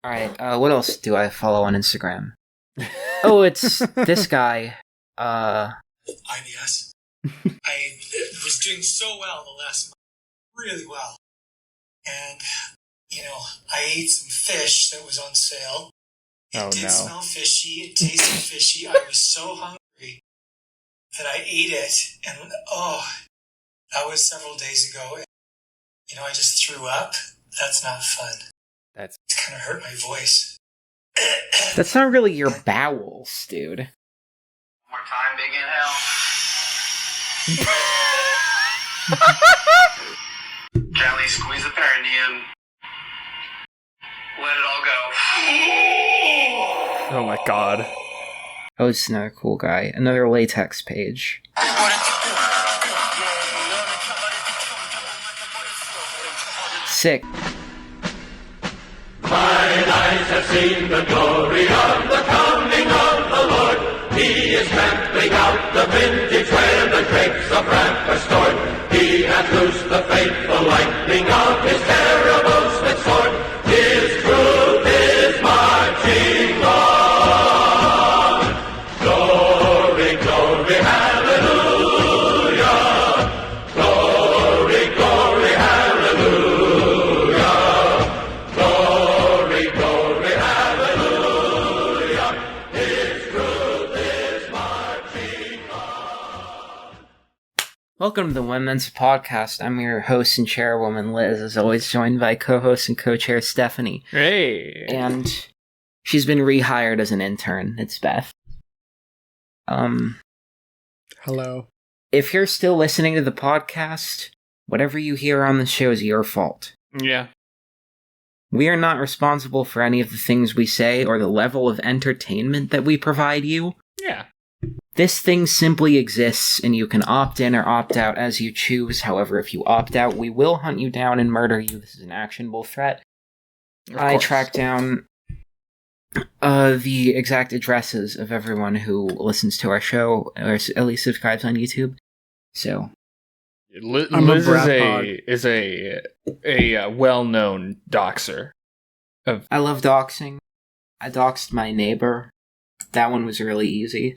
Alright, what else do I follow on Instagram? Oh, it's this guy. IBS. I was doing so well the last month. Really well. And, I ate some fish that was on sale. It did smell fishy. It tasted fishy. I was so hungry that I ate it. And, that was several days ago. And, I just threw up. That's not fun. It kind of hurt my voice. That's not really your bowels, dude. More time, big inhale. Gently squeeze the perineum. Let it all go. Oh my god. Oh, it's another cool guy. Another latex page. Sick. Mine eyes have seen the glory of the coming of the Lord. He is trampling out the vintage where the grapes of wrath are stored. He hath loosed the faithful lightning of his terrible smith sword. His truth is marching on. Glory, glory, hallelujah. Glory, glory, hallelujah. Glory, glory, hallelujah. His truth is marching on. Welcome to the WoMENSA podcast. I'm your host and chairwoman, Liz, as always joined by co-host and co-chair Stephanie. Hey. And she's been rehired as an intern. It's Beth. Hello. If you're still listening to the podcast, whatever you hear on the show is your fault. Yeah. We are not responsible for any of the things we say or the level of entertainment that we provide you. Yeah. This thing simply exists, and you can opt in or opt out as you choose. However, if you opt out, we will hunt you down and murder you. This is an actionable threat. I tracked down the exact addresses of everyone who listens to our show, or at least subscribes on YouTube. So, Liz is a well-known doxer. I love doxing. I doxed my neighbor. That one was really easy.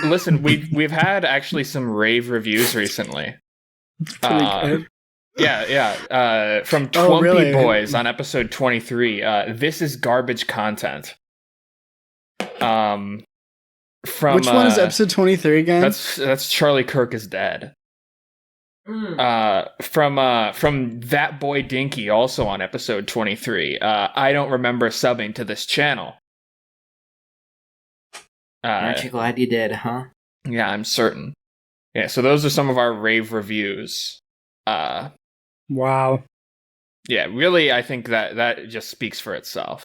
Listen, we've had actually some rave reviews recently. Pretty good. Yeah. From Twompy Boys on episode 23. This is garbage content. From which one is episode 23 again? That's Charlie Kirk is dead. From That Boy Dinky, also on episode 23. I don't remember subbing to this channel. Aren't you glad you did, huh? Yeah, I'm certain. Yeah, so those are some of our rave reviews. Wow. Yeah, really, I think that just speaks for itself.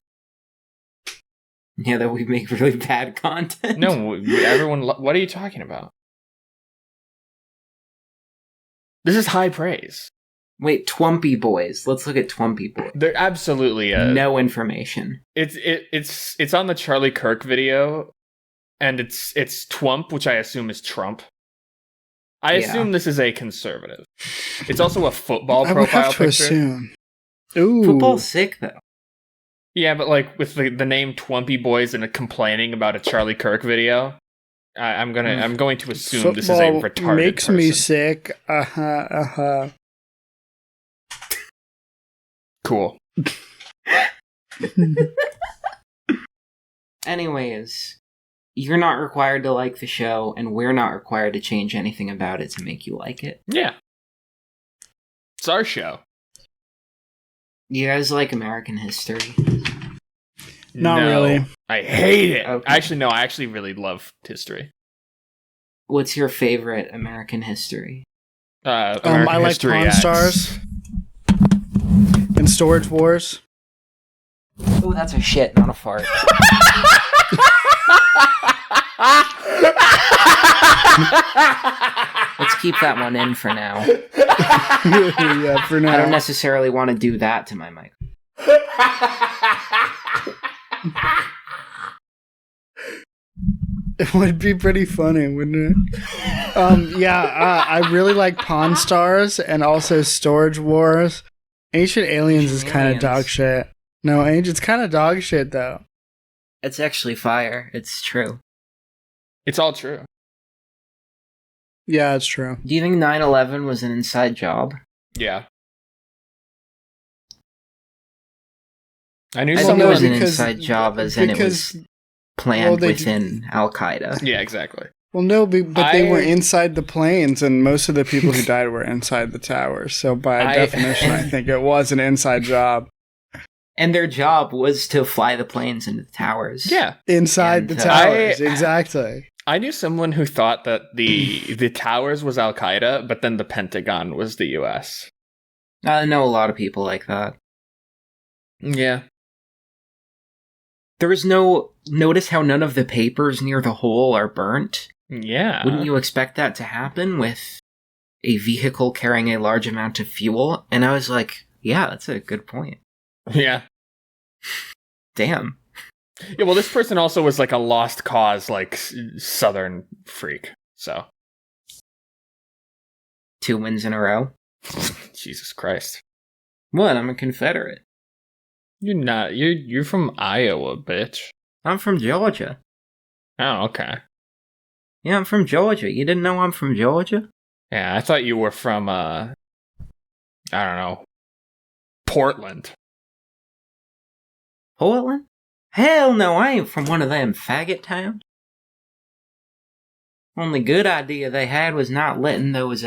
Yeah, that we make really bad content. No, everyone. What are you talking about? This is high praise. Wait, Twompy Boys. Let's look at Twompy Boys. They're absolutely no information. It's on the Charlie Kirk video, and it's Twump, which I assume is Trump. I assume this is a conservative. It's also a football profile I would have to picture. Assume. Ooh. Football's sick, though. Yeah, but like with the name Twompy Boys and complaining about a Charlie Kirk video, I'm going to assume this is a retarded makes person. me sick. Cool. Anyways, you're not required to like the show, and we're not required to change anything about it to make you like it. Yeah. It's our show. You guys like American history? Not really. I hate it. Okay. Actually, no, I actually really love history. What's your favorite American history? American I like History Pawn X. Stars and Storage Wars. Oh, that's a shit, not a fart. Let's keep that one in for now. Yeah, for now. I don't necessarily want to do that to my mic. It would be pretty funny, wouldn't it? I really like Pawn Stars and also Storage Wars. Ancient Aliens is kind of dog shit. No, Age, it's kind of dog shit, though. It's actually fire. It's true. It's all true. Yeah, it's true. Do you think 9/11 was an inside job? Yeah. I knew I think someone it was an because- inside job, as in it was planned they- within Al-Qaeda. Yeah, exactly. Well, no, but they were I- inside the planes, and most of the people who died were inside the towers. So by definition, I think it was an inside job. And their job was to fly the planes into the towers. Yeah. Inside And, the towers, exactly. I knew someone who thought that the towers was Al Qaeda, but then the Pentagon was the US. I know a lot of people like that. Yeah. There was notice how none of the papers near the hole are burnt? Yeah. Wouldn't you expect that to happen with a vehicle carrying a large amount of fuel? And I was like, yeah, that's a good point. Yeah. Damn. Yeah, well, this person also was like a lost cause, like Southern freak. So, 2 wins in a row. Jesus Christ. What? I'm a Confederate. You're not. You're from Iowa, bitch. I'm from Georgia. Oh, okay. Yeah, I'm from Georgia. You didn't know I'm from Georgia? Yeah, I thought you were from, I don't know, Portland. Portland? Hell no, I ain't from one of them faggot towns. Only good idea they had was not letting those,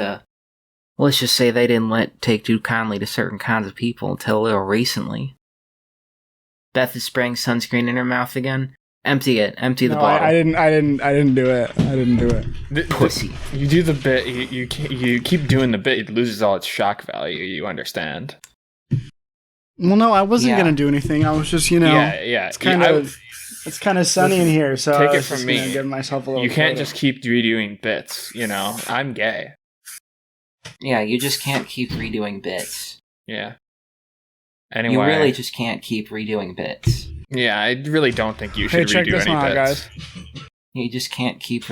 let's just say they didn't take too kindly to certain kinds of people until a little recently. Beth is spraying sunscreen in her mouth again. Empty it. Empty the bottle. I didn't do it. I didn't do it. Pussy. You do the bit. You keep doing the bit. It loses all its shock value. You understand? Well, no, I wasn't Yeah. gonna do anything. I was just, Yeah. it's kind of sunny in here, so Take I it was from just me. gonna give myself a little. You can't photo. just keep redoing bits. You know, I'm gay. Yeah, you just can't keep redoing bits. Yeah. Anyway, You really just can't keep redoing bits. yeah, I really don't think you Hey, should check redo this any one out, bits. guys. You just can't keep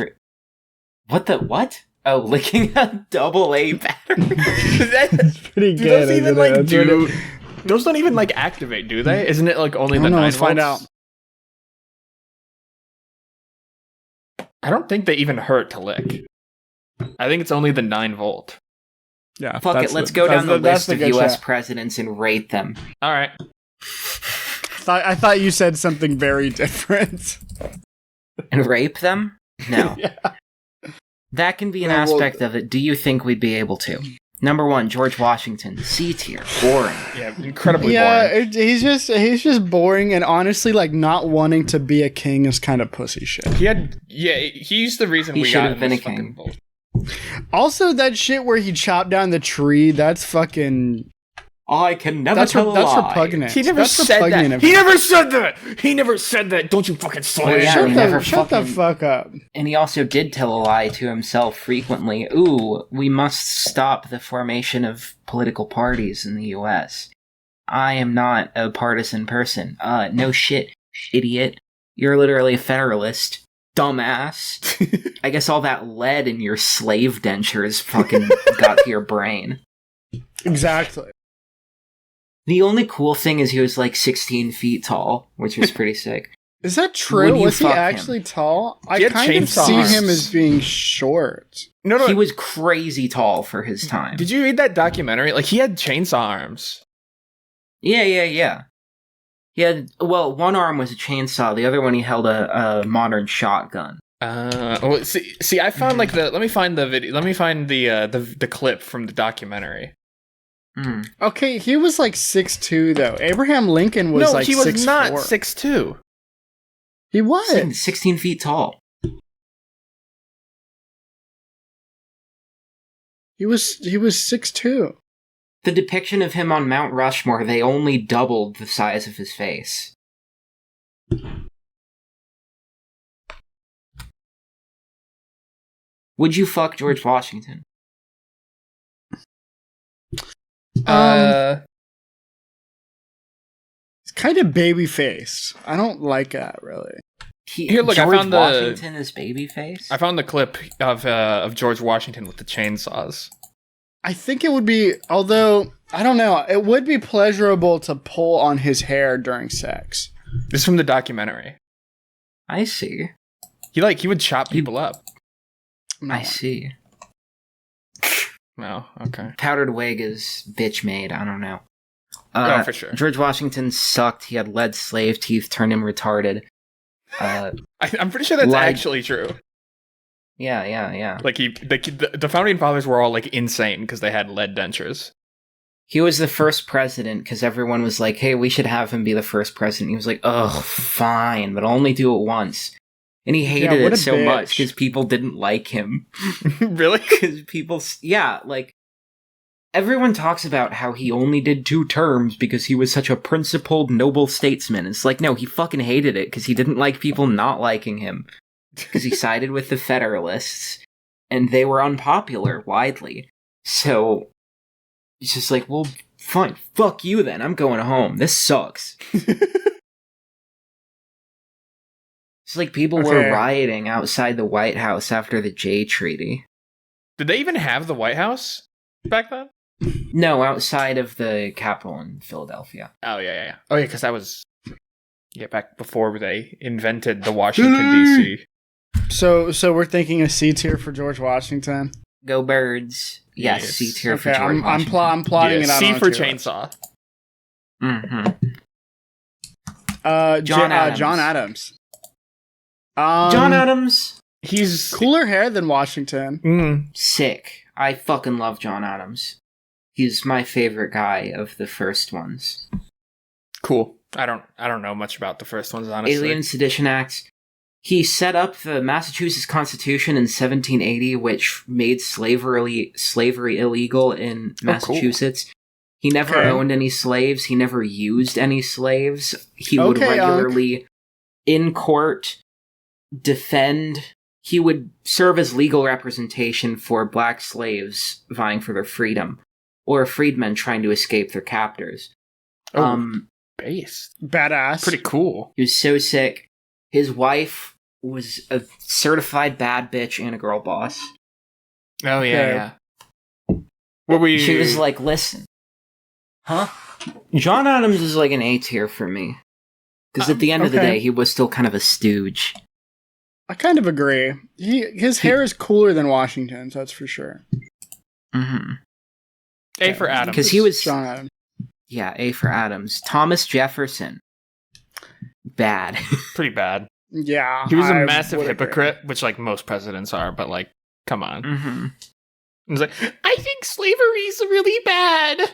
What? Oh, licking a AA battery. Pretty Do good. those even isn't it? like That's do? what it- Those don't even like activate, do they? Isn't it like only I the don't know, 9 let's find volts? I don't think they even hurt to lick. I think it's only the 9 volt. Yeah. Fuck that's it, let's the- go that's down the that's list of good US shot. presidents and rate them. All right. I thought you said something very different. And rape them? No. Yeah. That can be an Well, aspect of it. Do you think we'd be able to? Number 1, George Washington. C tier. Boring. Yeah, incredibly Yeah, boring. he's just boring, and honestly, like not wanting to be a king is kind of pussy shit. He's the reason He we should got have been this a king. fucking vote. Also, that shit where he chopped down the tree, that's fucking. I can never That's tell a that's lie. repugnant. He never That's said repugnant that. of He him. never said that. He never said that. Don't you fucking Oh, swear. yeah, Shut he the never shut the fucking- fuck up. And he also did tell a lie to himself frequently. Ooh, we must stop the formation of political parties in the US. I am not a partisan person. No shit, idiot. You're literally a federalist. Dumbass. I guess all that lead in your slave dentures fucking got to your brain. Exactly. The only cool thing is he was like 16 feet tall, which was pretty sick. Is that true? Would you Was he fuck him? actually tall? I He had kind of chainsaw see arms. him as being short. No. He was crazy tall for his time. Did you read that documentary? Like, he had chainsaw arms. Yeah. He had, well, one arm was a chainsaw, the other one he held a modern shotgun. Well, see, I found like let me find the video. Let me find the clip from the documentary. Okay, he was like 6'2", though. Abraham Lincoln was like 6'4". he was not 6'2". He was. 16 feet tall. He was 6'2". The depiction of him on Mount Rushmore, they only doubled the size of his face. Would you fuck George Washington? He's kind of baby faced. I don't like that really. Here, look, I George found the- Washington is babyface? I found the clip of George Washington with the chainsaws. I think it would be, although, I don't know, it would be pleasurable to pull on his hair during sex. This is from the documentary. I see. He would chop people up. I see. No, okay. Powdered wig is bitch made. I don't know. For sure. George Washington sucked. He had lead slave teeth, turned him retarded. I'm pretty sure that's actually true. Yeah. Like the founding fathers were all like insane because they had lead dentures. He was the first president because everyone was like, "Hey, we should have him be the first president." He was like, "Ugh, fine, but I'll only do it once." And he hated it so much because people didn't like him. Really? Because people, like, everyone talks about how he only did 2 terms because he was such a principled, noble statesman. It's like, no, he fucking hated it because he didn't like people not liking him. Because he sided with the Federalists, and they were unpopular widely. So, it's just like, well, fine, fuck you then, I'm going home. This sucks. It's like people were rioting outside the White House after the Jay Treaty. Did they even have the White House back then? No, outside of the Capitol in Philadelphia. Oh, yeah. Oh, yeah, because that was back before they invented the Washington, D.C. So we're thinking a C tier for George Washington? Go Birds. Yes, C tier for George Washington. I'm plotting it out. C for Chainsaw. Mm-hmm. John Adams. John Adams. He's cooler hair than Washington. Sick. I fucking love John Adams. He's my favorite guy of the first ones. Cool. I don't know much about the first ones, honestly. Alien Sedition Acts. He set up the Massachusetts Constitution in 1780, which made slavery illegal in Massachusetts. Cool. He never owned any slaves. He never used any slaves. He would regularly, in court, defend. He would serve as legal representation for black slaves vying for their freedom, or freedmen trying to escape their captors. Based. Badass. Pretty cool. He was so sick. His wife was a certified bad bitch and a girl boss. Oh, yeah. She was like, listen. Huh? John Adams is like an A tier for me. Because at the end of the day, he was still kind of a stooge. I kind of agree. His hair is cooler than Washington's, that's for sure. Mm-hmm. A for Adams. Because he was... John Adams. Yeah, A for Adams. Thomas Jefferson. Bad. Pretty bad. Yeah. He was a massive hypocrite, which like most presidents are, but like, come on. Mm-hmm. He's like, I think slavery's really bad.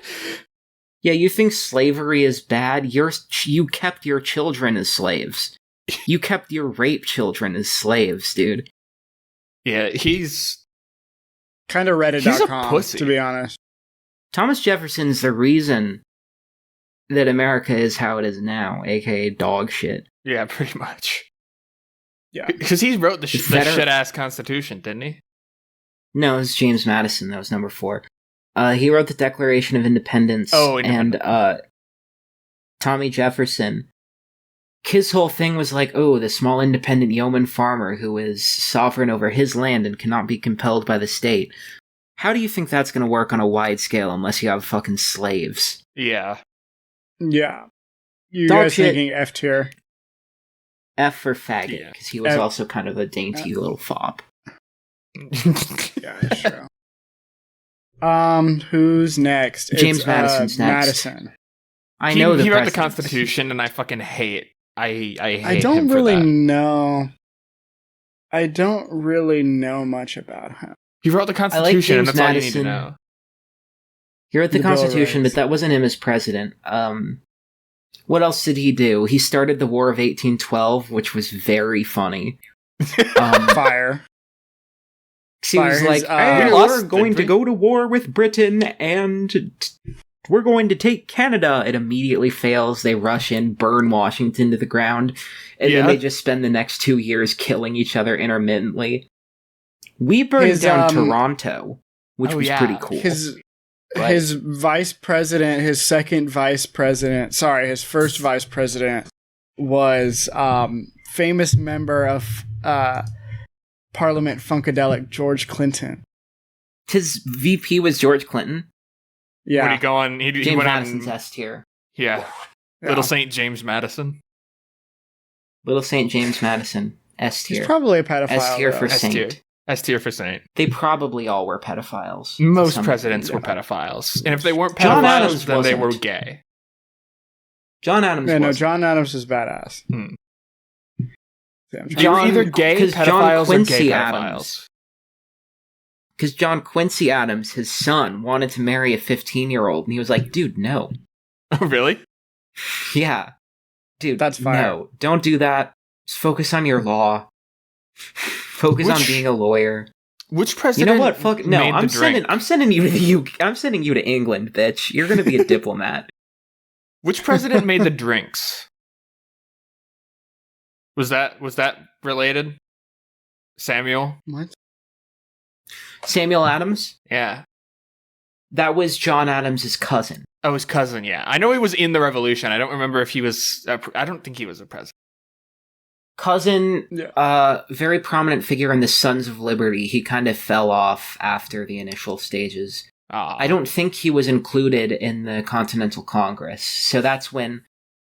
Yeah, you think slavery is bad? You kept your children as slaves. You kept your rape children as slaves, dude. Yeah, he's... kind of Reddit.com, he's a pussy, to be honest. Thomas Jefferson's the reason that America is how it is now, aka dog shit. Yeah, pretty much. Yeah. Because he wrote the shit-ass Constitution, didn't he? No, it was James Madison. That was number 4. He wrote the Declaration of Independence. And Tommy Jefferson, his whole thing was like, the small independent yeoman farmer who is sovereign over his land and cannot be compelled by the state. How do you think that's going to work on a wide scale unless you have fucking slaves? Yeah. Yeah. You guys thinking F tier? F for faggot, because he was also kind of a dainty little fop. Yeah, that's true. Who's next? James Madison's next. Madison. He wrote the Constitution, and I fucking hate. I hate. I don't him really for that. know. I don't really know much about him. He wrote the Constitution, and that's all you need to know. He wrote the Constitution, but that wasn't him as president. What else did he do? He started the War of 1812, which was very funny. Fire. He was like, we're going to go to war with Britain, and we're going to take Canada. It immediately fails. They rush in, burn Washington to the ground, and then they just spend the next 2 years killing each other intermittently. We burned down Toronto, which was pretty cool. His vice president, his first vice president was famous member of Parliament Funkadelic George Clinton. His VP was George Clinton. Yeah. Would he go on? He James went Madison's on. S tier. Yeah. Little Saint James Madison. Little Saint James Madison. S tier. He's probably a pedophile. S tier for though. Saint. S tier for Saint. They probably all were pedophiles. Most Some presidents degree. were pedophiles, and if they weren't John pedophiles, Adams then they were wasn't. gay. John Adams. Yeah, no, wasn't. John Adams is badass. Hmm. Yeah, I'm They were either gay 'cause John pedophiles or Quincy gay Adams. pedophiles. Because John Quincy Adams, his son, wanted to marry a 15-year-old, and he was like, dude, no. Oh, really? Yeah. Dude, That's fire. no. Don't do that. Just focus on your law. Focus on being a lawyer. Which You president? know what? Fuck no. made the drink? I'm sending you to the UK. I'm sending you to England, bitch. You're gonna be a diplomat. Which president made the drinks? Was that related? Samuel? What? Samuel Adams? Yeah. That was John Adams' cousin. Oh, his cousin, yeah. I know he was in the revolution. I don't remember if he was... I don't think he was a president. Cousin, Yeah. very prominent figure in the Sons of Liberty. He kind of fell off after the initial stages. I don't think he was included in the Continental Congress. So that's when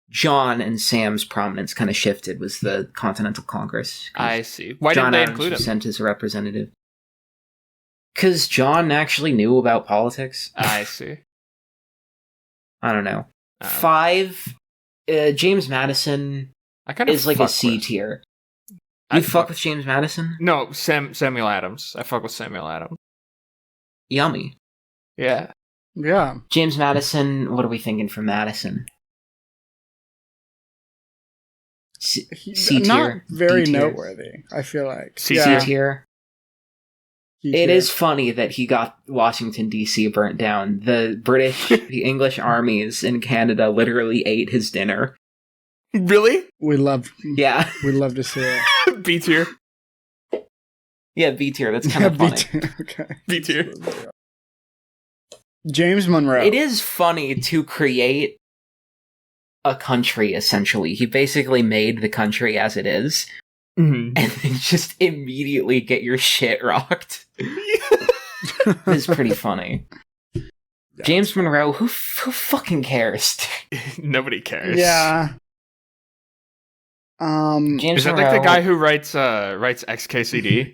John and Sam's prominence kind of shifted, was the Continental Congress. 'Cause I see. Why John didn't they Adams include was him? sent as a representative. Because John actually knew about politics. I see. I don't know. Um, 5, James Madison I kind of is like a fuck C with- tier. I You fuck with James Madison? No, Samuel Adams. I fuck with Samuel Adams. Yummy. Yeah. Yeah. James Madison, what are we thinking for Madison? C tier. Not very D tier. noteworthy, I feel like. C Yeah. C tier. C It tier. is funny that he got Washington, D.C. burnt down. The British, the English armies in Canada literally ate his dinner. Really? We love Yeah. to see it. B tier. Yeah, B tier. That's kind of funny. Okay. B tier. James Monroe. It is funny to create a country, essentially. He basically made the country as it is, Mm-hmm. and then just immediately get your shit rocked. It's pretty funny. James Monroe, who fucking cares? Nobody cares. Yeah. James Is that Monroe, like the guy who writes XKCD?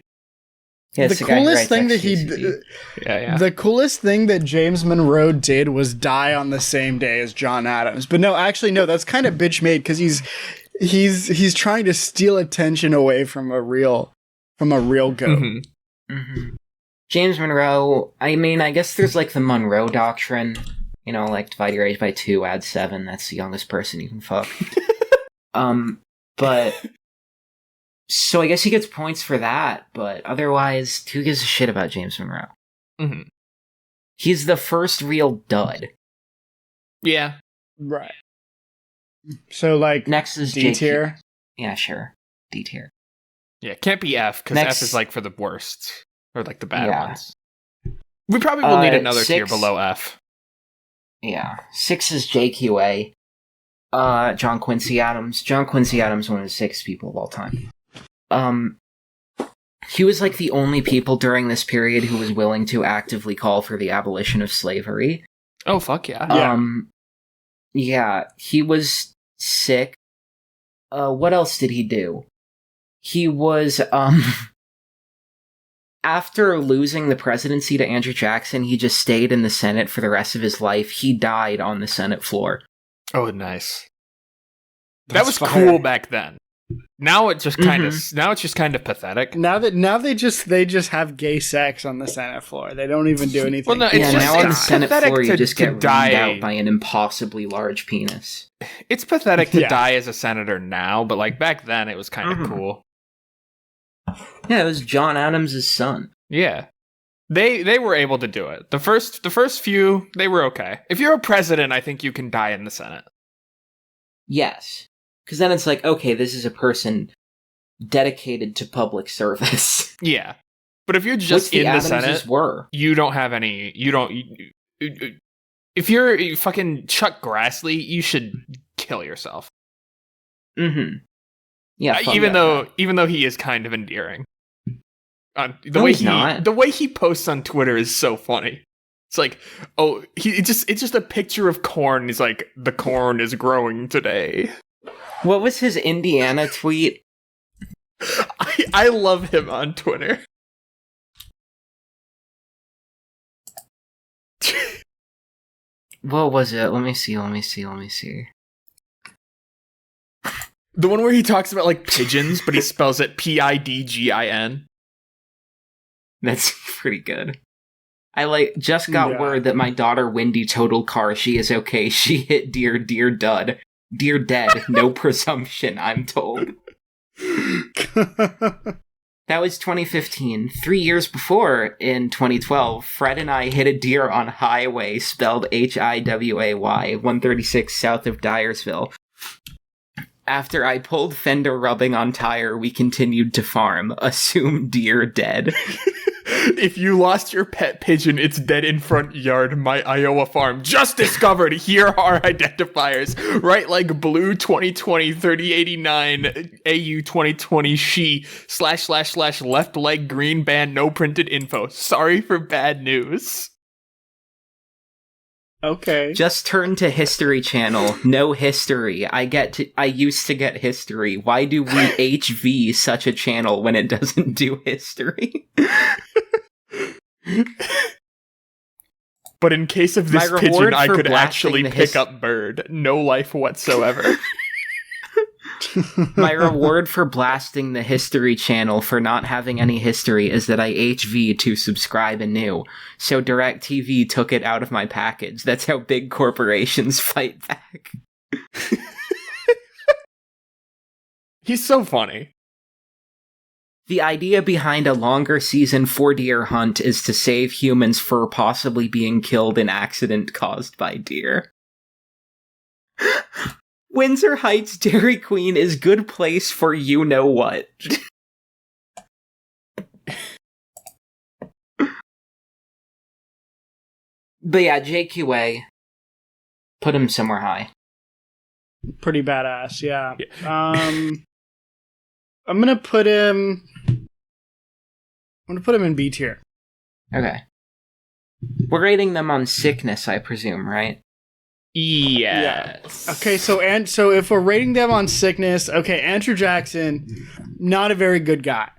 Yeah, it's the guy who coolest writes thing that XKCD. Yeah. the coolest thing that James Monroe did was die on the same day as John Adams. But no, actually, no, that's kind of bitch made because he's trying to steal attention away from a real goat. Mm-hmm. Mm-hmm. James Monroe, I mean, I guess there's like the Monroe Doctrine, you know, like divide your age by 2, add 7, that's the youngest person you can fuck. But, so I guess he gets points for that, but otherwise, who gives a shit about James Monroe? Mm-hmm. He's the first real dud. Yeah. Right. So like Next is D JQ. tier. Yeah, sure. D tier. Yeah, can't be F, because Next- F is like for the worst. Or like the bad Yeah. ones. We probably will need another tier 6. below F. Yeah. 6 is JQA. John Quincy Adams. John Quincy Adams, one of the 6 people of all time. He was like the only people during this period who was willing to actively call for the abolition of slavery. Oh, fuck yeah. Yeah, he was sick. What else did he do? He was, after losing the presidency to Andrew Jackson, he just stayed in the Senate for the rest of his life. He died on the Senate floor. Oh, nice. That That's was fire. cool back then. Now it just kind of now it's just kind of pathetic. Now they just have gay sex on the Senate floor. They don't even do anything. Well, no, it's Yeah, just- now on the it's Senate pathetic floor, you to- just to get reamed die- out by an impossibly large penis. It's pathetic to Yeah. die as a senator now, but like back then it was kind of Mhm. cool. Yeah, it was John Adams' son. Yeah. They were able to do it. The first few, they were okay. If you're a president, I think you can die in the Senate. Yes. Because then it's like, okay, this is a person dedicated to public service. Yeah. But if you're just Which in the Adamses Senate, were. you don't have any if you're fucking Chuck Grassley, you should kill yourself. Mm-hmm. Yeah. fuck even that though guy. even though he is kind of endearing. The way he posts on Twitter is so funny. It's like, oh, it's just a picture of corn. He's like, the corn is growing today. What was his Indiana tweet? I love him on Twitter. What was it? Let me see. The one where he talks about, like, pigeons, but he spells it Pidgin. That's pretty good. I just got word that my daughter Wendy totaled car. She is okay. She hit deer dud. Deer dead. No presumption, I'm told. That was 2015. 3 years before, in 2012, Fred and I hit a deer on highway spelled Hiway, 136 south of Dyersville. After I pulled fender rubbing on tire, we continued to farm. Assume deer dead. If you lost your pet pigeon, it's dead in front yard. My Iowa farm just discovered. Here are identifiers. Right leg blue 2020 3089 AU 2020 she / left leg green band no printed info. Sorry for bad news. Okay. Just turn to History Channel. No history. I used to get history. Why do we HV such a channel when it doesn't do history? But in case of this pigeon, I could actually pick up bird. No life whatsoever. My reward for blasting the History Channel for not having any history is that I HV to subscribe anew. So DirecTV took it out of my package. That's how big corporations fight back. He's so funny. The idea behind a longer season for deer hunt is to save humans for possibly being killed in accident caused by deer. Windsor Heights Dairy Queen is good place for you-know-what. But yeah, JQA, put him somewhere high. Pretty badass, yeah. I'm gonna put him in B tier. Okay. We're rating them on sickness, I presume, right? Yes. Yeah. Okay, so if we're rating them on sickness, okay, Andrew Jackson, not a very good guy.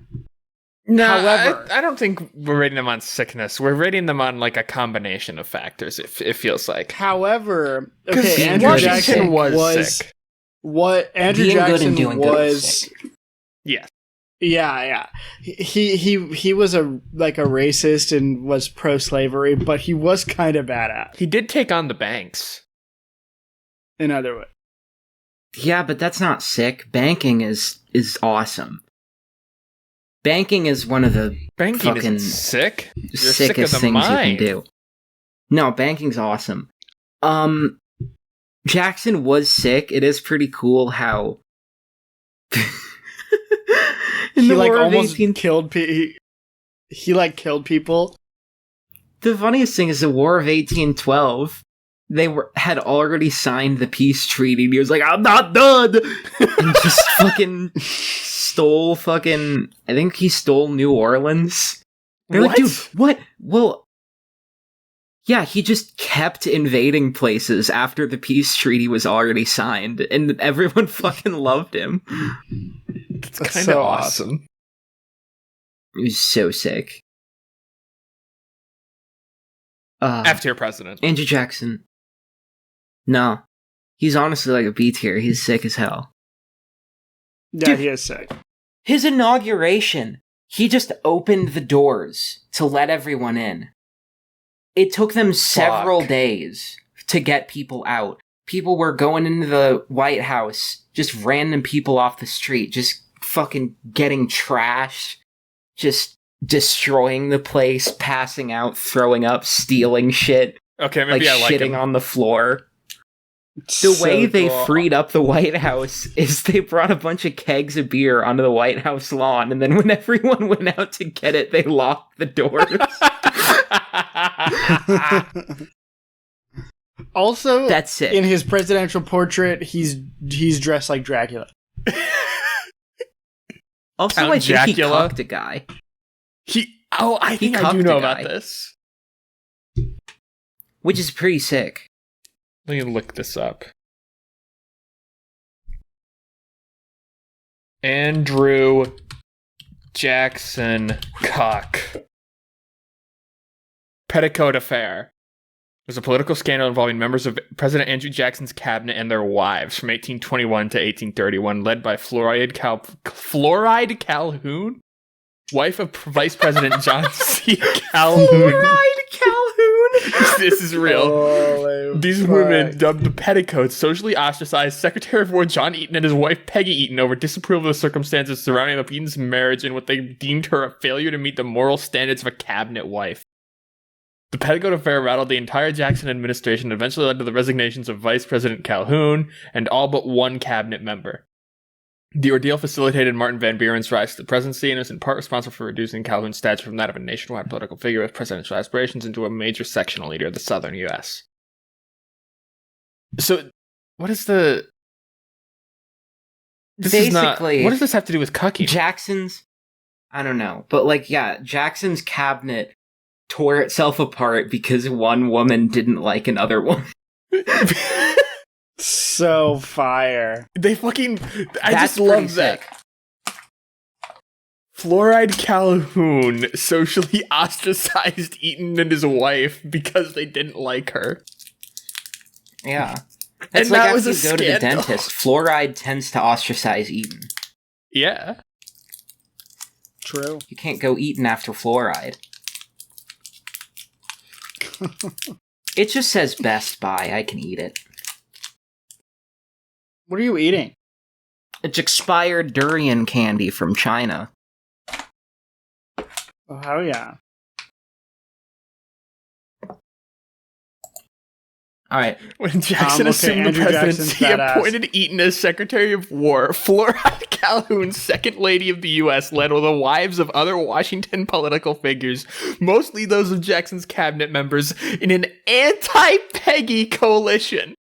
No, however, I don't think we're rating them on sickness. We're rating them on like a combination of factors. It feels like. However, okay, Andrew Jackson was sick. What Andrew Being Jackson good and doing was. Good sick. Yeah. Yeah. He was a racist and was pro-slavery, but he was kind of badass. He did take on the banks. In other words. Yeah, but that's not sick. Banking is awesome. Banking is one of the banking fucking isn't sick. You're sickest sick things mind. you can do. No, banking's awesome. Jackson was sick. It is pretty cool how he almost killed people. He killed people. The funniest thing is the War of 1812. They had already signed the peace treaty. And he was like, "I'm not done," and just fucking stole fucking. I think he stole New Orleans. They're like, dude, what? Well, yeah, he just kept invading places after the peace treaty was already signed, and everyone fucking loved him. It's kind of so awesome. He was so sick. F-tier president. Andrew Jackson. No. He's honestly like a B tier. He's sick as hell. Yeah, dude, he is sick. His inauguration, he just opened the doors to let everyone in. It took them several days to get people out. People were going into the White House, just random people off the street, just fucking getting trashed, just destroying the place, passing out, throwing up, stealing shit. Okay, maybe I like shitting him. on the floor. The way they freed up the White House is they brought a bunch of kegs of beer onto the White House lawn, and then when everyone went out to get it, they locked the doors. Also, that's it. In his presidential portrait, he's dressed like Dracula. Also, I think he cucked a guy. I think I do know about this. Which is pretty sick. Let me look this up. Andrew Jackson Cock. Petticoat Affair. It was a political scandal involving members of President Andrew Jackson's cabinet and their wives from 1821 to 1831, led by Floride Calhoun, wife of Vice President John C. Calhoun. Floride Calhoun! This is real. Holy These fuck. women, dubbed the Petticoats, socially ostracized Secretary of War John Eaton and his wife Peggy Eaton over disapproval of the circumstances surrounding the Eaton's marriage and what they deemed her a failure to meet the moral standards of a cabinet wife. The Petticoat Affair rattled the entire Jackson administration and eventually led to the resignations of Vice President Calhoun and all but one cabinet member. The ordeal facilitated Martin Van Buren's rise to the presidency and is in part responsible for reducing Calhoun's stature from that of a nationwide political figure with presidential aspirations into a major sectional leader of the southern U.S. So, what is the... Basically, what does this have to do with cucking? Jackson's... I don't know. But, like, yeah, Jackson's cabinet tore itself apart because one woman didn't like another woman. So fire. They fucking... I That's just love pretty that. sick. Fluoride Calhoun socially ostracized Eaton and his wife because they didn't like her. Yeah. And That's that like was after a you go to the scandal. dentist, fluoride tends to ostracize Eaton. Yeah. True. You can't go Eaton after fluoride. It just says Best Buy. I can eat it. What are you eating? It's expired durian candy from China. Oh, hell yeah. Alright. When Jackson okay, assumed Andrew the Jackson's presidency, he badass. appointed Eaton as Secretary of War. Fluoride Calhoun, Second Lady of the U.S., led with the wives of other Washington political figures, mostly those of Jackson's cabinet members, in an anti-Peggy coalition.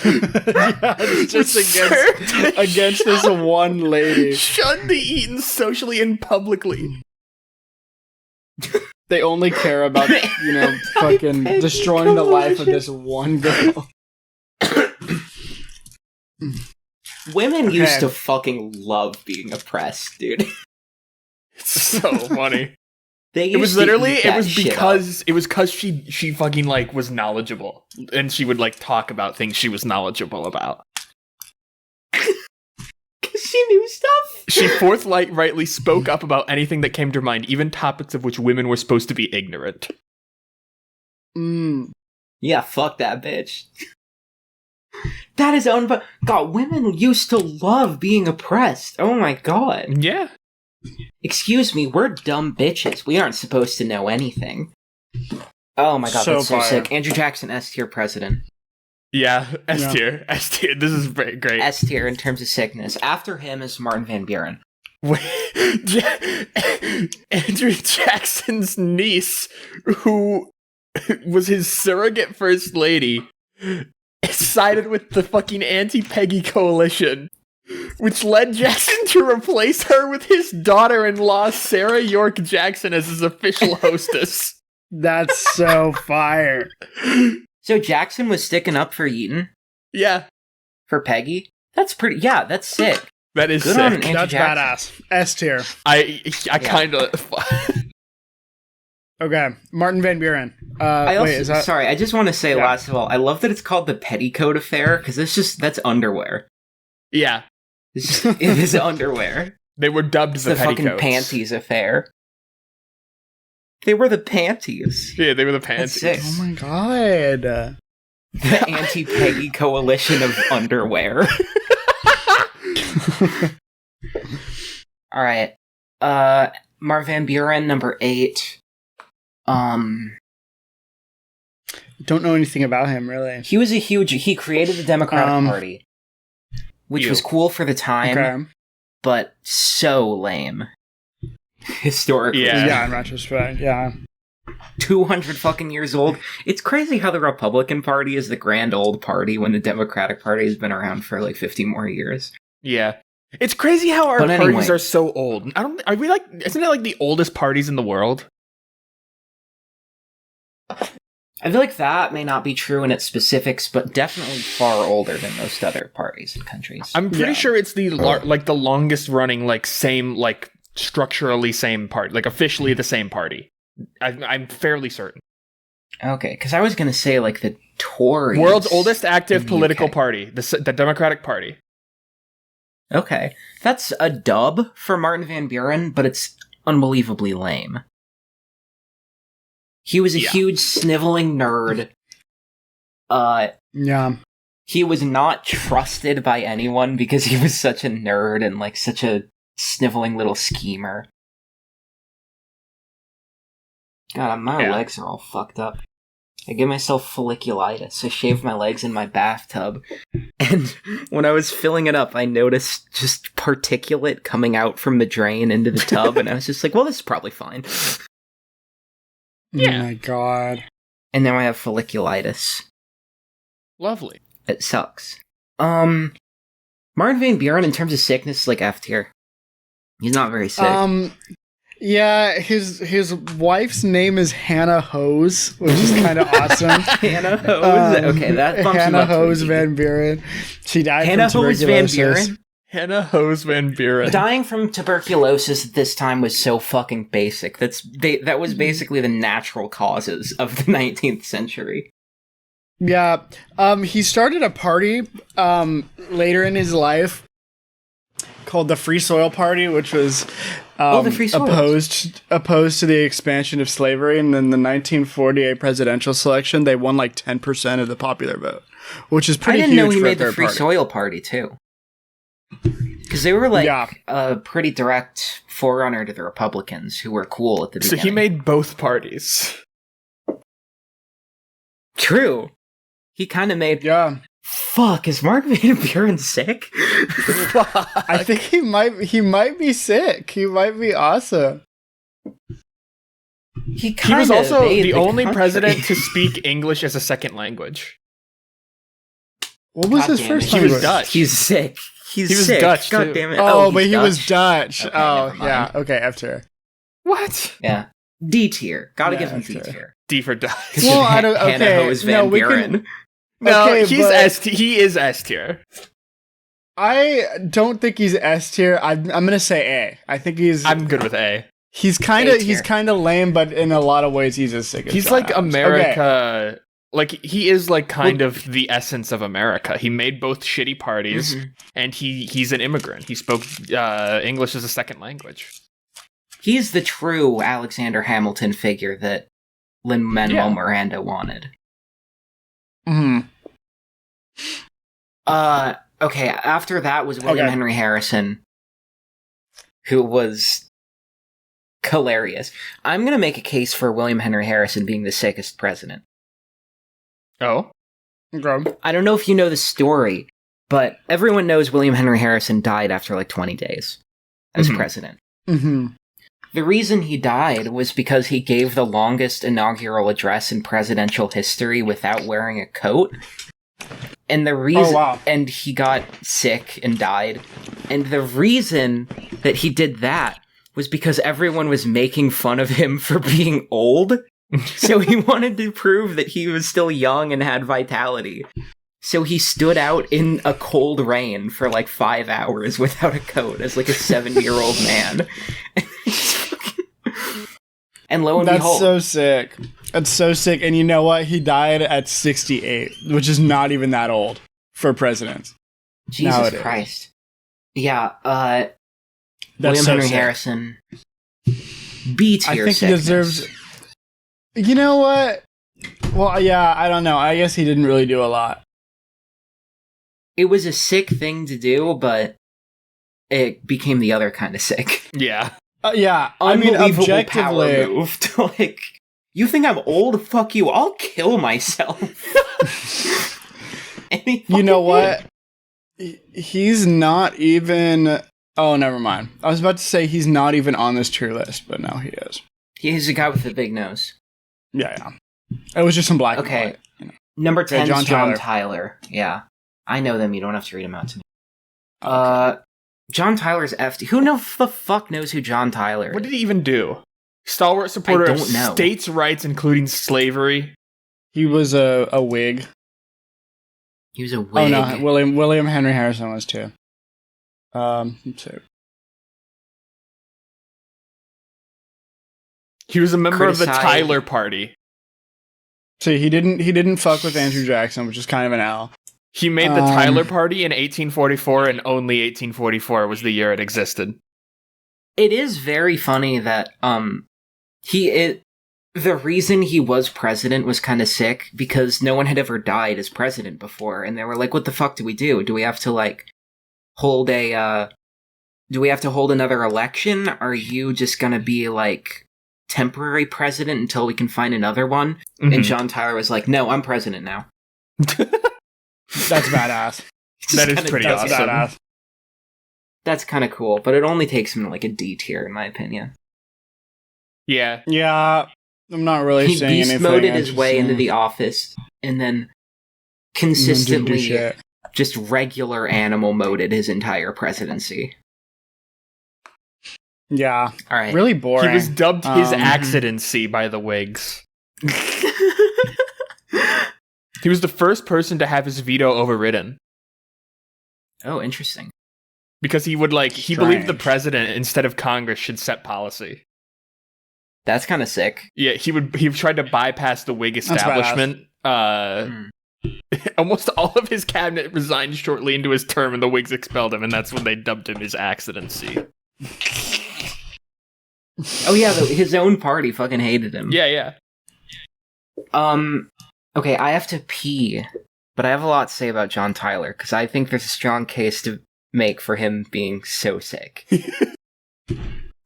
Yeah, it's just Which served to against this one lady. Shunned the Eatons socially and publicly. They only care about, fucking destroying the life of this one girl. Women used Okay. to fucking love being oppressed, dude. It's so funny. They It was used to literally, eat it that was shit because she fucking, like, was knowledgeable. And she would, like, talk about things she was knowledgeable about. up. 'Cause she knew stuff. She forthrightly spoke up about anything that came to her mind, even topics of which women were supposed to be ignorant. Yeah, fuck that bitch. That is God, women used to love being oppressed. Oh my god. Yeah. Excuse me, we're dumb bitches. We aren't supposed to know anything. Oh my god, So that's so fire. sick. Andrew Jackson, S tier president. Yeah, S Yeah. tier. S tier. This is great. S tier in terms of sickness. After him is Martin Van Buren. Andrew Jackson's niece, who was his surrogate first lady, sided with the fucking anti-Peggy coalition, which led Jackson to replace her with his daughter-in-law, Sarah York Jackson, as his official hostess. That's so fire. So Jackson was sticking up for Eaton? Yeah, For Peggy? That's pretty, yeah, that's sick. that is Good sick. on Andrew That's Jackson. badass. S tier. I kind of... Okay, Martin Van Buren. I also, wait, is that... sorry, I just want to say Yeah. last of all, I love that it's called the Petticoat Affair, because that's underwear. Yeah, It's just, it is underwear. they were dubbed It's the the fucking petticoats. panties affair. They were the panties. Yeah, they were the That's panties. sick. Oh my god. The anti-Peggy coalition of underwear. Alright. Marv Van Buren, number 8. Don't know anything about him, really. He created the Democratic Party. Which Ew. was cool for the time, Okay. but so lame. Historically. Yeah. Yeah, in retrospect, yeah. 200 fucking years old. It's crazy how the Republican Party is the grand old party when the Democratic Party has been around for like 50 more years. Yeah. It's crazy how our But parties anyway. are so old. Are we like, isn't it like the oldest parties in the world? I feel like that may not be true in its specifics, but definitely far older than most other parties and countries. I'm pretty sure it's the the longest running, like, same, like, structurally same party, like, officially the same party. I'm fairly certain. Okay, because I was going to say, like, the Tories. World's oldest active in the political UK. party, the Democratic Party. Okay, that's a dub for Martin Van Buren, but it's unbelievably lame. He was a huge sniveling nerd. Yeah. He was not trusted by anyone because he was such a nerd and, like, such a sniveling little schemer. God, my legs are all fucked up. I give myself folliculitis. I shaved my legs in my bathtub, and when I was filling it up, I noticed just particulate coming out from the drain into the tub, and I was just like, well, this is probably fine. Oh my god. And now I have folliculitis. Lovely. It sucks. Martin Van Buren, in terms of sickness, is like F tier. He's not very sick. Yeah, his wife's name is Hannah Hose, which is kind of awesome. Hannah Hose? Okay, that bumps him Hannah up to Hose a D. Van Buren. She died Hannah from Hose Van tuberculosis. Buren? Hannah Hose Van Buren. Dying from tuberculosis at this time was so fucking basic. That was basically the natural causes of the 19th century. Yeah, he started a party later in his life called the Free Soil Party, which was the Free Soils. opposed to the expansion of slavery. And in the 1948 presidential selection, they won like 10% of the popular vote, which is pretty huge. I didn't know he for a made the third Free party. Soil Party too, because they were like a pretty direct forerunner to the Republicans, who were cool at the So beginning. he made both parties. True. He kind of made. Yeah. Fuck, is Mark Van Buren sick? I think he might be sick. He might be awesome. He He was also made the only country. president to speak English as a second language. What was God his damn first it. He language? was Dutch. He's sick. He was sick. Dutch, God too. damn it. Oh, he's but he was Dutch. Dutch. Okay, Oh, never mind. yeah. Okay, F tier. What? Yeah. D tier. Gotta Yeah, give him D sure. tier. D for Dutch. Well, I don't- Hannah okay, Hose no, Van we can- Buren. No, Okay, he's but- S tier. He is S tier. I don't think he's S tier. I'm gonna say A. I think I'm good with A. he's kind A of tier. lame, but in a lot of ways he's as sick as He's John like Adams. America. Okay. Like, he is like kind of the essence of America. He made both shitty parties, Mhm. and he's an immigrant. He spoke English as a second language. He's the true Alexander Hamilton figure that Lin-Manuel Miranda wanted. Mhm. Okay, after that was William Okay. Henry Harrison, who was hilarious. I'm gonna make a case for William Henry Harrison being the sickest president. Oh? Okay. I don't know if you know the story, but everyone knows William Henry Harrison died after like 20 days as Mhm. president. Mm-hmm. The reason he died was because he gave the longest inaugural address in presidential history without wearing a coat. And the reason, wow. and he got sick and died. And the reason that he did that was because everyone was making fun of him for being old. So he wanted to prove that he was still young and had vitality. So he stood out in a cold rain for like 5 hours without a coat as like a 70-year-old man. And lo and That's behold, so sick. That's so sick. And you know what? He died at 68, which is not even that old for president. Jesus nowadays. Christ. Yeah, That's William so Henry sick. Harrison. B tier I think sickness. he deserves. You know what? Well, yeah, I don't know. I guess he didn't really do a lot. It was a sick thing to do, but it became the other kind of sick. Yeah. Yeah, I mean, Unbelievable objectively, power move to, like, you think I'm old? Fuck you, I'll kill myself. And he you know fucking what? He's not even. Oh, never mind. I was about to say he's not even on this tier list, but no, he is. did. He's a guy with a big nose. Yeah. It was just some black. Okay. And white, you know. Number 10 is John John Tyler. Tyler. Yeah. I know them, you don't have to read them out to me. John Tyler's FD. Who the fuck knows who John Tyler is? What did he even do? Stalwart supporter of know. states' rights, including slavery. He was a Whig. He was a Whig. Oh no, William Henry Harrison was too. Let's see. He was a member of the Tyler Party. So he didn't fuck with Andrew Jackson, which is kind of an L. He made the Tyler Party in 1844, and only 1844 was the year it existed. It is very funny that the reason he was president was kind of sick because no one had ever died as president before, and they were like, "What the fuck do we do? Do we have to hold another election? Are you just gonna be like temporary president until we can find another one?" Mm-hmm. And John Tyler was like, "No, I'm president now." That's badass. That is pretty awesome. Badass. That's kind of cool, but it only takes him to like a D tier, in my opinion. Yeah. Yeah, I'm not really saying anything. He beast-moded his way into the office, and then consistently just regular animal moded his entire presidency. Yeah. All right. Really boring. He was dubbed his accidency by the Whigs. He was the first person to have his veto overridden. Oh, interesting. Because he would he believed the president instead of Congress should set policy. That's kind of sick. Yeah, he tried to bypass the Whig establishment. Almost all of his cabinet resigned shortly into his term, and the Whigs expelled him, and that's when they dubbed him his accidency. Oh yeah, his own party fucking hated him. Yeah. Okay, I have to pee, but I have a lot to say about John Tyler, because I think there's a strong case to make for him being so sick.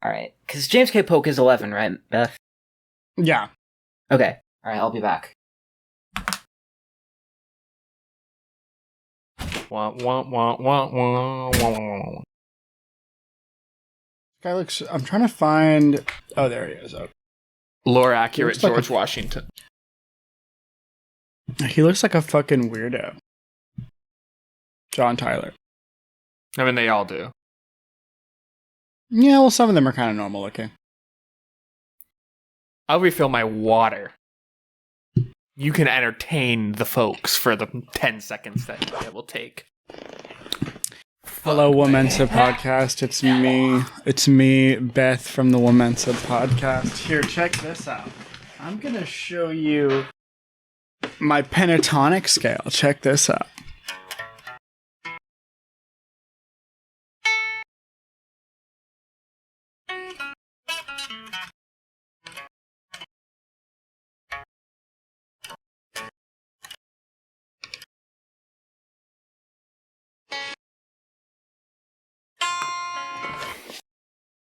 Alright, because James K. Polk is 11, right, Beth? Yeah. Okay, alright, I'll be back. Wah, wah, wah, wah, wah, wah. Guy looks. I'm trying to find. Oh, there he is. Oh. Lore accurate George Washington. He looks like a fucking weirdo. John Tyler. I mean, they all do. Yeah, well, some of them are kind of normal looking. I'll refill my water. You can entertain the folks for the 10 seconds that it will take. Hello, WoMENSA podcast. It's me, Beth from the WoMENSA podcast. Here, check this out. I'm going to show you my pentatonic scale. Check this out.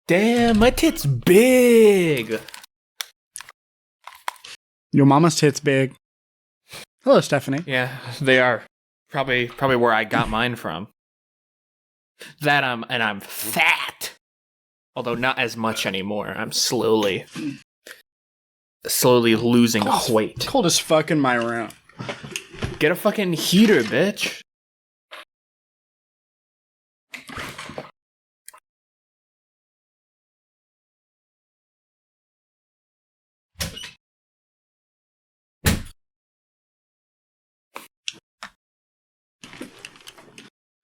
Damn, my tit's big. Your mama's tit's big. Hello, Stephanie. Yeah, they are. Probably where I got mine from. I'm fat. Although not as much anymore. I'm slowly losing weight. Cold as fuck in my room. Get a fucking heater, bitch.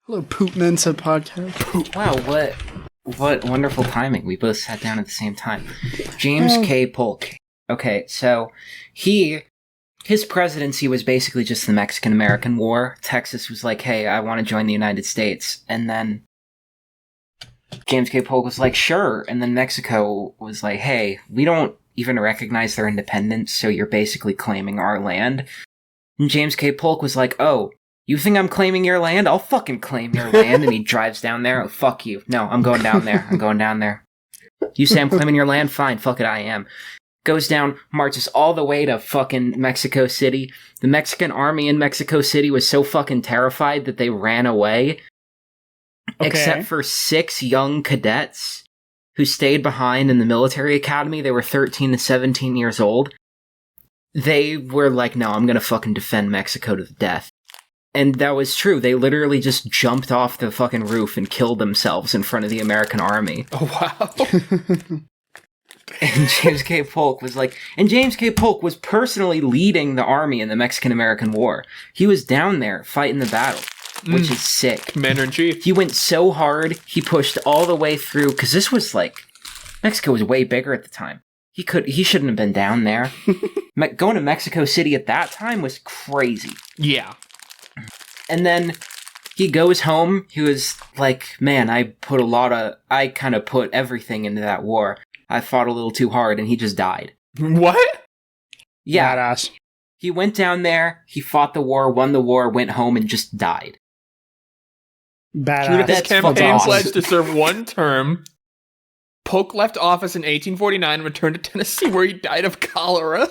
Hello, Poop Mensa podcast. Wow, what wonderful timing. We both sat down at the same time. James K. Polk. Okay, so his presidency was basically just the Mexican-American War. Texas was like, hey, I want to join the United States. And then James K. Polk was like, sure. And then Mexico was like, hey, we don't even recognize their independence, so you're basically claiming our land. And James K. Polk was like, oh, you think I'm claiming your land? I'll fucking claim your land. And he drives down there. Oh, fuck you. No, I'm going down there. I'm going down there. You say I'm claiming your land? Fine. Fuck it, I am. Goes down, marches all the way to fucking Mexico City. The Mexican army in Mexico City was so fucking terrified that they ran away. Okay. Except for 6 young cadets who stayed behind in the military academy. They were 13 to 17 years old. They were like, no, I'm gonna fucking defend Mexico to the death. And that was true. They literally just jumped off the fucking roof and killed themselves in front of the American army. Oh, wow. And James K. Polk was personally leading the army in the Mexican-American War. He was down there fighting the battle, which is sick. Commander-in-Chief. He went so hard, he pushed all the way through, because this was like, Mexico was way bigger at the time. He shouldn't have been down there. Going to Mexico City at that time was crazy. Yeah. And then he goes home. He was like, man, I kind of put everything into that war. I fought a little too hard, and he just died. What? Yeah. Badass. He went down there, he fought the war, won the war, went home, and just died. Badass. His That's campaign fucking awesome. pledged to serve one term. Polk left office in 1849 and returned to Tennessee, where he died of cholera.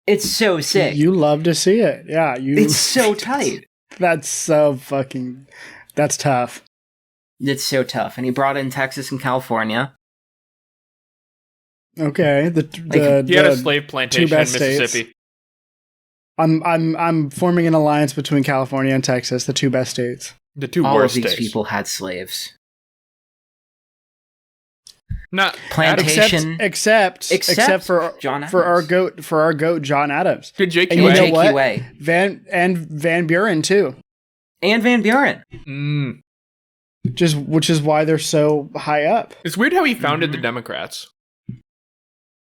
It's so sick. You love to see it. Yeah. It's so tight. That's so fucking... That's tough. It's so tough. And he brought in Texas and California. Okay. He had a slave plantation in best Mississippi. states. I'm forming an alliance between California and Texas, the two best states. The two All of worst these states. people had slaves. Not Plantation. Except for John for our Adams. goat John Adams. Good JQA. And you know what? JQA. Van Buren too. And Van Buren. Which is why they're so high up. It's weird how he founded the Democrats.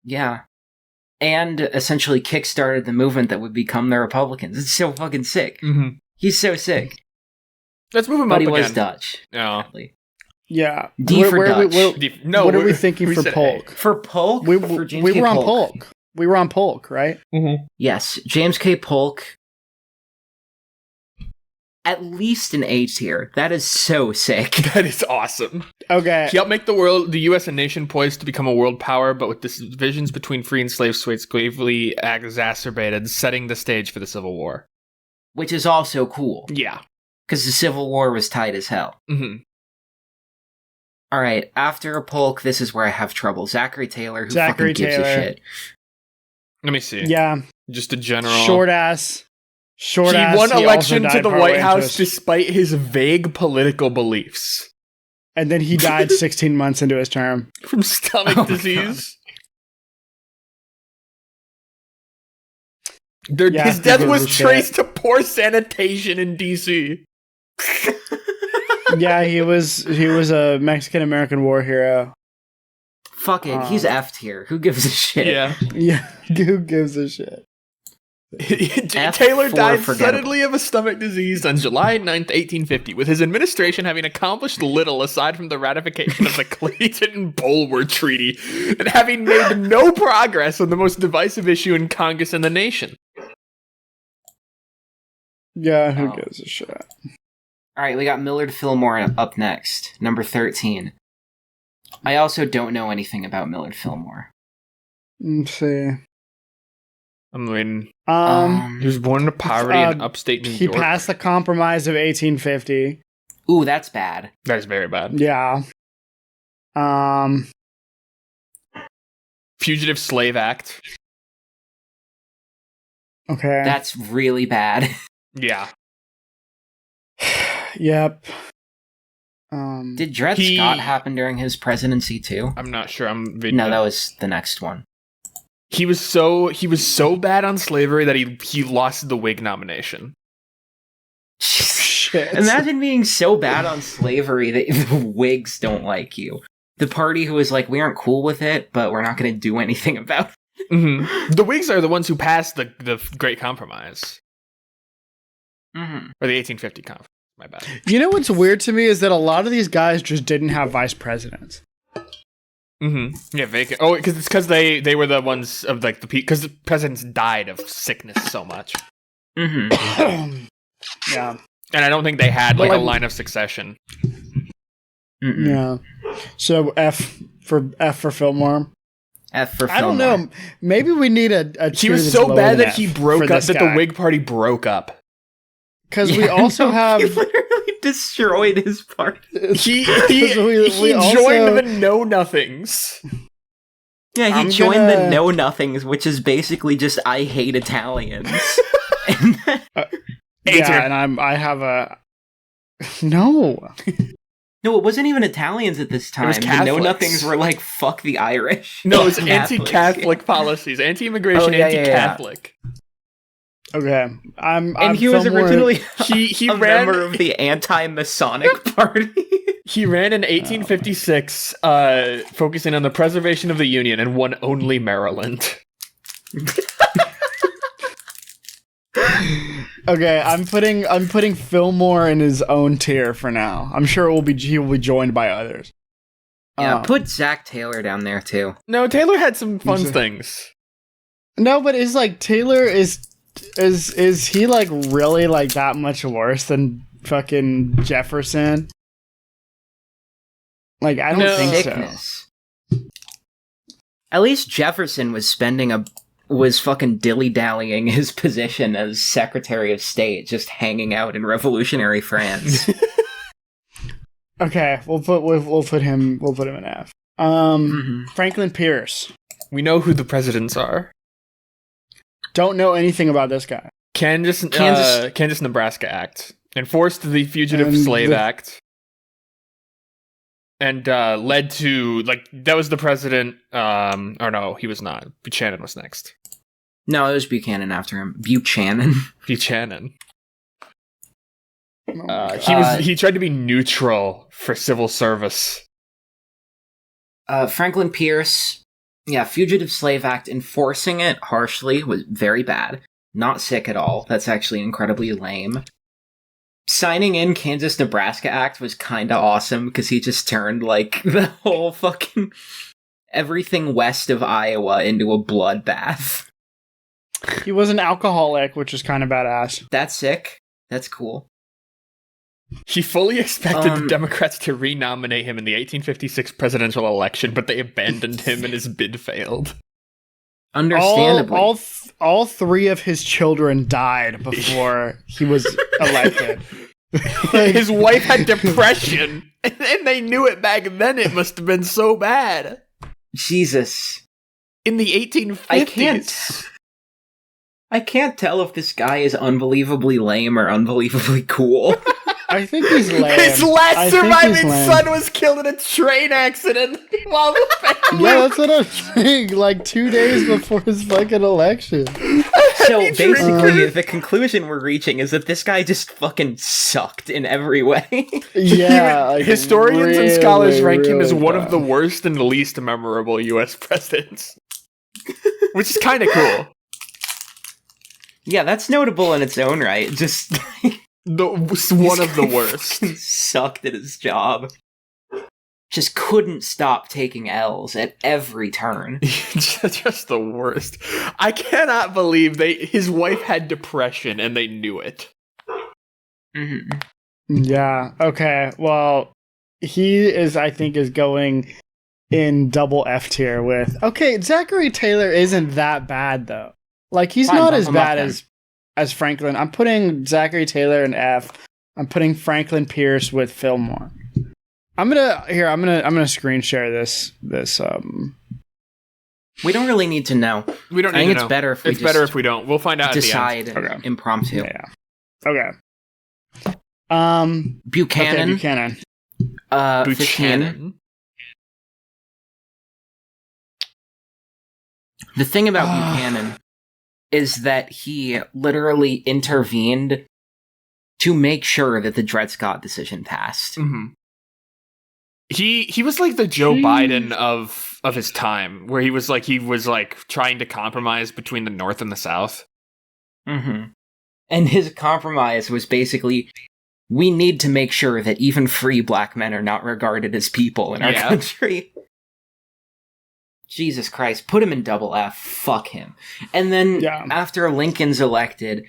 Yeah. And essentially kickstarted the movement that would become the Republicans. It's so fucking sick. Mm-hmm. He's so sick. Let's move him But up he again. was Dutch. No. Yeah. D for Dutch. What are we thinking for said Polk? For Polk? We for James K. were on Polk. Polk. We were on Polk, right? Mm-hmm. Yes, James K. Polk. At least an A tier. That is so sick. That is awesome. Okay. He helped make the U.S. a nation poised to become a world power, but with divisions between free and slave states gravely exacerbated, setting the stage for the Civil War. Which is also cool. Yeah. Because the Civil War was tight as hell. Mm-hmm. Alright, after Polk, this is where I have trouble. Zachary Taylor, who Zachary fucking gives a Taylor. shit. Let me see. Yeah. Just a general. Short ass. He won election to the White House despite his vague political beliefs. And then he died 16 months into his term. From stomach disease. His death he was gives a traced shit. to poor sanitation in D.C. Yeah, he was a Mexican-American war hero. Fuck it, he's F'd here. Who gives a shit? Yeah. Yeah, who gives a shit? Taylor for died forgettable. suddenly of a stomach disease on July 9th, 1850, with his administration having accomplished little aside from the ratification of the Clayton and Bulwer Treaty, and having made no progress on the most divisive issue in Congress and the nation. Yeah, who Oh. gives a shit? Alright, we got Millard Fillmore up next, number 13. I also don't know anything about Millard Fillmore. Let's see. I mean, he was born into poverty in upstate New He York. passed the Compromise of 1850. Ooh, that's bad. That is very bad. Yeah. Fugitive Slave Act. Okay. That's really bad. Yeah. Yep. Did Dred Scott happen during his presidency too? I'm not sure. No, that was the next one. He was so bad on slavery that he lost the Whig nomination. Shit. Imagine being so bad on slavery that the Whigs don't like you. The party who is like, we aren't cool with it, but we're not going to do anything about it. Mm-hmm. The Whigs are the ones who passed the Great Compromise. Mm-hmm. Or the 1850 Conference. My bad. You know what's weird to me is that a lot of these guys just didn't have vice presidents. Mm-hmm. Yeah, vacant. Oh, because they were the ones of like because the presidents died of sickness so much. Mm-hmm. Yeah. And I don't think they had But, like a like- line of succession. Mm-mm. Yeah. So F for Fillmore. F for Fillmore. I don't know. Maybe we need a He tier was that's so lower bad than that he F broke for up. this That guy. the Whig Party broke up. Because we also have. He literally destroyed his party. He we also- joined the Know Nothings. Yeah, he I'm joined the gonna- Know Nothings, which is basically just I hate Italians. And then Yeah, and I have a no. No, it wasn't even Italians at this time. It was The Catholics. Know-Nothings were like, fuck the Irish. No, it was Catholics. anti-Catholic policies, anti-immigration, Oh, yeah, anti-Catholic. Okay, And he was originally He a ran member of the anti-Masonic party. He ran in 1856, focusing on the preservation of the Union and won only Maryland. Okay, I'm putting Fillmore in his own tier for now. I'm sure he will be joined by others. Yeah, put Zach Taylor down there too. No, Taylor had some fun things. No, but is like Taylor is he like really like that much worse than fucking Jefferson? Like I don't think Sickness. So. At least Jefferson was fucking dilly-dallying his position as Secretary of State, just hanging out in revolutionary France. Okay, we'll put him in F. Franklin Pierce. We know who the presidents are. Don't know anything about this guy. Kansas Nebraska Act enforced the Fugitive Slave Act, and led to that was the president. Or no, he was not. Buchanan was next. No, it was Buchanan after him. Buchanan. He tried to be neutral for civil service. Franklin Pierce, Fugitive Slave Act, enforcing it harshly was very bad. Not sick at all. That's actually incredibly lame. Signing in Kansas-Nebraska Act was kinda awesome, because he just turned, the whole fucking everything west of Iowa into a bloodbath. He was an alcoholic, which is kind of badass. That's sick. That's cool. He fully expected the Democrats to renominate him in the 1856 presidential election, but they abandoned him and his bid failed. Understandably. All three of his children died before he was elected. His wife had depression, and they knew it back then. It must have been so bad. Jesus. In the 1850s. I can't tell if this guy is unbelievably lame or unbelievably cool. I think he's lame. His last surviving son was killed in a train accident while the family... Yeah, that's what I'm saying. 2 days before his fucking election. So basically, the conclusion we're reaching is that this guy just fucking sucked in every way. Yeah. Historians and scholars rank him as one of the worst and least memorable U.S. presidents. Which is kind of cool. Yeah, that's notable in its own right. Just... one of the worst. Sucked at his job. Just couldn't stop taking L's at every turn. Just the worst. I cannot believe his wife had depression and they knew it. Mm-hmm. Yeah. Okay. Well, he is going in double F tier with. Okay, Zachary Taylor isn't that bad though. He's not as bad as Franklin. I'm putting Zachary Taylor in F. I'm putting Franklin Pierce with Fillmore. I'm gonna screen share this. We don't really need to know. We don't. I think it's better if we better if we don't. We'll find out. Decide at the end. impromptu. Yeah. Okay. Buchanan. Okay, Buchanan. Buchanan. The thing about Buchanan is that he literally intervened to make sure that the Dred Scott decision passed. Mm-hmm. He was like the Joe Biden of his time, where he was trying to compromise between the North and the South. Mm-hmm. And his compromise was basically, we need to make sure that even free black men are not regarded as people in our country. Jesus Christ, put him in double F, fuck him. And then, after Lincoln's elected,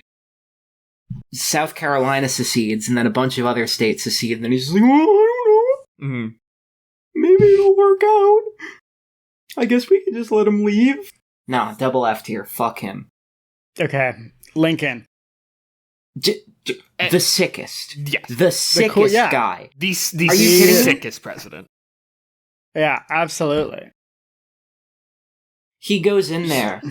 South Carolina secedes, and then a bunch of other states secede, and then he's like, oh, I don't know. Mm-hmm. Maybe it'll work out. I guess we can just let him leave. Nah, double F tier, fuck him. Okay, Lincoln. The sickest. Yes. The sickest guy. The sickest president. Yeah, absolutely. He goes in there,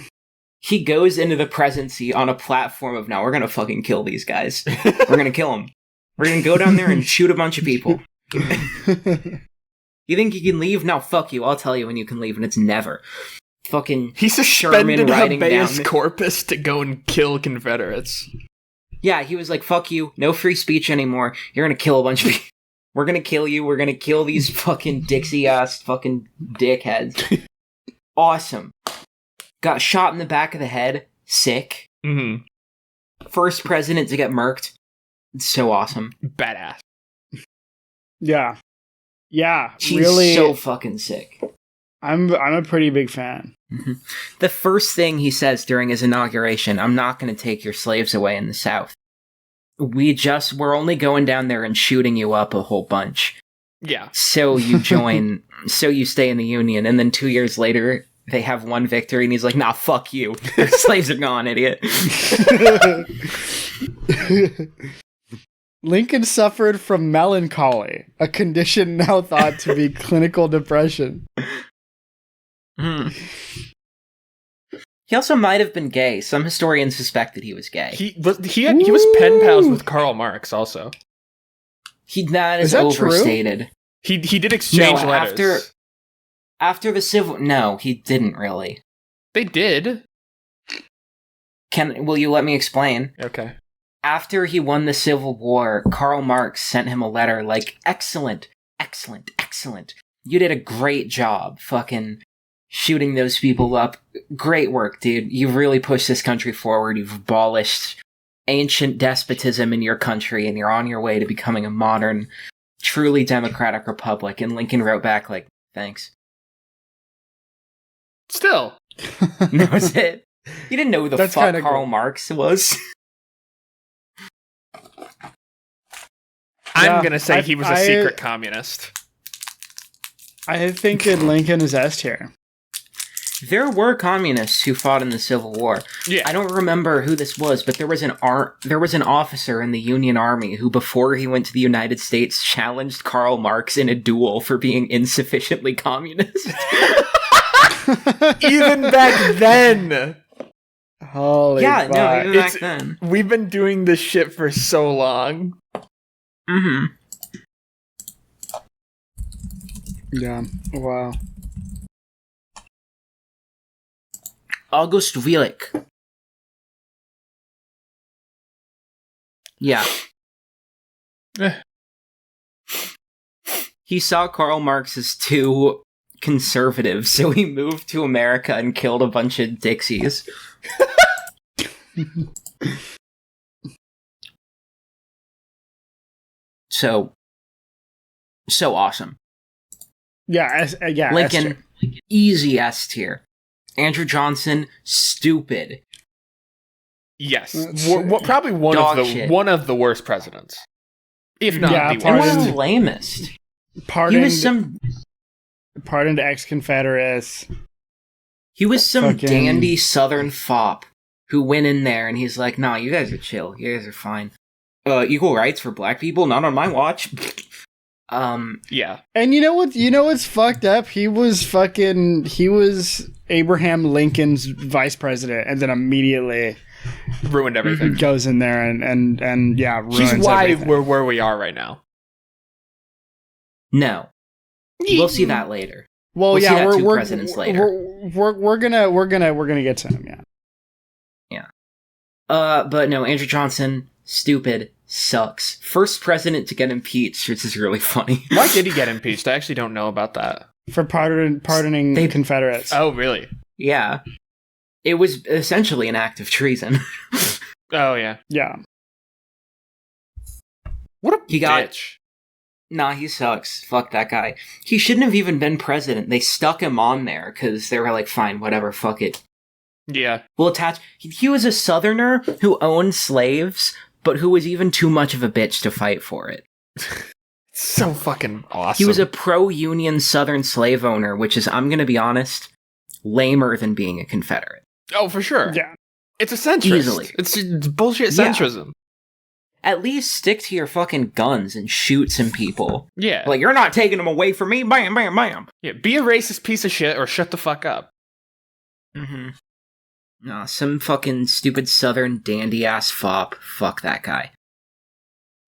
He goes into the presidency on a platform of, now we're gonna fucking kill these guys. We're gonna kill them. We're gonna go down there and shoot a bunch of people. You think you can leave? No, fuck you. I'll tell you when you can leave, and it's never. Fucking he suspended habeas corpus to go and kill Confederates. Yeah, he was like, fuck you, no free speech anymore. You're gonna kill a bunch of people. We're gonna kill you. We're gonna kill these fucking Dixie-ass fucking dickheads. Awesome. Got shot in the back of the head. Sick. Mm-hmm. First president to get murked. So awesome. Badass. Yeah. Yeah, She's really. so fucking sick. I'm a pretty big fan. Mm-hmm. The first thing he says during his inauguration, I'm not going to take your slaves away in the South. We're only going down there and shooting you up a whole bunch. Yeah. So you join, so you stay in the Union, and then 2 years later, they have one victory, and he's like, nah, fuck you. Your slaves are gone, idiot. Lincoln suffered from melancholy, a condition now thought to be clinical depression. He also might have been gay. Some historians suspected he was gay. He was pen pals with Karl Marx also. That is overstated. True? He did exchange letters. After the Civil... No, he didn't really. They did. Will you let me explain? Okay. After he won the Civil War, Karl Marx sent him a letter like, excellent, excellent, excellent. You did a great job fucking shooting those people up. Great work, dude. You've really pushed this country forward. You've abolished ancient despotism in your country, and you're on your way to becoming a modern, truly democratic republic. And Lincoln wrote back like, thanks. Still. That was it. You didn't know who the fuck Karl Marx was. I'm going to say he was a secret communist. I think that Lincoln is S tier. There were communists who fought in the Civil War. Yeah. I don't remember who this was, but there was an officer in the Union Army who, before he went to the United States, challenged Karl Marx in a duel for being insufficiently communist. Even back then. Holy yeah, no, even back then. We've been doing this shit for so long. Mm-hmm. Yeah. Wow. August Wielich. Yeah. He saw Karl Marx as too conservative, so he moved to America and killed a bunch of Dixies. So awesome. Yeah, Lincoln, easy S tier. Andrew Johnson, stupid. Yes, probably one of the worst presidents, if not the worst. One of the lamest. Pardoned ex-Confederates. He was some dandy Southern fop who went in there and he's like, "Nah, you guys are chill. You guys are fine. Equal rights for black people, not on my watch." Yeah. And you know what's fucked up? He was Abraham Lincoln's vice president, and then immediately ruined everything. Goes in there and ruins He's why everything. we're where we are right now. No. We'll see that later. Well, we'll yeah, see that presidents later. We're gonna get to him, yeah. Yeah. But no, Andrew Johnson, stupid, sucks. First president to get impeached, which is really funny. Why did he get impeached? I actually don't know about that. For pardoning Confederates. Oh, really? Yeah. It was essentially an act of treason. Oh, yeah. Yeah. What a bitch. Nah, he sucks. Fuck that guy. He shouldn't have even been president. They stuck him on there because they were like, fine, whatever, fuck it. Yeah. We'll attach... He was a Southerner who owned slaves, but who was even too much of a bitch to fight for it. So fucking awesome. He was a pro-Union Southern slave owner, which is, I'm gonna be honest, lamer than being a Confederate. Oh, for sure. Yeah. It's a centrist. Easily. It's bullshit centrism. Yeah. At least stick to your fucking guns and shoot some people. Yeah. Like, you're not taking them away from me, bam, bam, bam. Yeah, be a racist piece of shit or shut the fuck up. Mm-hmm. No, some fucking stupid southern dandy-ass fop. Fuck that guy.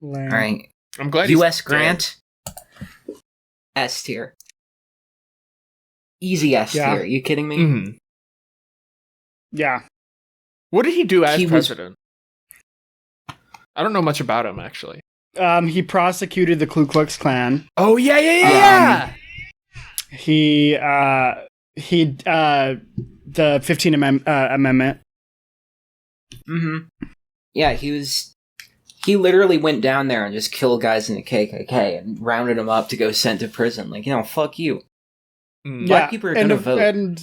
Lame. Alright. I'm glad U.S. Grant, S tier. Easy S tier. You kidding me? Mm-hmm. Yeah. What did he do as He was- president? I don't know much about him, actually. He prosecuted the Ku Klux Klan. Oh, yeah. He the 15th Amendment. Mm-hmm. Yeah, he literally went down there and just killed guys in the KKK and rounded them up to go sent to prison. Like, fuck you. Black people are gonna vote.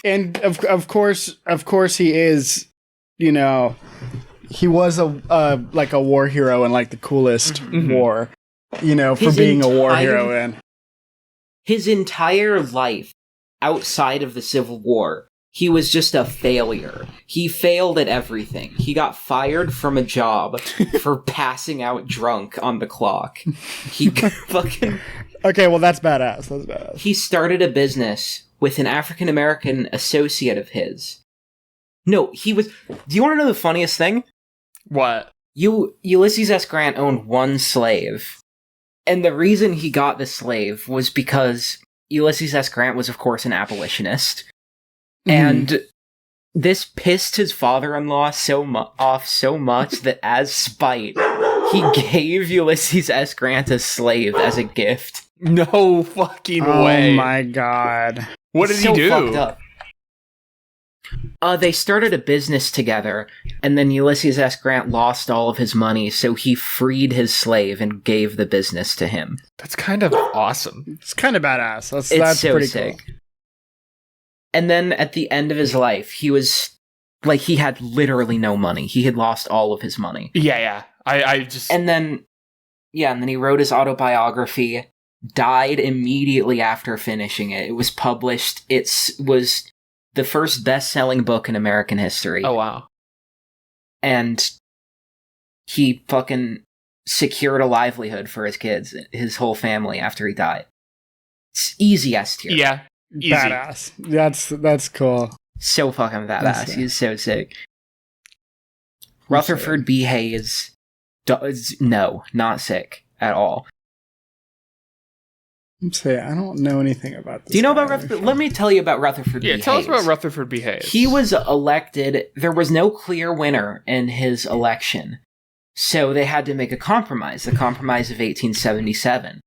And of course he is, he was a war hero and like the coolest war, for being a war hero. His entire life outside of the Civil War, he was just a failure. He failed at everything. He got fired from a job for passing out drunk on the clock. He fucking... Okay, well, that's badass. That's badass. He started a business with an African-American associate of his. No, he was... Do you want to know the funniest thing? What? Ulysses S. Grant owned one slave. And the reason he got the slave was because Ulysses S. Grant was, of course, an abolitionist. And this pissed his father-in-law off so much that as spite, he gave Ulysses S. Grant a slave as a gift. No fucking way. Oh my god. What did he do? Fucked up. They started a business together, and then Ulysses S. Grant lost all of his money, so he freed his slave and gave the business to him. That's kind of awesome. It's kind of badass. That's so pretty sick. cool. And then at the end of his life, he was like, he had literally no money. He had lost all of his money. Yeah. I just... And then he wrote his autobiography, died immediately after finishing it. It was published. It was the first best-selling book in American history. Oh, wow. And he fucking secured a livelihood for his kids, his whole family, after he died. It's easy S tier. Yeah. Easy. Badass. That's cool. So fucking badass. He's so sick. Rutherford B. Hayes. No, not sick at all. I don't know anything about this. Do you know about Rutherford? Let me tell you about Rutherford B. Hayes. Yeah, tell us about Rutherford B. Hayes. He was elected. There was no clear winner in his election. So they had to make a compromise, the Compromise of 1877,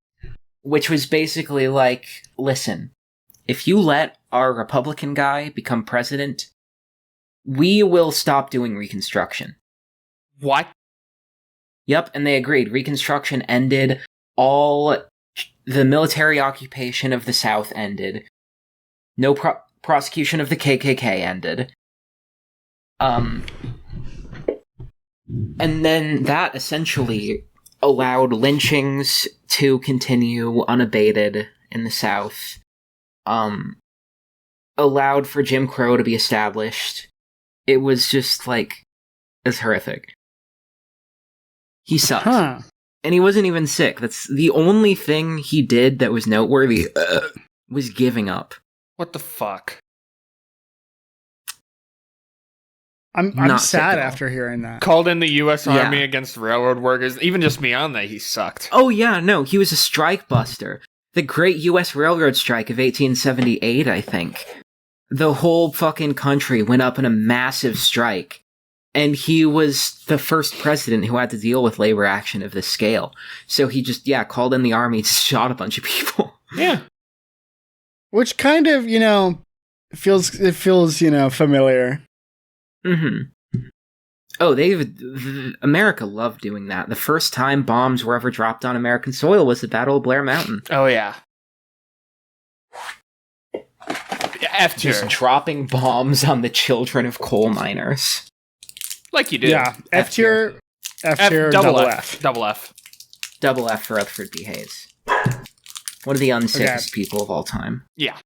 which was basically like, listen, if you let our Republican guy become president, we will stop doing Reconstruction. What? Yep, and they agreed. Reconstruction ended. All the military occupation of the South ended. No prosecution of the KKK ended. And then that essentially allowed lynchings to continue unabated in the South. Allowed for Jim Crow to be established. It was just like, it's horrific. He sucks. Huh. And he wasn't even sick. That's the only thing he did that was noteworthy, was giving up. What the fuck? I'm Not sick sad at all. after hearing that. Called in the U.S. Army against railroad workers. Even just beyond that, he sucked. Oh yeah, no, he was a strike buster. The Great U.S. Railroad Strike of 1878, I think. The whole fucking country went up in a massive strike. And he was the first president who had to deal with labor action of this scale. So he just, called in the army to shot a bunch of people. Yeah. Which kind of, feels familiar. Mm-hmm. Oh, America loved doing that. The first time bombs were ever dropped on American soil was the Battle of Blair Mountain. Oh, yeah. F tier. Just dropping bombs on the children of coal miners. Like you did. Yeah, F tier, double F. Double F. Double F for Rutherford B. Hayes. One of the unsickest people of all time. Yeah.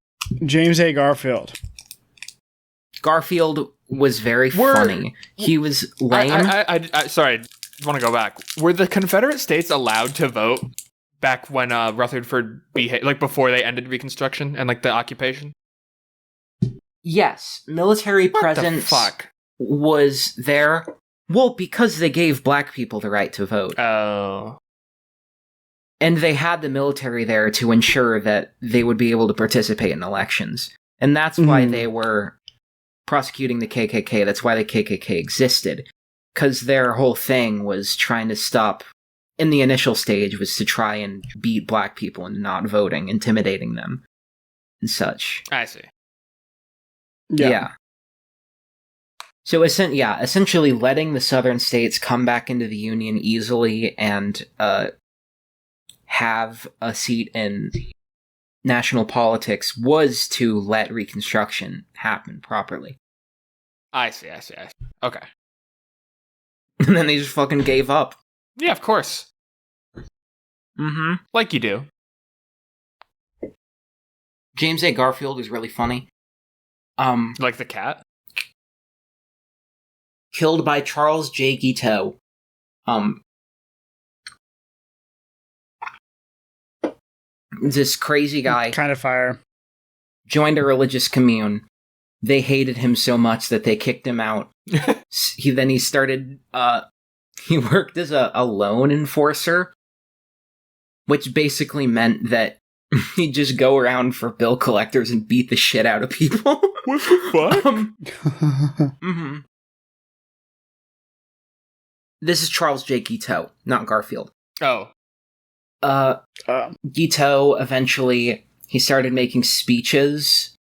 James A. Garfield. Garfield was very funny. He was lame. I sorry, I want to go back. Were the Confederate States allowed to vote back when Rutherford B. Hayes, like before they ended Reconstruction and like the occupation? Yes, military presence was there. Well, because they gave black people the right to vote. Oh. And they had the military there to ensure that they would be able to participate in elections. And that's why they were prosecuting the KKK. That's why the KKK existed. Because their whole thing was trying to stop, in the initial stage, was to try and beat black people into not voting, intimidating them, and such. I see. Yeah. So, essentially letting the southern states come back into the Union easily and have a seat in national politics was to let Reconstruction happen properly. I see. Okay. And then they just fucking gave up. Yeah, of course. Mm-hmm. Like you do. James A. Garfield was really funny. Like the cat? Killed by Charles J. Guiteau. This crazy guy Kind of fire. joined a religious commune. They hated him so much that they kicked him out. He started, he worked as a loan enforcer, which basically meant that he'd just go around for bill collectors and beat the shit out of people. What the fuck? This is Charles J. Guiteau, not Garfield. Oh. Guiteau, eventually, he started making speeches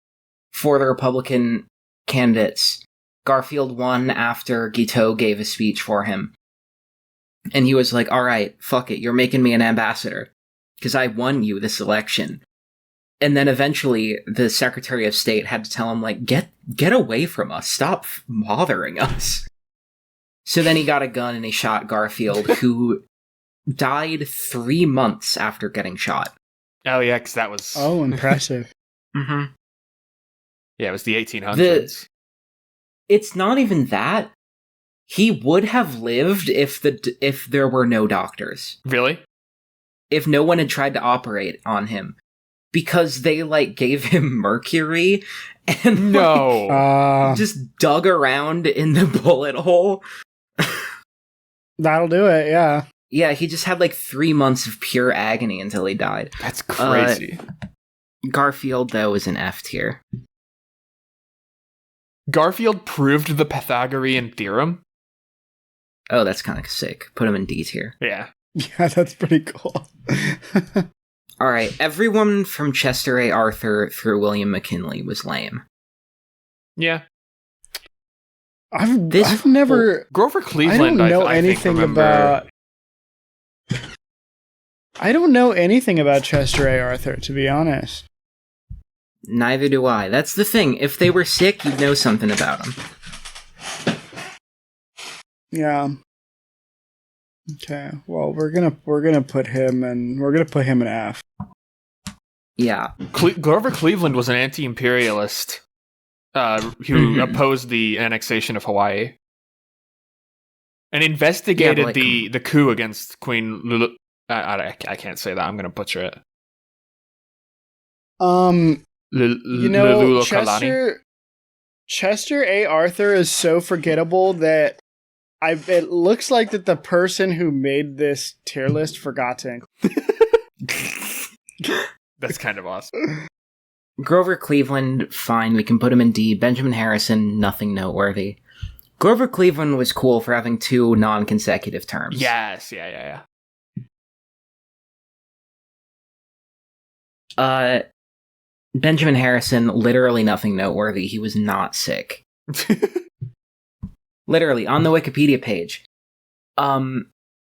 for the Republican candidates. Garfield won after Guiteau gave a speech for him. And he was like, alright, fuck it, you're making me an ambassador. Because I won you this election. And then eventually, the Secretary of State had to tell him, like, get away from us, stop bothering us. So then he got a gun and he shot Garfield, who died 3 months after getting shot. Oh, yeah, because that was... Oh, impressive. Mm-hmm. Yeah, it was the 1800s. It's not even that. He would have lived if there were no doctors. Really? If no one had tried to operate on him. Because they, gave him mercury and, just dug around in the bullet hole. That'll do it, yeah. Yeah, he just had 3 months of pure agony until he died. That's crazy. Garfield, though, is an F tier. Garfield proved the Pythagorean theorem? Oh, that's kind of sick. Put him in D tier. Yeah. Yeah, that's pretty cool. Alright, everyone from Chester A. Arthur through William McKinley was lame. Yeah. I've never... Grover Cleveland, I don't know I anything think, about... I don't know anything about Chester A. Arthur, to be honest. Neither do I. That's the thing. If they were sick, you'd know something about them. Yeah. Okay. Well, we're gonna put him in F. Yeah. Grover Cleveland was an anti-imperialist who opposed the annexation of Hawaii and investigated the coup against Queen Lulu. I can't say that. I'm gonna butcher it. Chester A. Arthur is so forgettable that it looks like that the person who made this tier list forgot to include. That's kind of awesome. Grover Cleveland, fine, we can put him in D. Benjamin Harrison, nothing noteworthy. Grover Cleveland was cool for having 2 non-consecutive terms. Yes, yeah. Benjamin Harrison, literally nothing noteworthy. He was not sick. Literally, on the Wikipedia page.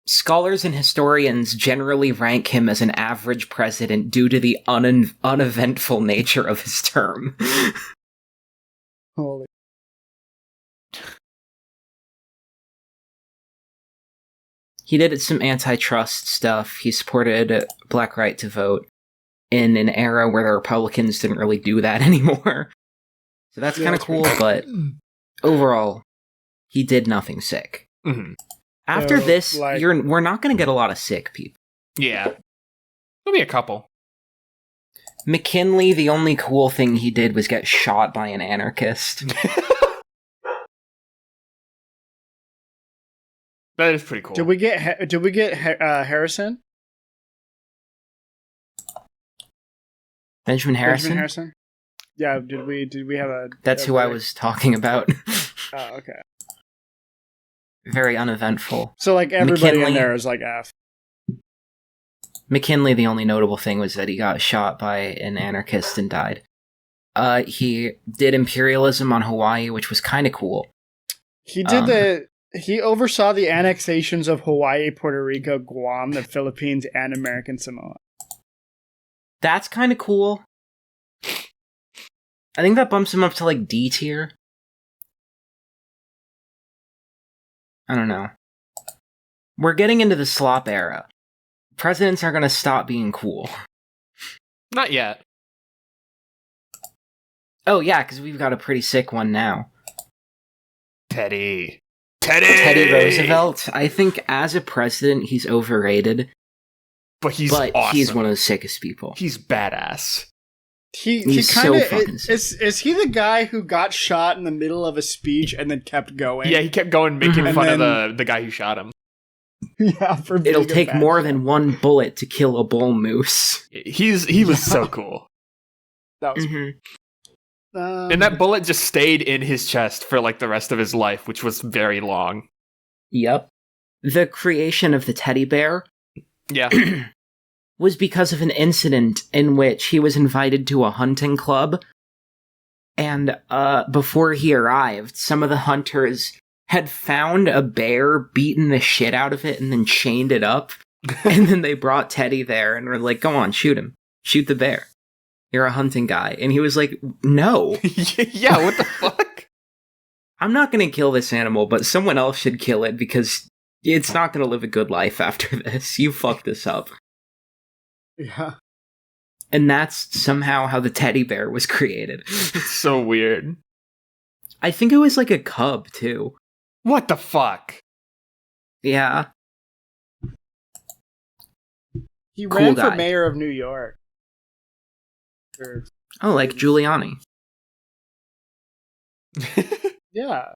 Scholars and historians generally rank him as an average president due to the uneventful nature of his term. Holy. He did some antitrust stuff. He supported black right to vote in an era where the Republicans didn't really do that anymore. So that's kind of cool, but overall, he did nothing sick. Mm-hmm. After this, we're not going to get a lot of sick people. Yeah. There'll be a couple. McKinley, the only cool thing he did was get shot by an anarchist. That is pretty cool. Did we get Harrison? Benjamin Harrison? Benjamin Harrison? Yeah, did we have a... That's who I was talking about. Oh, okay. Very uneventful. So, like, everybody McKinley, in there is, like, F. McKinley, the only notable thing was that he got shot by an anarchist and died. He did imperialism on Hawaii, which was kind of cool. He did he oversaw the annexations of Hawaii, Puerto Rico, Guam, the Philippines, and American Samoa. That's kind of cool. I think that bumps him up to, like, D tier. I don't know. We're getting into the slop era. Presidents are gonna stop being cool. Not yet. Oh, yeah, because we've got a pretty sick one now. Teddy Roosevelt. I think as a president, he's overrated. But he's awesome. He's one of the sickest people. He's badass. He's so fucking sick. Is he the guy who got shot in the middle of a speech and then kept going? Yeah, he kept going, making fun of the guy who shot him. Yeah, it'll take more than one bullet to kill a bull moose. He was so cool. That was and that bullet just stayed in his chest for like the rest of his life, which was very long. Yep. The creation of the teddy bear was because of an incident in which he was invited to a hunting club, and before he arrived, some of the hunters had found a bear, beaten the shit out of it, and then chained it up, and then they brought Teddy there and were like, go on, shoot him. Shoot the bear. You're a hunting guy. And he was like, no. Yeah, what the fuck? I'm not going to kill this animal, but someone else should kill it because it's not going to live a good life after this. You fucked this up. Yeah. And that's somehow how the teddy bear was created. It's so weird. I think it was like a cub, too. What the fuck? Yeah. He Cool ran guy. for mayor of New York. Oh, like Giuliani. Yeah.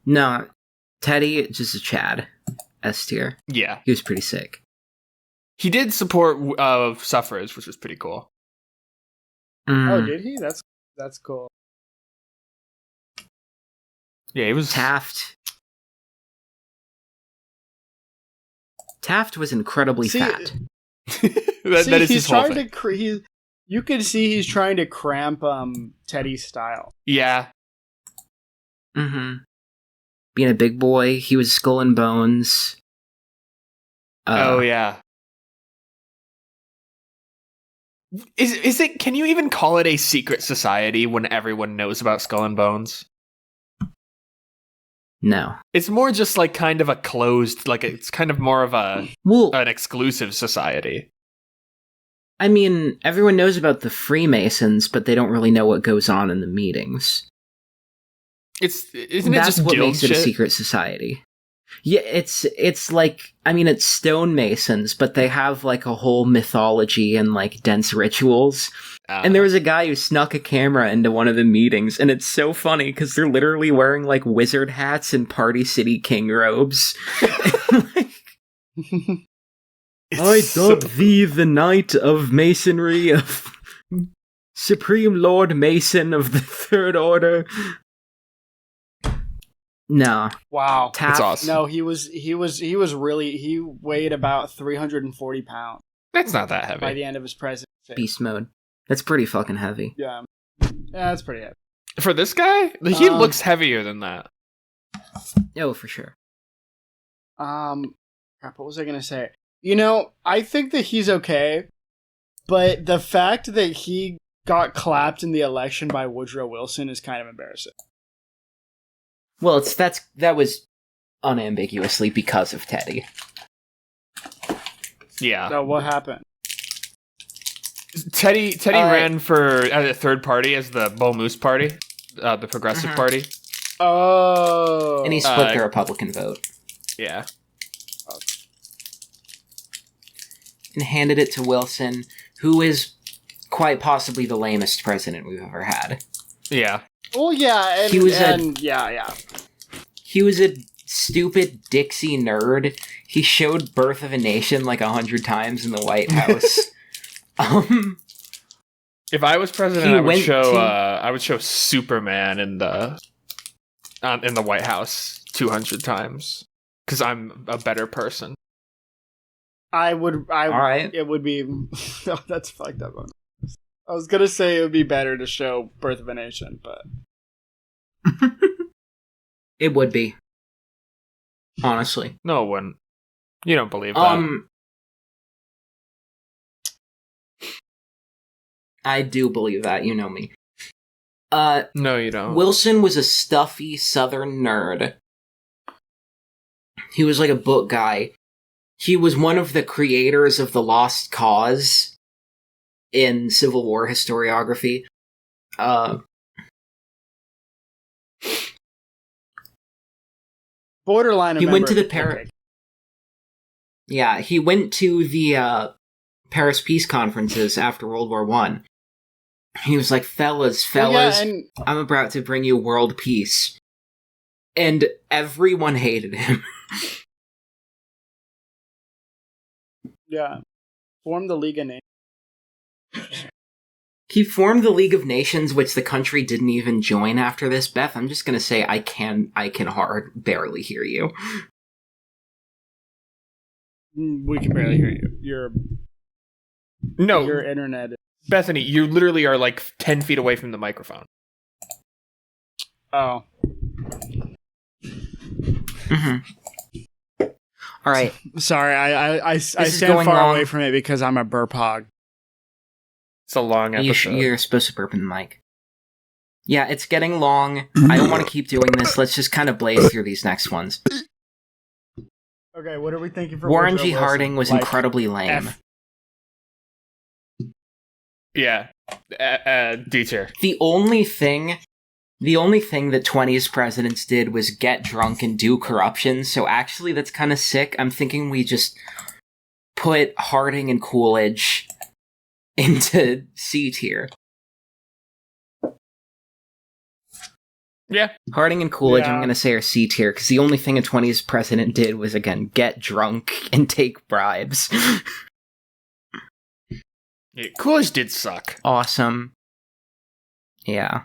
No, Teddy, just a Chad. S tier. Yeah. He was pretty sick. He did support suffrage, which was pretty cool. Oh, did he? That's cool. Yeah, he was... Taft. Taft was incredibly fat. that is his whole thing. You can see he's trying to cramp Teddy's style. Yeah. Mm-hmm. Being a big boy, he was Skull and Bones. Oh, yeah. Is it? Can you even call it a secret society when everyone knows about Skull and Bones? No. It's more just like kind of a closed, like it's kind of more of an exclusive society. I mean, everyone knows about the Freemasons, but they don't really know what goes on in the meetings. Isn't it That's just what guild makes it shit? a secret society. Yeah, it's like, I mean, it's stonemasons, but they have like a whole mythology and like dense rituals. And there was a guy who snuck a camera into one of the meetings, and it's so funny because they're literally wearing like wizard hats and Party City King robes. I dub thee the Knight of Masonry of Supreme Lord Mason of the Third Order. No. Wow. Taft, That's awesome. No, he weighed about 340 pounds. That's not that heavy. By the end of his presidency. Beast mode. That's pretty fucking heavy. Yeah. Yeah, that's pretty heavy. For this guy, he looks heavier than that. Oh, for sure. Crap, what was I gonna say? You know, I think that he's okay, but the fact that he got clapped in the election by Woodrow Wilson is kind of embarrassing. Well, that was unambiguously because of Teddy. Yeah. So what happened? Teddy ran for a third party as the Bull Moose Party, the Progressive Party. Oh. And he split the Republican vote. Yeah. and handed it to Wilson, who is quite possibly the lamest president we've ever had. Yeah. Well, yeah, and, He was He was a stupid Dixie nerd. He showed Birth of a Nation like 100 times in the White House. If I was president, I would show Superman in the White House 200 times because I'm a better person. All right. It would be. No, that's fucked up. I was gonna say it would be better to show Birth of a Nation, but It would be. Honestly. No, it wouldn't. You don't believe that. I do believe that, you know me. No, you don't. Wilson was a stuffy Southern nerd. He was like a book guy. He was one of the creators of the Lost Cause in Civil War historiography. borderline. He went to the Yeah, he went to the Paris peace conferences after World War I. He was like, fellas, I'm about to bring you world peace. And everyone hated him. Yeah. Formed the League of Nations. He formed the League of Nations, which the country didn't even join after this. Beth, I'm just gonna say I can barely hear you. We can barely hear you. Your internet. Bethany, you literally are like 10 feet away from the microphone. Oh. Mm-hmm. All right. Sorry, I stand far away from it because I'm a burp hog. It's a long episode. You're supposed to burp in the mic. Yeah, it's getting long. I don't want to keep doing this. Let's just kind of blaze through these next ones. Okay, what are we thinking for Warren G. Harding was incredibly lame. Yeah. D tier. The only thing that 20s presidents did was get drunk and do corruption, so actually that's kind of sick. I'm thinking we just put Harding and Coolidge into C tier. Yeah. Harding and Coolidge, I'm going to say, are C tier, because the only thing a 20s president did was, again, get drunk and take bribes. Yeah, Coolidge did suck. Awesome. Yeah.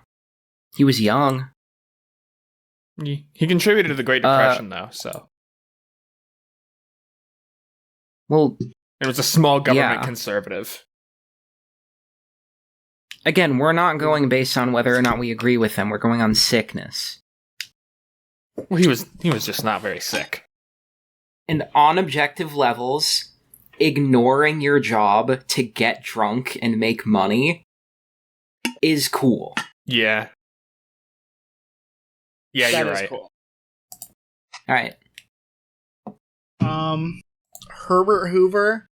He was young. He contributed to the Great Depression, though, so. Well, it was a small government conservative. Again, we're not going based on whether or not we agree with him. We're going on sickness. Well, he was just not very sick. And on objective levels, ignoring your job to get drunk and make money is cool. Yeah. Yeah, that you're is right. Cool. All right. Herbert Hoover,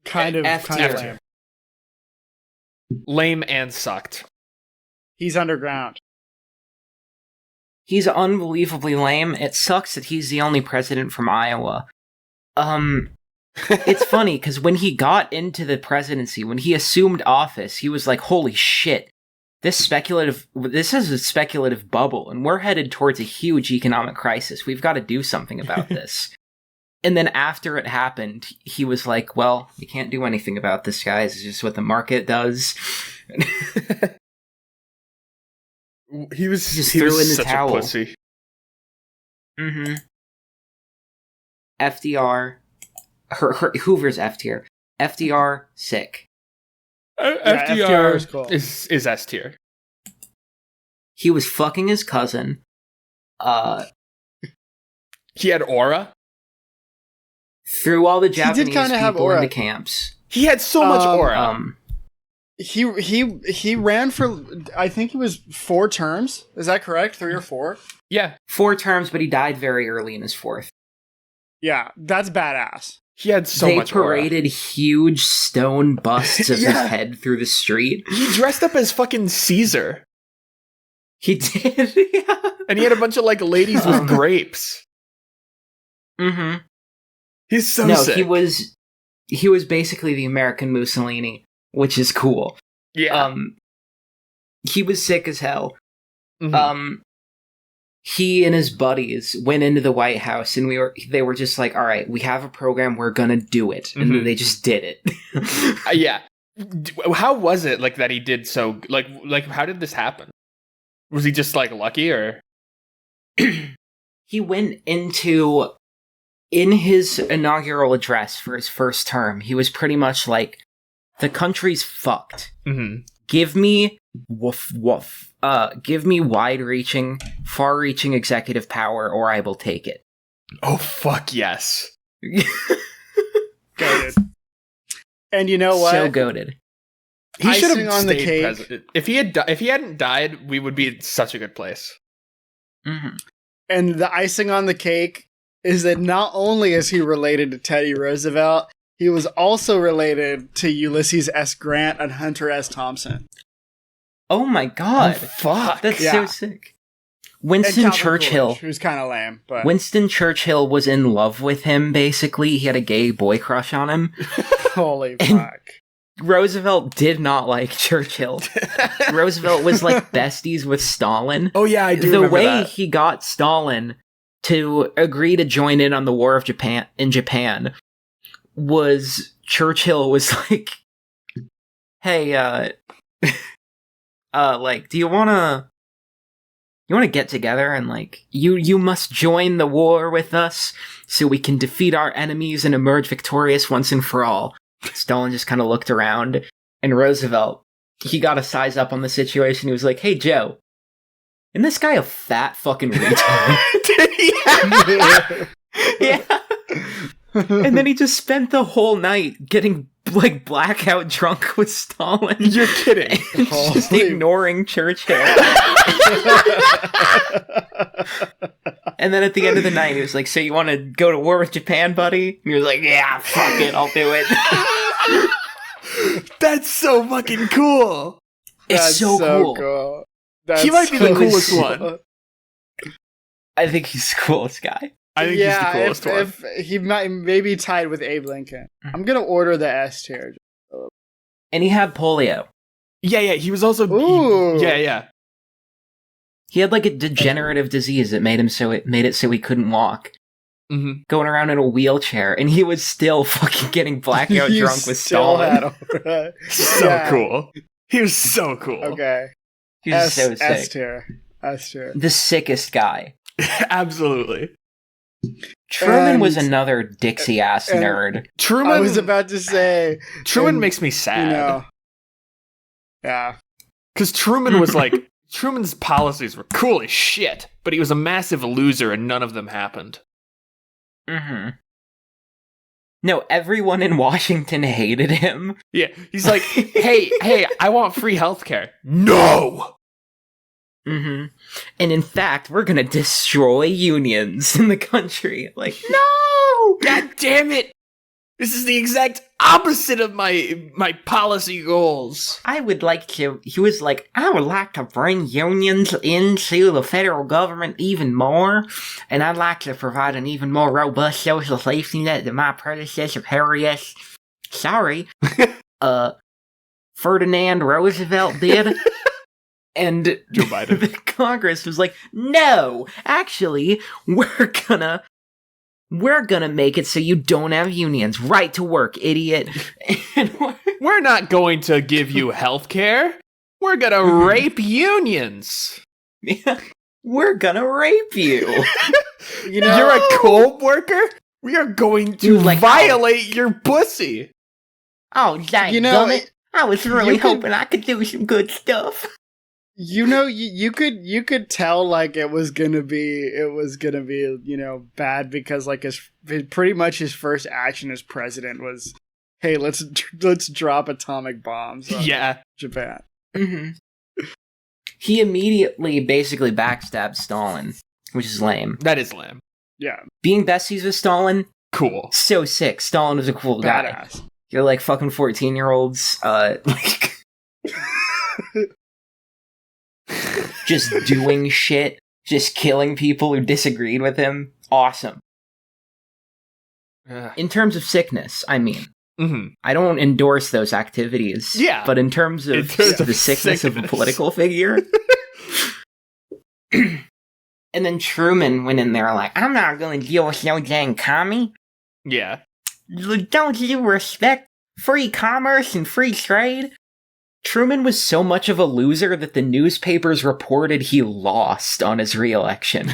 kind of lame. Lame and sucked. He's underground. He's unbelievably lame. It sucks that he's the only president from Iowa. It's funny, because when he got into the presidency, when he assumed office, he was like, holy shit, this is a speculative bubble, and we're headed towards a huge economic crisis. We've got to do something about this. And then after it happened, he was like, well, we can't do anything about this, guys. It's just what the market does. He was just threw in the such towel. A pussy. Mm-hmm. FDR. Hoover's F tier. FDR, sick. FDR is cool. is S tier. He was fucking his cousin. He had aura. Threw all the Japanese have people aura. into camps. He had so much aura. He ran for, I think it was 4 terms. Is that correct? 3 or 4? Yeah. 4 terms, but he died very early in his 4th. Yeah, that's badass. He had so much aura. They paraded huge stone busts of his head through the street. He dressed up as fucking Caesar. He did, yeah. And he had a bunch of, like, ladies with grapes. Mm-hmm. He's so sick. He was he was basically the American Mussolini, which is cool. Yeah. He was sick as hell. Mhm. He and his buddies went into the White House, and they were just like, all right, we have a program, we're gonna do it. And then they just did it. Yeah. How was it like that he did so like how did this happen? Was he just like lucky or? He went into, in his inaugural address for his first term, he was pretty much like, the country's fucked. Mhm. Give me give me wide-reaching, far-reaching executive power, or I will take it. Oh fuck yes. Goated. And you know what? So goated. He should Icing have on the stayed cake. president. If he hadn't died, we would be in such a good place. Mm-hmm. And the icing on the cake is that not only is he related to Teddy Roosevelt, he was also related to Ulysses S. Grant and Hunter S. Thompson. Oh my god. Fuck. That's Yeah. so sick. And Winston Calvin Churchill. Coolidge, who's kind of lame, but Winston Churchill was in love with him, basically. He had a gay boy crush on him. holy fuck. Roosevelt did not like Churchill. Roosevelt was like besties with Stalin. Oh yeah, I do The remember way that. he got Stalin to agree to join in on the war of Japan was Churchill was like, hey, like, do you wanna get together and like you must join the war with us so we can defeat our enemies and emerge victorious once and for all. Stalin just kind of looked around, and Roosevelt, he got a size up on the situation. He was like, hey Joe, isn't this guy a fat fucking retard? Yeah. And then he just spent the whole night getting like blackout drunk with Stalin. You're kidding. And just Holy- ignoring Churchill. And then at the end of the night, he was like, so you want to go to war with Japan, buddy? And he was like, yeah, fuck it, I'll do it. That's so fucking cool. It's That's so cool. That's He might be the so coolest cool. one. I think he's the coolest guy. I think he's the coolest one. if he might maybe tied with Abe Lincoln. I'm gonna order the S tier. And he had polio. Yeah, he was also. Ooh. Yeah. He had like a degenerative disease that made it so he couldn't walk. Mm-hmm. Going around in a wheelchair, and he was still fucking getting blackout You drunk with still Stalin. had So Yeah. cool. He was so cool. Okay. He was so S sick. tier. S tier. The sickest guy. Absolutely. Truman was And- another Dixie ass and- nerd. Truman. I was about to say, Truman and, makes me you sad. know, yeah. Because Truman was like, Truman's policies were cool as shit, but he was a massive loser and none of them happened. Mm-hmm. No, everyone in Washington hated him. Yeah, he's like, hey, I want free healthcare. No! Mm-hmm. And in fact, we're gonna destroy unions in the country. Like, no! God damn it! This is the exact opposite of my policy goals. He was like, I would like to bring unions into the federal government even more, and I'd like to provide an even more robust social safety net than my predecessor, Ferdinand Roosevelt did. And Joe Biden. the Congress was like, no, actually, we're gonna make it so you don't have unions. Right to work, idiot. And We're not going to give you healthcare. We're gonna rape unions. we're gonna rape you. You know, You're a coal worker? We are going to Dude, like, violate your pussy. Oh, dang, You know, I was really you could- hoping I could do some good stuff. you know, you could tell like it was gonna be bad because like pretty much his first action as president was, hey, let's drop atomic bombs on Yeah. Japan. Mm-hmm. He immediately basically backstabbed Stalin, which is lame. That is lame. Yeah, Being besties with Stalin, Cool. so sick. Stalin was a cool guy. badass. You're like fucking 14-year-olds, like just doing shit, just killing people who disagreed with him. Awesome. In terms of sickness, I mean. Mm-hmm. I don't endorse those activities. Yeah. But in terms of the sickness of a political figure. And then Truman went in there like, I'm not going to deal with no dang commie. Yeah. Don't you respect free commerce and free trade? Truman was so much of a loser that the newspapers reported he lost on his re-election.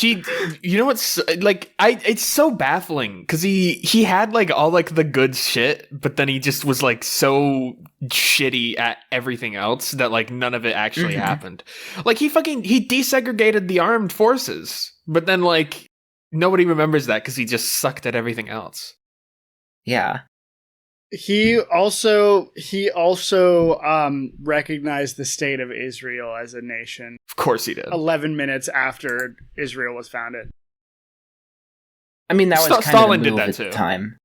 You know what's like? It's so baffling because he had like all like the good shit, but then he just was like so shitty at everything else that like none of it actually happened. Like he desegregated the armed forces, but then like nobody remembers that because he just sucked at everything else. Yeah. He also recognized the state of Israel as a nation. Of course he did. 11 minutes after Israel was founded. I mean, that was kind Stalin of the did move that at too. the time.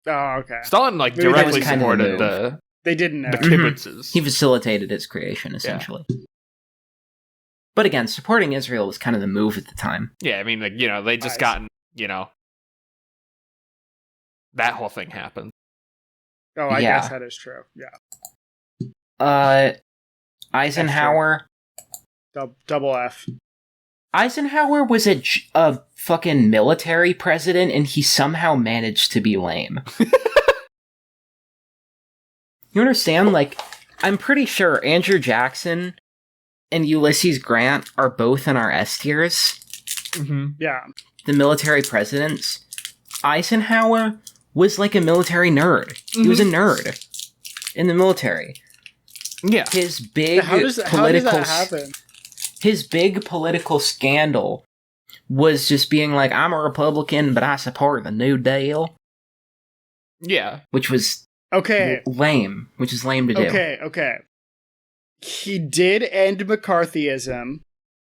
Oh, okay. Stalin like Maybe that directly was kind of the supported move. They didn't know. the kibbutzes. He facilitated its creation, essentially. But again, supporting Israel was kind of the move at the time. Yeah, I mean, like, you know, they just gotten, you know, that whole thing happened. Oh, I Yeah. guess that is true. Yeah. Eisenhower. Double F. Eisenhower was a fucking military president, and he somehow managed to be lame. You understand? Like, I'm pretty sure Andrew Jackson and Ulysses Grant are both in our S tiers. Mm-hmm. Yeah. The military presidents. Eisenhower was like a military nerd. He was a nerd in the military. Yeah. His big How does that happen? His big political scandal was just being like, I'm a Republican, but I support the New Deal. Yeah. Which was lame. Which is lame to do. Okay. He did end McCarthyism.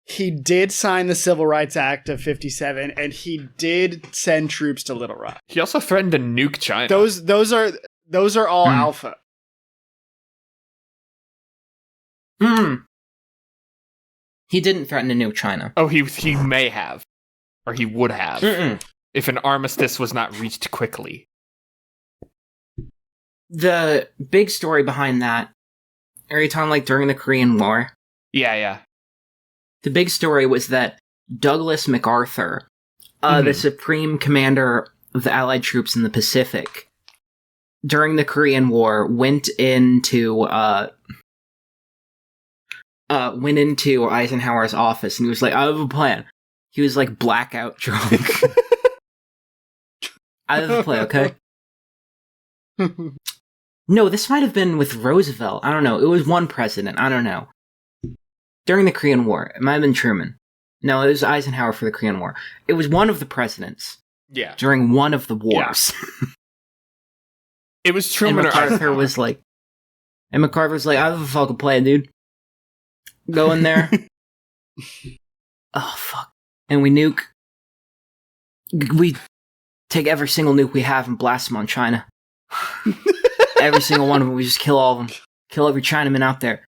He did sign the Civil Rights Act of 57, and he did send troops to Little Rock. He also threatened to nuke China. Those are all alpha. He didn't threaten to nuke China. Oh, he may have. Or he would have. If an armistice was not reached quickly. The big story behind that, are you talking like during the Korean War? Yeah. The big story was that Douglas MacArthur, the supreme commander of the Allied troops in the Pacific, during the Korean War, went into Eisenhower's office, and he was like, I have a plan. He was like blackout drunk. I have a plan, okay? No, this might have been with Roosevelt. I don't know. It was one president. I don't know. During the Korean War. It might have been Truman. No, it was Eisenhower for the Korean War. It was one of the presidents. Yeah. During one of the wars. Yeah. It was Truman and MacArthur was like... And MacArthur was like, I have a fucking plan, dude. Go in there. Oh, fuck. And we nuke. We take every single nuke we have and blast them on China. Every single one of them. We just kill all of them. Kill every Chinaman out there.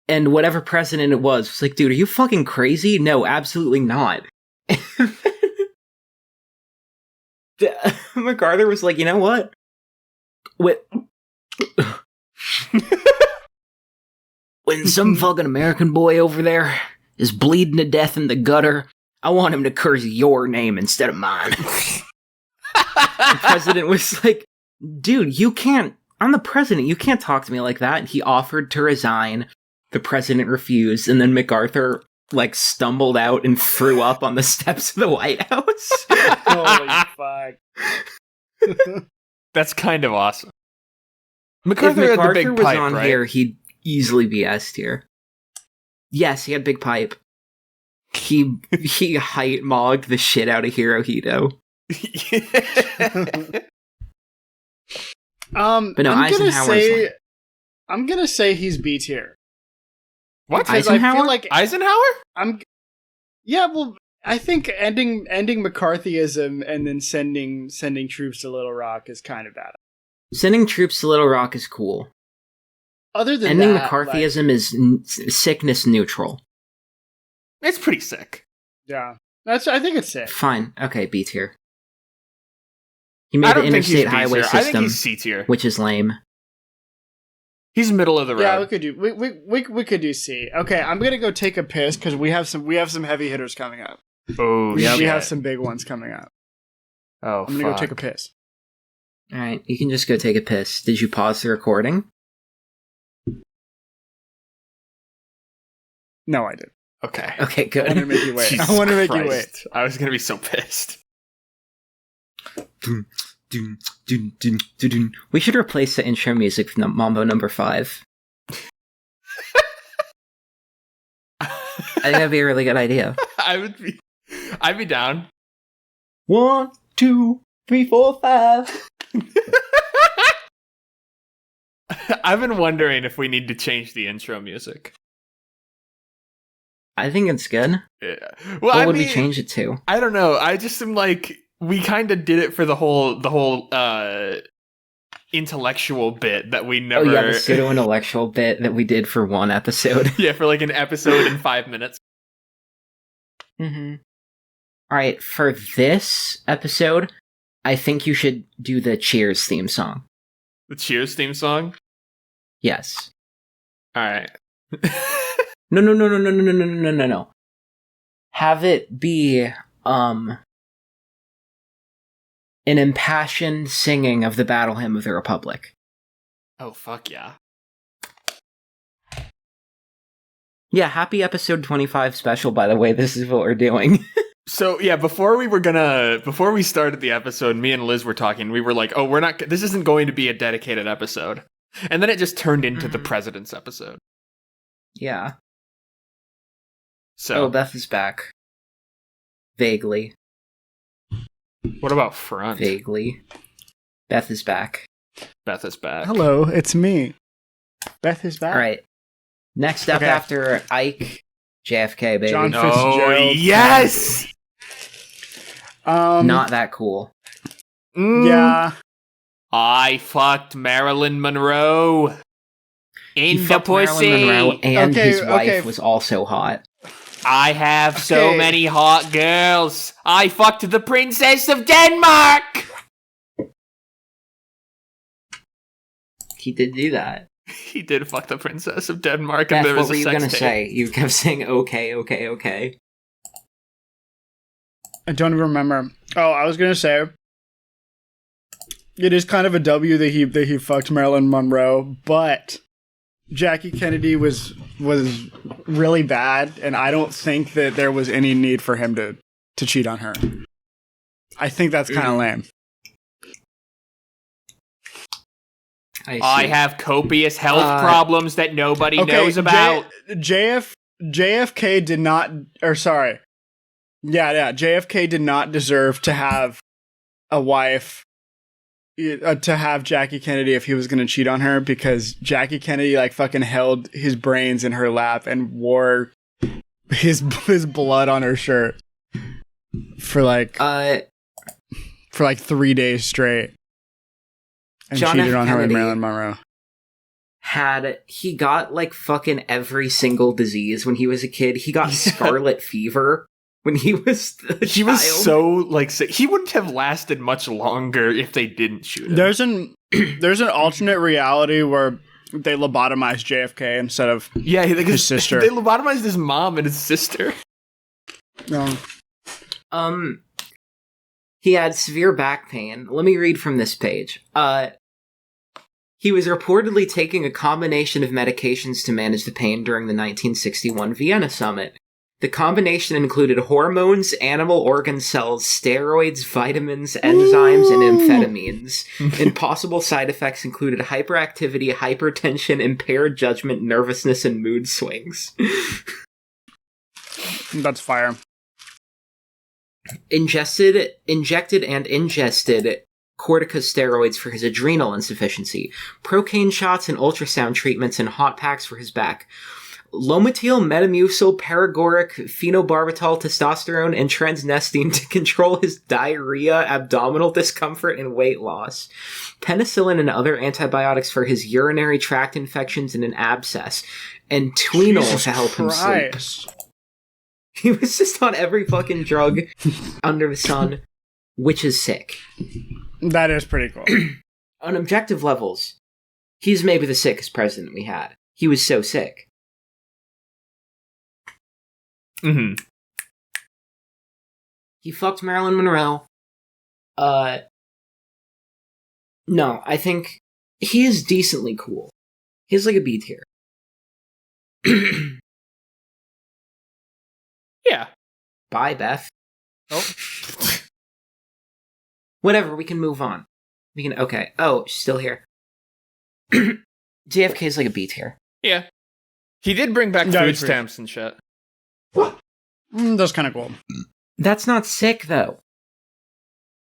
And whatever president it was like, dude, are you fucking crazy? No, absolutely not. MacArthur was like, you know what? When some fucking American boy over there is bleeding to death in the gutter, I want him to curse your name instead of mine. The president was like, dude, you can't, I'm the president, you can't talk to me like that. He offered to resign. The president refused, and then MacArthur, like, stumbled out and threw up on the steps of the White House. Holy fuck. That's kind of awesome. MacArthur if had MacArthur the big was pipe, on right? here, he'd easily be S tier. Yes, he had big pipe. He height mogged the shit out of Hirohito. But no, I'm gonna say he's B tier. What? Eisenhower? I feel like Eisenhower? Yeah, well, I think ending McCarthyism and then sending troops to Little Rock is kind of bad. Sending troops to Little Rock is cool. Other than ending that, McCarthyism is sickness neutral. It's pretty sick. Yeah, I think it's sick. Fine. Okay, B tier. He made the interstate highway I think system, he's C tier. which is lame. He's middle of the road. Yeah, we could do C. Okay, I'm gonna go take a piss because we have some heavy hitters coming up. Oh, We have some big ones coming up. Oh, I'm gonna go take a piss. All right, you can just go take a piss. Did you pause the recording? No, I did. Okay. Okay, I want to good. make you wait. Jesus I want to make you wait. Christ. I was gonna be so pissed. Dun, dun, dun, dun, dun, dun. We should replace the intro music with Mambo number 5. I think that'd be a really good idea. I'd be down. 1, 2, 3, 4, 5. I've been wondering if we need to change the intro music. I think it's good. Yeah. Well, What would we change it to? I don't know. I just am like, we kind of did it for the whole intellectual bit that we never. Oh yeah, the pseudo-intellectual bit that we did for one episode. Yeah, for like an episode in 5 minutes. Mm-hmm. All right, for this episode, I think you should do the Cheers theme song. The Cheers theme song. Yes. All right. No. Have it be an impassioned singing of the Battle Hymn of the Republic. Oh fuck yeah. Yeah, happy episode 25 special, by the way. This is what we're doing. So yeah, before we started the episode, me and Liz were talking. We were like, "Oh, this isn't going to be a dedicated episode," and then it just turned into the president's episode. Yeah. So, Oh, Beth is back. Vaguely. what about front? Vaguely. Beth is back. Beth is back. Hello, it's me. Beth is back. All right. Next up Okay. after Ike, JFK, baby. John Oh Fitzgerald. yes. Not that cool. Yeah. I fucked Marilyn Monroe in He the fucked pussy. Marilyn Monroe, and Okay, his wife okay. was also hot. I have so Okay. many hot girls. I fucked the princess of Denmark. He did do that. He did fuck the princess of Denmark, Beth, and there what was were a you sex gonna tape. say? You kept saying okay. I don't even remember. Oh, I was gonna say it is kind of a W that he fucked Marilyn Monroe, but Jackie Kennedy was really bad, and I don't think that there was any need for him to cheat on her. I think that's kind of lame. I have copious health problems that nobody knows about. JFK did not, or sorry. Yeah, JFK did not deserve to have a wife, to have Jackie Kennedy if he was going to cheat on her, because Jackie Kennedy like fucking held his brains in her lap and wore his blood on her shirt for like 3 days straight. And John cheated F. on her with Kennedy Marilyn Monroe. He got like fucking every single disease when he was a kid. He got scarlet fever when he was a He was child. so like sick. He wouldn't have lasted much longer if they didn't shoot him. There's an alternate reality where they lobotomized JFK instead of Yeah, his sister. They lobotomized his mom and his sister. He had severe back pain. Let me read from this page. He was reportedly taking a combination of medications to manage the pain during the 1961 Vienna summit. The combination included hormones, animal organ cells, steroids, vitamins, enzymes, and amphetamines. And possible side effects included hyperactivity, hypertension, impaired judgment, nervousness, and mood swings. That's fire. Injected and ingested corticosteroids for his adrenal insufficiency, procaine shots and ultrasound treatments and hot packs for his back, Lometil, Metamucil, Paregoric, Phenobarbital, testosterone, and transnestine to control his diarrhea, abdominal discomfort, and weight loss. Penicillin and other antibiotics for his urinary tract infections and an abscess. And Tweenol Jesus to help him sleep. Christ. He was just on every fucking drug under the sun. which is sick. That is pretty cool. On objective levels, he's maybe the sickest president we had. He was so sick. Mm-hmm. He fucked Marilyn Monroe. No, I think he is decently cool. He's like a B tier. Yeah. Bye, Beth. Oh. Whatever, we can move on. Okay. Oh, she's still here. JFK is like a B tier. Yeah. He did bring back Yeah, food stamps and shit. That's kind of cool. That's not sick, though.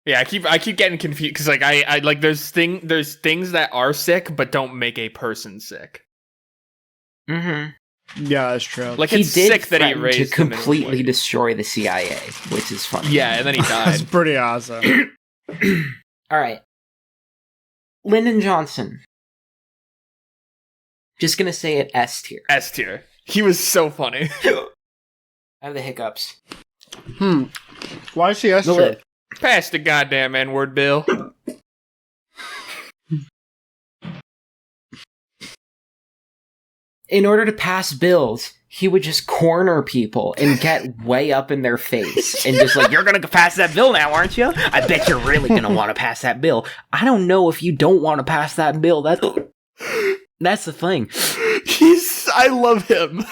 Yeah, I keep getting confused because like I like there's things that are sick but don't make a person sick. Mm-hmm. Yeah, that's true. Like He it's did sick that he threaten raised to the minimum completely wage. destroy the CIA, which is funny. Yeah, and then he That's died. pretty awesome. All right. Lyndon Johnson. Just gonna say it S tier. S tier. He was so funny. I have the hiccups. Why is he S The tier? lip. Pass the goddamn N-word bill. In order to pass bills, he would just corner people and get way up in their face and just like, you're gonna pass that bill now, aren't you? I bet you're really gonna want to pass that bill. I don't know if you don't want to pass that bill. That's the thing. I love him.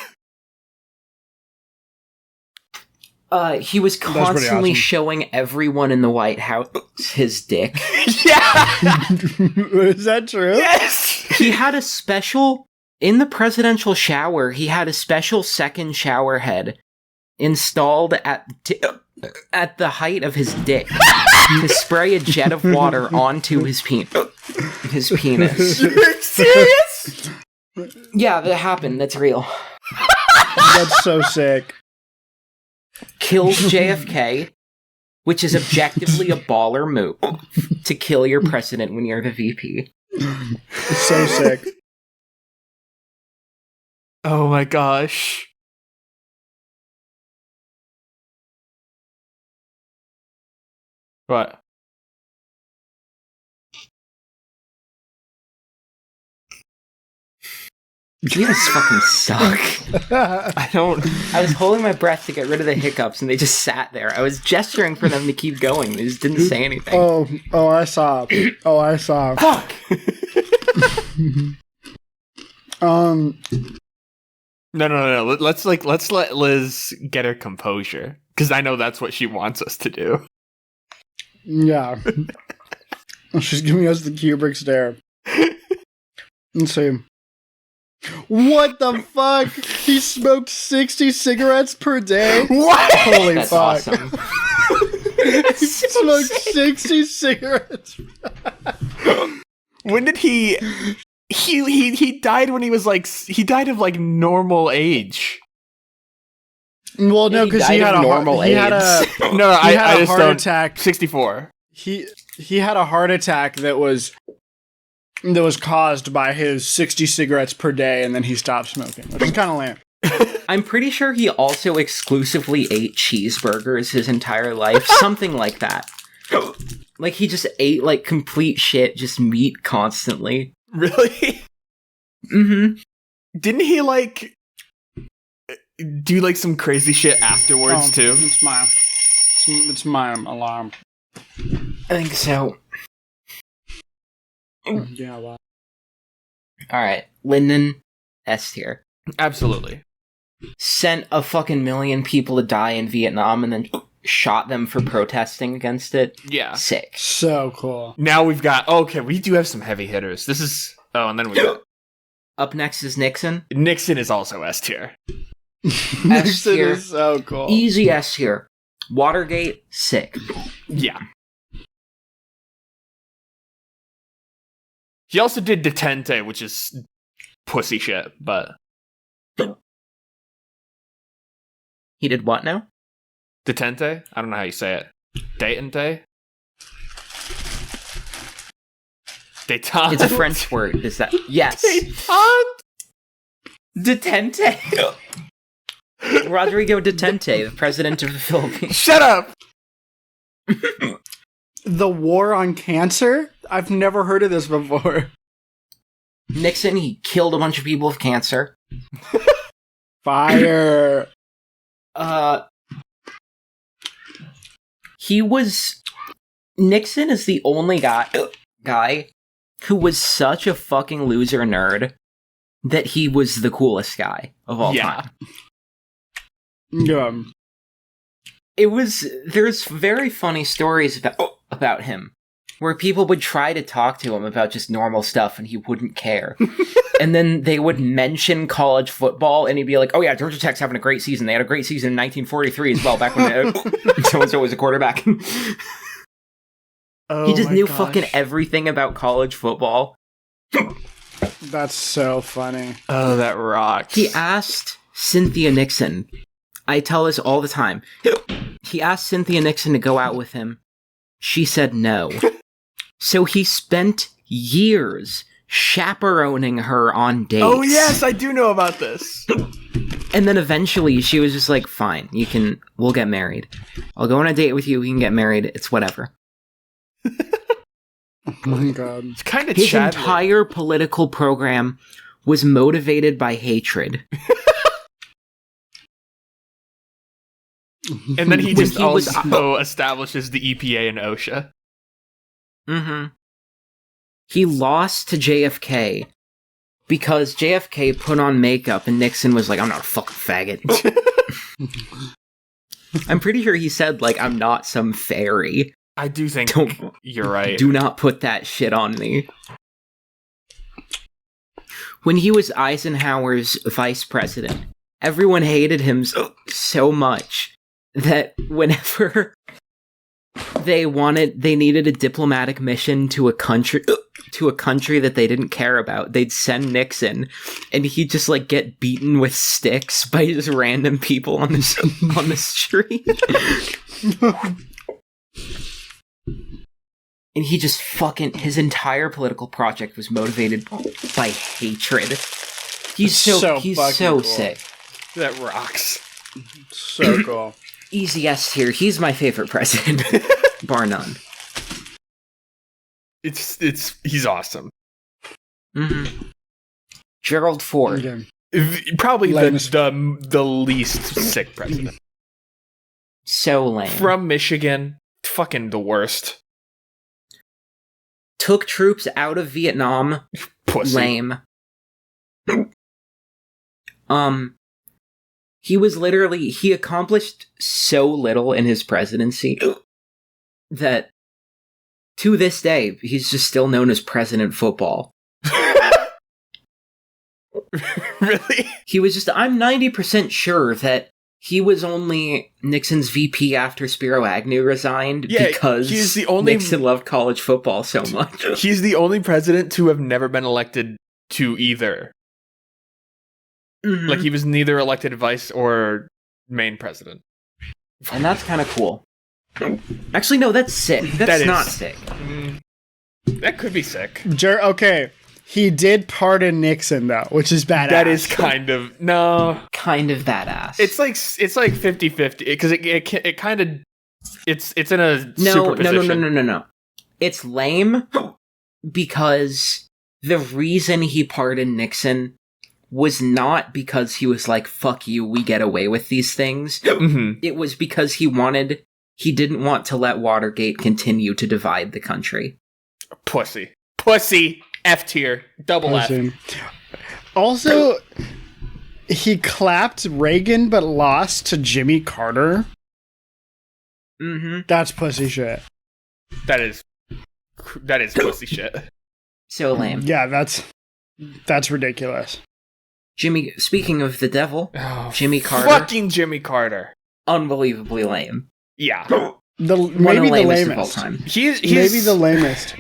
He was pretty constantly awesome. showing everyone in the White House his dick. Yeah. Is that true? Yes. He had a special, in the presidential shower, he had a special second shower head installed at the height of his dick to spray a jet of water onto his penis. You're serious? Yeah, that happened. That's real. That's so sick. Kills JFK, which is objectively a baller move to kill your president when you're the VP. It's so sick. Oh my gosh. What? You guys fucking suck. I don't. I was holding my breath to get rid of the hiccups, and they just sat there. I was gesturing for them to keep going. They just didn't say anything. Oh, I saw. Fuck! No. Let's let Liz get her composure because I know that's what she wants us to do. Yeah. She's giving us the Kubrick stare. Let's see. What the fuck? He smoked 60 cigarettes per day? What? Holy That's fuck. awesome. He smoked 60 cigarettes. When did he died when he was like he died of like normal age. Well, no, He because died he had of a normal he had a AIDS. No, he had I a just heart don't. attack. 64. He had a heart attack that was caused by his 60 cigarettes per day, and then he stopped smoking, which is kind of lame. I'm pretty sure he also exclusively ate cheeseburgers his entire life. Something like that. Like, he just ate, like, complete shit, just meat constantly. Really? Mm-hmm. Didn't he like do like some crazy shit afterwards too? It's my alarm. I think so. Yeah, well. Alright, Lyndon, S tier. Absolutely. Sent a fucking million people to die in Vietnam and then shot them for protesting against it. Yeah. Sick. So cool. Now we've got we do have some heavy hitters. This is and then we got Up next is Nixon. Nixon is also S tier. Nixon tier. is so cool. Easy S tier. Watergate, sick. Yeah. He also did Detente, which is pussy shit, but He did what now? Detente? I don't know how you say it. Detente? Detente? It's a French word. Is that? Yes. Detente? Detente. Rodrigo Detente, the president of the Philippines. Shut up! The war on cancer? I've never heard of this before. Nixon, he killed a bunch of people with cancer. Fire. Nixon is the only guy who was such a fucking loser nerd that he was the coolest guy of all time. Yeah. There's very funny stories about him where people would try to talk to him about just normal stuff and he wouldn't care. And then they would mention college football and he'd be like, oh yeah, Georgia Tech's having a great season. They had a great season in 1943 as well, back when so-and-so was a quarterback. He just knew fucking everything about college football. That's so funny. Oh, that rocks. He asked Cynthia Nixon, I tell this all the time, he asked Cynthia Nixon to go out with him. She said no. So he spent years chaperoning her on dates. Oh yes, I do know about this. And then eventually she was just like, fine, we'll get married. I'll go on a date with you, we can get married, it's whatever. Oh my god. It's kind of His entire political program was motivated by hatred. And then he just also establishes the EPA and OSHA. Mm-hmm. He lost to JFK because JFK put on makeup and Nixon was like, I'm not a fucking faggot. I'm pretty sure he said, like, I'm not some fairy. I do think you're right. Do not put that shit on me. When he was Eisenhower's vice president, everyone hated him so much that whenever they needed a diplomatic mission to a country that they didn't care about, they'd send Nixon, and he'd just like get beaten with sticks by just random people on the street. And he just his entire political project was motivated by hatred. He's so cool. Sick. That rocks. So cool. Easy S tier. He's my favorite president, bar none. He's awesome. Mm-hmm. Gerald Ford. Okay. Probably the least sick president. So lame. From Michigan. Fucking the worst. Took troops out of Vietnam. Pussy. Lame. He accomplished so little in his presidency that to this day, he's just still known as President Football. Really? I'm 90% sure that he was only Nixon's VP after Spiro Agnew resigned because Nixon loved college football so much. He's the only president to have never been elected to either. Mm-hmm. Like, he was neither elected vice or main president. And that's kind of cool. Actually, no, that's sick. That's not sick. That could be sick. Okay. He did pardon Nixon, though, which is badass. That is kind of badass. It's like 50-50 because it kind of it's in a superposition. No. It's lame because the reason he pardoned Nixon was not because he was like, fuck you, we get away with these things. Mm-hmm. It was because he didn't want to let Watergate continue to divide the country. Pussy. F tier. Double F. Also, he clapped Reagan but lost to Jimmy Carter. Mm-hmm. That's pussy shit. That is pussy shit. So lame. Yeah, that's ridiculous. Speaking of the devil, Jimmy Carter. Fucking Jimmy Carter. Unbelievably lame. Yeah. Maybe the lamest of all time. He's maybe the lamest.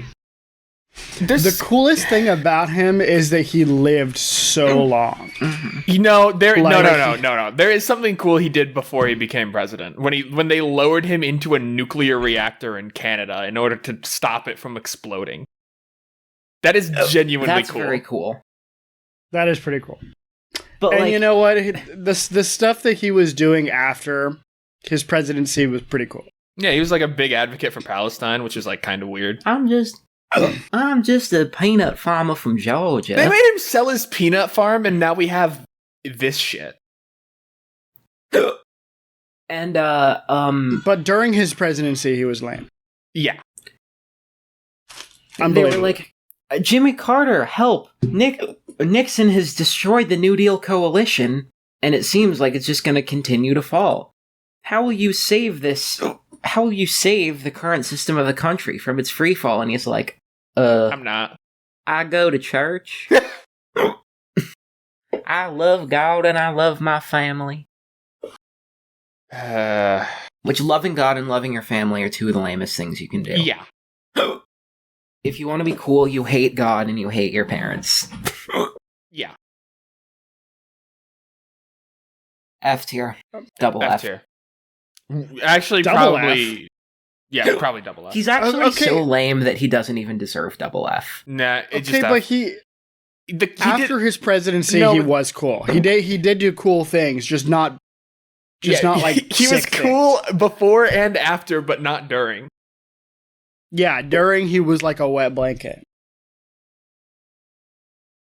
The coolest thing about him is that he lived so long. Mm-hmm. You know, no. There is something cool he did before he became president. When they lowered him into a nuclear reactor in Canada in order to stop it from exploding. That is genuinely that's cool. Very cool. That is pretty cool. But you know what? The stuff that he was doing after his presidency was pretty cool. Yeah, he was like a big advocate for Palestine, which is like kind of weird. I'm just a peanut farmer from Georgia. They made him sell his peanut farm, and now we have this shit. And But during his presidency, he was lame. Yeah. they were like, Jimmy Carter, help! Nixon has destroyed the New Deal coalition, and it seems like it's just going to continue to fall. How will you save this? How will you save the current system of the country from its free fall? And he's like, I'm not. I go to church. I love God and I love my family. Which loving God and loving your family are two of the lamest things you can do. Yeah. If you want to be cool, you hate God and you hate your parents. Yeah. F tier. Double F. tier. Actually, Double probably. Yeah, probably double F. He's actually Okay. so lame that he doesn't even deserve double F. Nah, it Okay, just but he after his presidency, No, he but- was cool. He did do cool things, just not like he was sick cool things. before and after, but not during. Yeah, during he was like a wet blanket.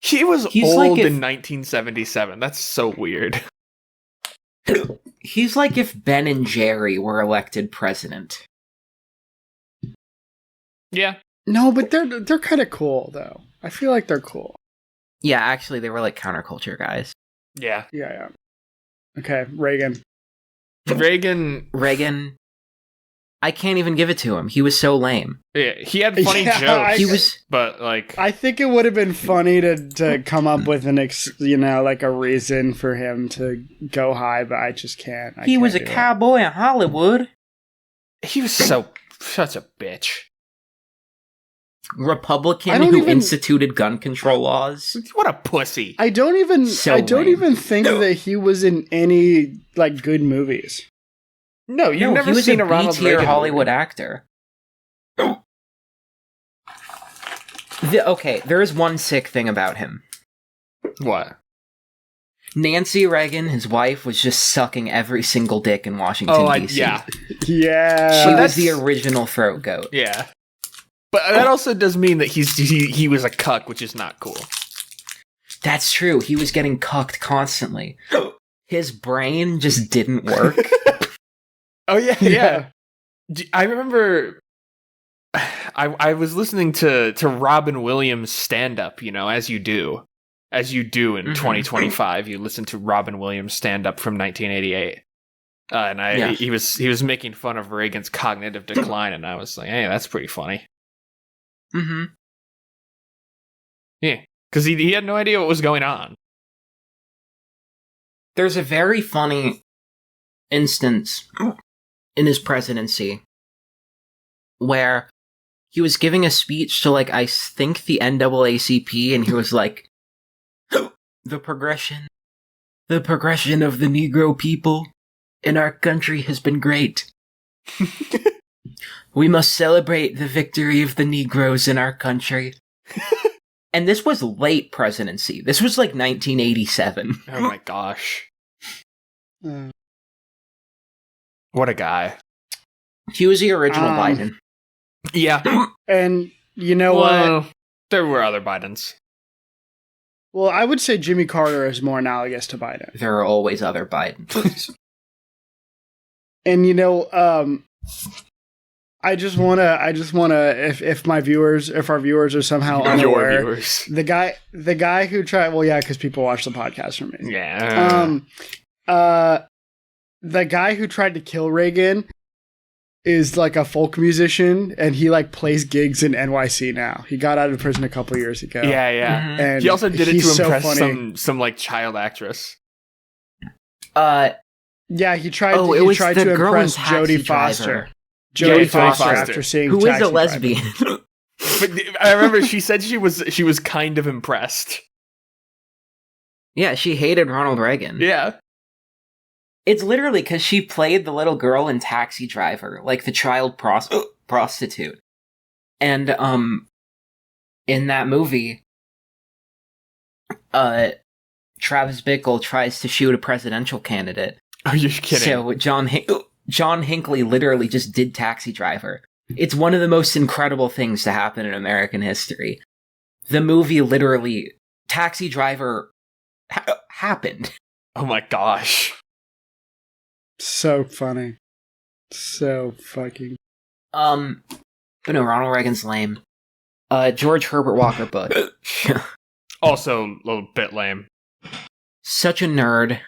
He was He's old like in if- 1977. That's so weird. He's like if Ben and Jerry were elected president. Yeah. No, but they're kind of cool though. I feel like they're cool. Yeah, actually, they were like counterculture guys. Yeah. Yeah. Okay, Reagan. Reagan. I can't even give it to him. He was so lame. Yeah, he had funny Yeah, jokes. He was. But like, I think it would have been funny to come up with like a reason for him to go high, but I just can't. He was a cowboy in Hollywood. he was such a bitch. Republican I don't who even- instituted gun control laws. What a pussy. I don't even lame. think that he was in any like good movies. No, you've No, never he was seen a a Ronald B-tier Reagan Hollywood movie. actor. Okay, there is one sick thing about him. What? Nancy Reagan, his wife, was just sucking every single dick in Washington, D.C. Yeah. Yeah, She was that's- the original throat goat. Yeah. But that also does mean that he was a cuck, which is not cool. That's true. He was getting cucked constantly. His brain just didn't work. Oh yeah. I remember I was listening to Robin Williams stand up, as you do. As you do in 2025, you listen to Robin Williams stand up from 1988. And he was making fun of Reagan's cognitive decline, and I was like, hey, that's pretty funny. Mm-hmm. Yeah, because he had no idea what was going on. There's a very funny instance in his presidency where he was giving a speech to, I think the NAACP, and he was like, the progression of the Negro people in our country has been great. We must celebrate the victory of the Negroes in our country. And this was late presidency. This was 1987. Oh my gosh. What a guy. He was the original Biden. Yeah. And you know what? There were other Bidens. Well, I would say Jimmy Carter is more analogous to Biden. There are always other Bidens. And I just wanna if our viewers are somehow unaware, Your viewers. the guy who tried, well, yeah, because people watch the podcast from me. Yeah. The guy who tried to kill Reagan is a folk musician, and he plays gigs in NYC now. He got out of prison a couple years ago. Yeah. Mhm. And He also did it he's to so impress funny. some child actress. Yeah, he tried. Oh, he it was tried the to girl in impress Taxi Jodie Driver. Foster. Yeah, Jodie Jodie Foster Foster. after seeing Who is Taxi a Driver. lesbian. But I remember she said she was kind of impressed. Yeah, she hated Ronald Reagan. Yeah. It's literally because she played the little girl in Taxi Driver, the child prostitute. And, in that movie, Travis Bickle tries to shoot a presidential candidate. Are you kidding? So John Hinckley literally just did Taxi Driver. It's one of the most incredible things to happen in American history. The movie literally, Taxi Driver happened. Oh my gosh. So funny. So fucking. But no, Ronald Reagan's lame. George Herbert Walker Bush. Also a little bit lame. Such a nerd.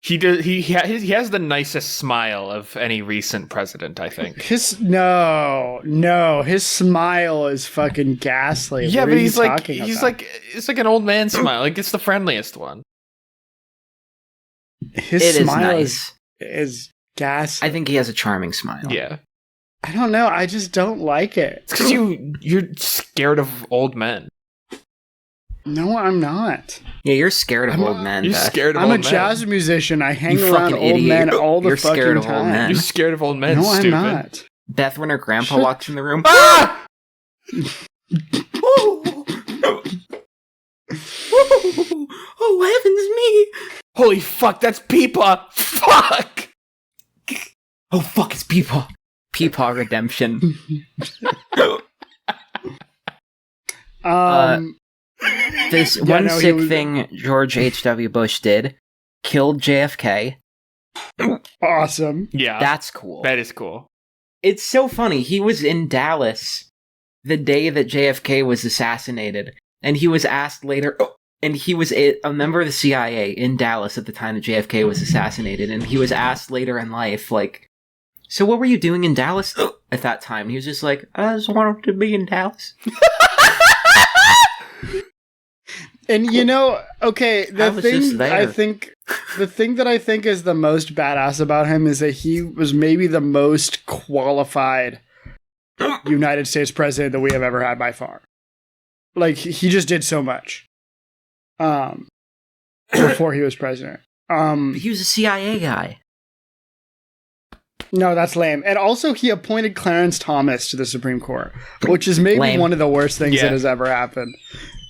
He has the nicest smile of any recent president, I think. His smile is fucking ghastly. Yeah, What but are you he's like talking about? it's like an old man smile. Like it's the friendliest one. His It is smile nice. is ghastly. I think he has a charming smile. Yeah. I don't know. I just don't like it. It's because you're scared of old men. No, I'm not. Yeah, you're scared of old men. You're Beth. scared of I'm old a men. jazz musician. I hang You around fucking old idiot. men all the You're fucking scared of old time. men. You're scared of old men, No, I'm stupid. not. Beth, when her grandpa Shut- walks in the room. Ah! Oh, heavens me! Holy fuck, that's Peepa! Fuck! Oh, fuck, it's Peepaw. Peepaw redemption. This one no, he sick was- thing George H.W. Bush did, killed JFK. Awesome. Yeah, That's cool. that is cool. It's so funny. He was in Dallas the day that JFK was assassinated, and he was asked later, and he was a member of the CIA in Dallas at the time that JFK was assassinated, and he was asked later in life, like, so what were you doing in Dallas at that time? And he was just like, I just wanted to be in Dallas. And okay, I was just there. the thing that I think is the most badass about him is that he was maybe the most qualified United States president that we have ever had by far. Like, he just did so much. Before he was president. He was a CIA guy. No, that's lame. And also, he appointed Clarence Thomas to the Supreme Court, which is maybe Lame. one of the worst things Yeah. that has ever happened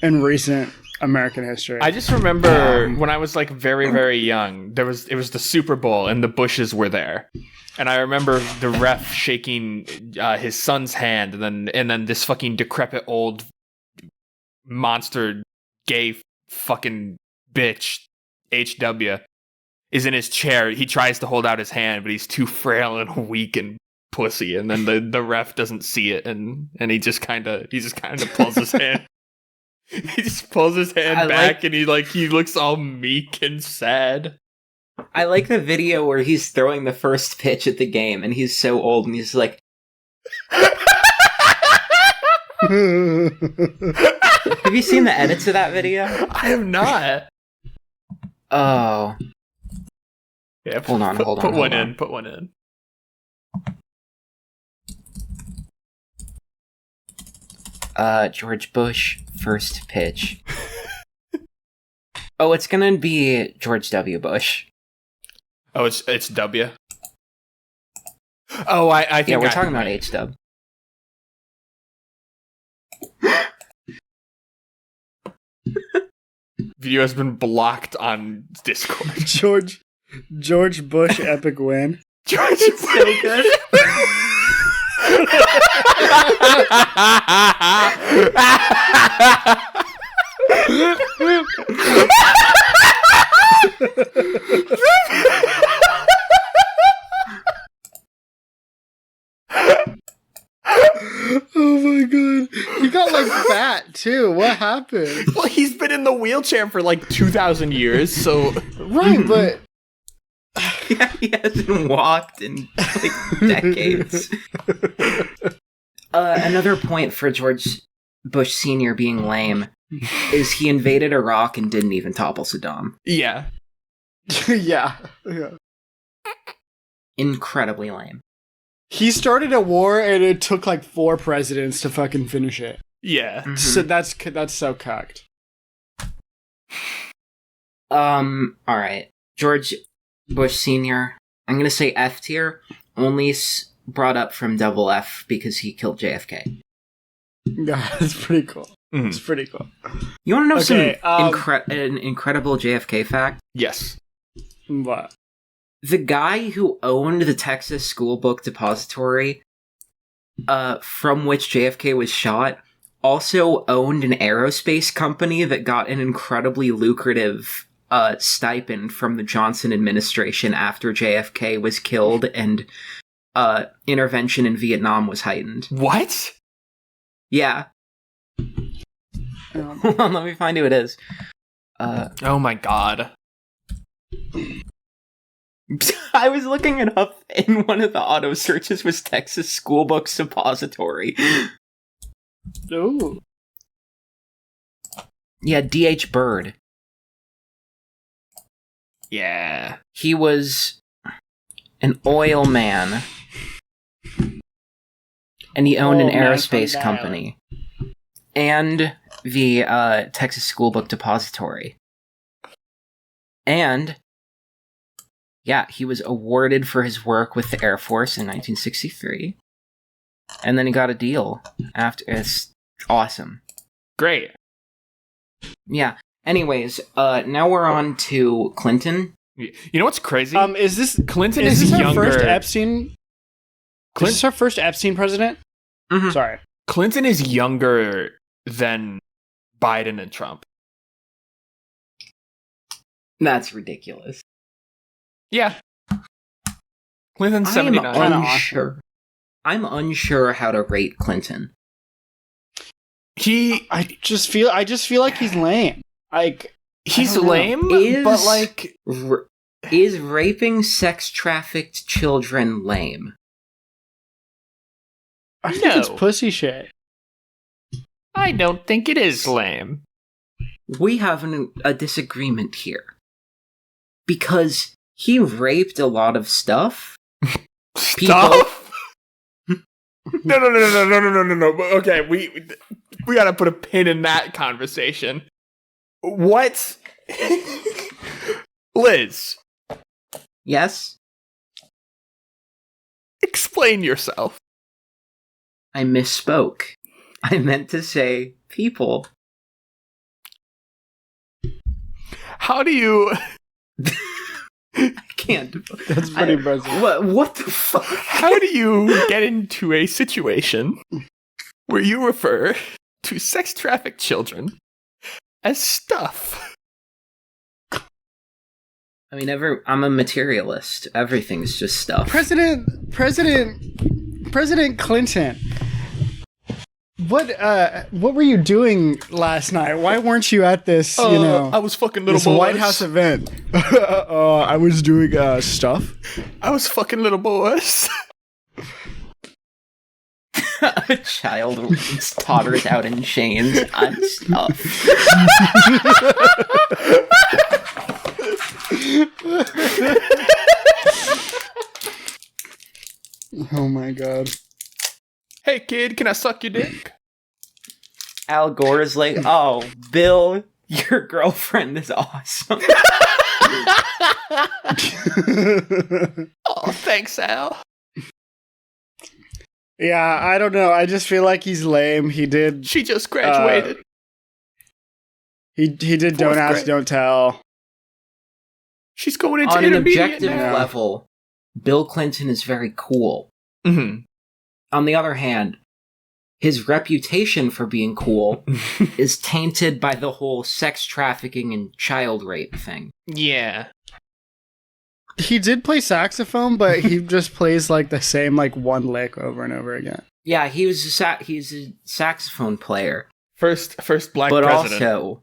in recent American history. I just remember when I was like very, very young, it was the Super Bowl and the Bushes were there. And I remember the ref shaking his son's hand, and then this fucking decrepit old monster gay fucking bitch HW is in his chair. He tries to hold out his hand, but he's too frail and weak and pussy. And then the ref doesn't see it, and he just kind of pulls his hand. He just pulls his hand back, and he looks all meek and sad. I like the video where he's throwing the first pitch at the game, and he's so old, and he's like, have you seen the edits of that video? I have not. Oh. Yeah, Hold on. Put one in. George Bush, first pitch. Oh, it's gonna be George W. Bush. Oh, it's W. Oh, I think Yeah, we're talking about H-dub. Video has been blocked on Discord. George Bush epic win. George It's so good. Oh my god. He got like fat too. What happened? Well, he's been in the wheelchair for like 2,000 years, so Right, but Yeah, he hasn't walked in like decades. Another point for George Bush Sr. being lame is he invaded Iraq and didn't even topple Saddam. yeah. yeah. Incredibly lame. He started a war and it took like 4 presidents to fucking finish it. Yeah. Mhm. So that's so cucked. Alright. George Bush Sr., I'm gonna say F tier, only brought up from double F because he killed JFK. Yeah, it's pretty cool. Mhm. It's pretty cool. You wanna know Okay, an incredible JFK fact? Yes. What? the guy who owned the Texas School Book Depository, from which JFK was shot, also owned an aerospace company that got an incredibly lucrative stipend from the Johnson administration after JFK was killed and intervention in Vietnam was heightened. What? Yeah. Hold on, let me find who it is. Oh my god. I was looking it up, and one of the auto searches was Texas School Book Depository. Ooh. Yeah, D.H. Byrd. Yeah. He was an oil man. And he owned an aerospace company. And the Texas School Book Depository. And, yeah, he was awarded for his work with the Air Force in 1963. And then he got a deal after. It's awesome. Great. Yeah. Anyways, now we're on to Clinton. You know what's crazy? Is this Clinton is is this younger. our first Epstein? Is this our first Epstein president? Mhm. Sorry. Clinton is younger than Biden and Trump. That's ridiculous. Yeah. Clinton's 79. I'm unsure how to rate Clinton. I just feel like he's lame. Like He's I don't know. lame, but like... Is raping sex-trafficked children lame? I think it's pussy shit. I don't think it is lame. We have a disagreement here. Because he raped a lot of stuff. Stuff? No. Okay, we gotta put a pin in that conversation. What? Liz. Yes? Explain yourself. I misspoke. I meant to say people. How do you... I can't. That's pretty impressive. What the fuck? How do you get into a situation where you refer to sex-trafficked children as stuff? I mean, I'm a materialist. Everything's just stuff. President Clinton. What were you doing last night? Why weren't you at this, I was fucking little this boys. White House event? I was doing stuff. I was fucking little boys. A child totters out in chains on stuff. Oh my god. Hey kid, can I suck your dick? Al Gore is like, oh, Bill, your girlfriend is awesome. Oh, thanks, Al. Yeah, I don't know. I just feel like he's lame. He did. She just graduated. He did Fourth Don't Ask, grade. Don't Tell. She's going into On an intermediate objective now. level, Bill Clinton is very cool. Mm-hmm. On the other hand, his reputation for being cool is tainted by the whole sex trafficking and child rape thing. Yeah. He did play saxophone, but he just plays like the same like one lick over and over again. Yeah, he's a saxophone player. First black But president. also,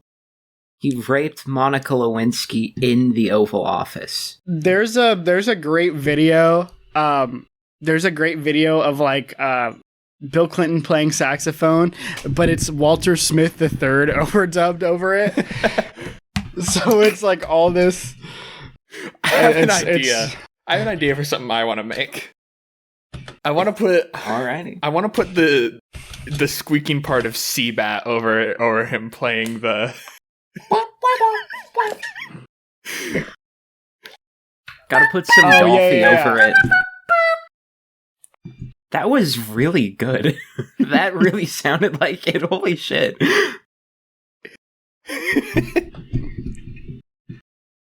he raped Monica Lewinsky in the Oval Office. There's a great video. There's a great video of like Bill Clinton playing saxophone, but it's Walter Smith III overdubbed over it. So it's like all this. I have an idea. I have an idea for something I want to make. I want to put. Alrighty. I want to put the squeaking part of Seabat over him playing the. Gotta put some Dolphy over it. That was really good. That really sounded like it. Holy shit.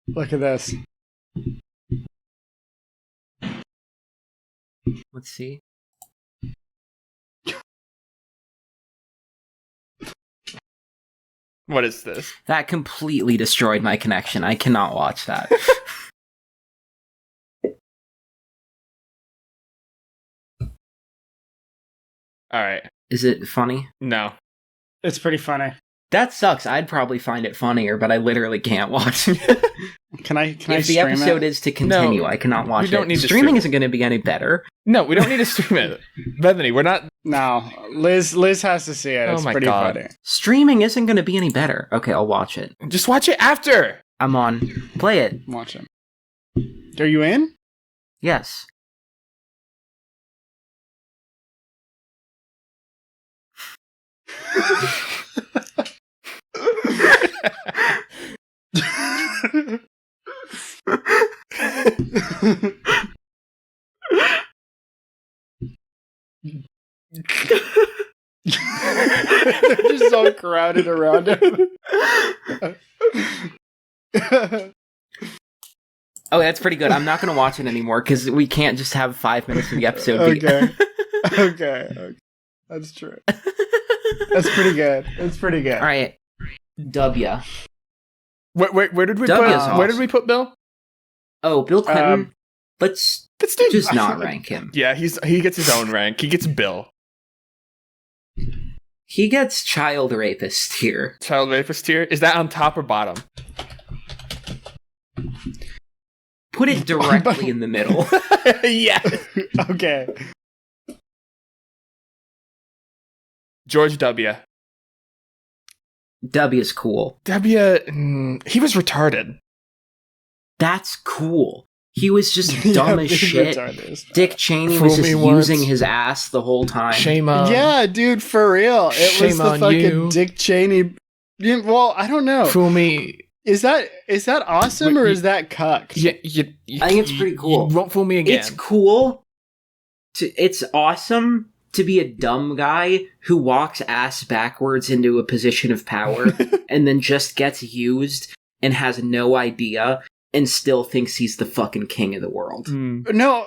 Look at this. Let's see. What is this? That completely destroyed my connection. I cannot watch that. All right. Is it funny? No. It's pretty funny. That sucks. I'd probably find it funnier, but I literally can't watch it. Can I If the stream episode it? is to continue, No, I cannot watch we don't it. need to Streaming stream it. isn't going to be any better. No, we don't need to stream it. Bethany, we're not... No, Liz has to see it. Oh It's my pretty God. funny. Streaming isn't going to be any better. Okay, I'll watch it. Just watch it after! I'm on. Play it. Watch it. Are you in? Yes. They're just all crowded around him. Oh, that's pretty good. I'm not going to watch it anymore because we can't just have 5 minutes of the episode. be- Okay. That's true. That's pretty good. It's pretty good. All right. W. Where did we Doug put... is awesome. Where did we put Bill? Oh, Bill Clinton. Let's Let's do... just not rank him. Yeah, he gets his own rank. He gets Bill. He gets child rapist here. Child rapist tier. Is that on top or bottom? Put it directly in the middle. Yeah. Okay. George W. W is cool. W. He was retarded. That's cool. He was just Yeah, dumb as big shit. retarded. Dick Cheney Fool was just me once. using his ass the whole time. Shame on. Yeah, dude, for real. It Shame was the on fucking you. Dick Cheney. Well, I don't know. Fool me. Is that awesome Wait, or you- is that cuck? I think it's pretty cool. You won't fool me again. It's cool. It's awesome to be a dumb guy who walks ass backwards into a position of power and then just gets used and has no idea and still thinks he's the fucking king of the world. No,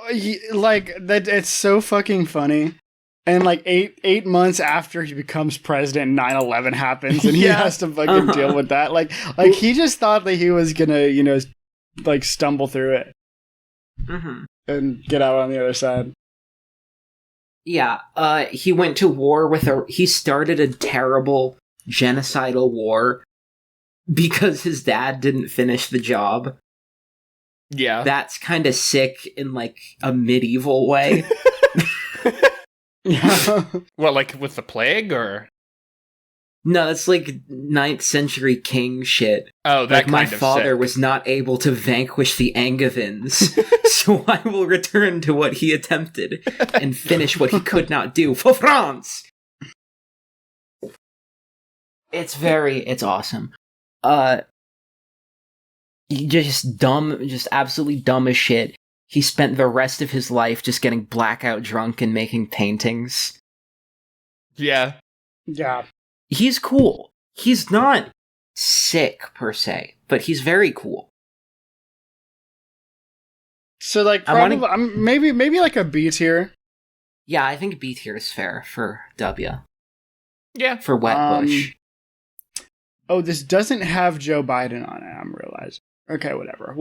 like that. It's so fucking funny. And like 8 months after he becomes president, 9/11 happens, and he Yeah. has to fucking deal with that. Like he just thought that he was gonna, like stumble through it Mm-hmm. and get out on the other side. Yeah, he went to war he started a terrible genocidal war because his dad didn't finish the job. Yeah. That's kind of sick in like a medieval way. Yeah. What, like with the plague or? No, that's like 9th century king shit. Oh, that Like kind my of father sick. was not able to vanquish the Angevins, so I will return to what he attempted and finish what he could not do for France. It's awesome. Just absolutely dumb as shit. He spent the rest of his life just getting blackout drunk and making paintings. Yeah. Yeah. He's cool. He's not sick per se, but he's very cool. So like I probably wanna- maybe like a B tier. Yeah, I think B tier is fair for W. Yeah. For Wet Bush. Oh, this doesn't have Joe Biden on it. I'm realizing. Okay, whatever.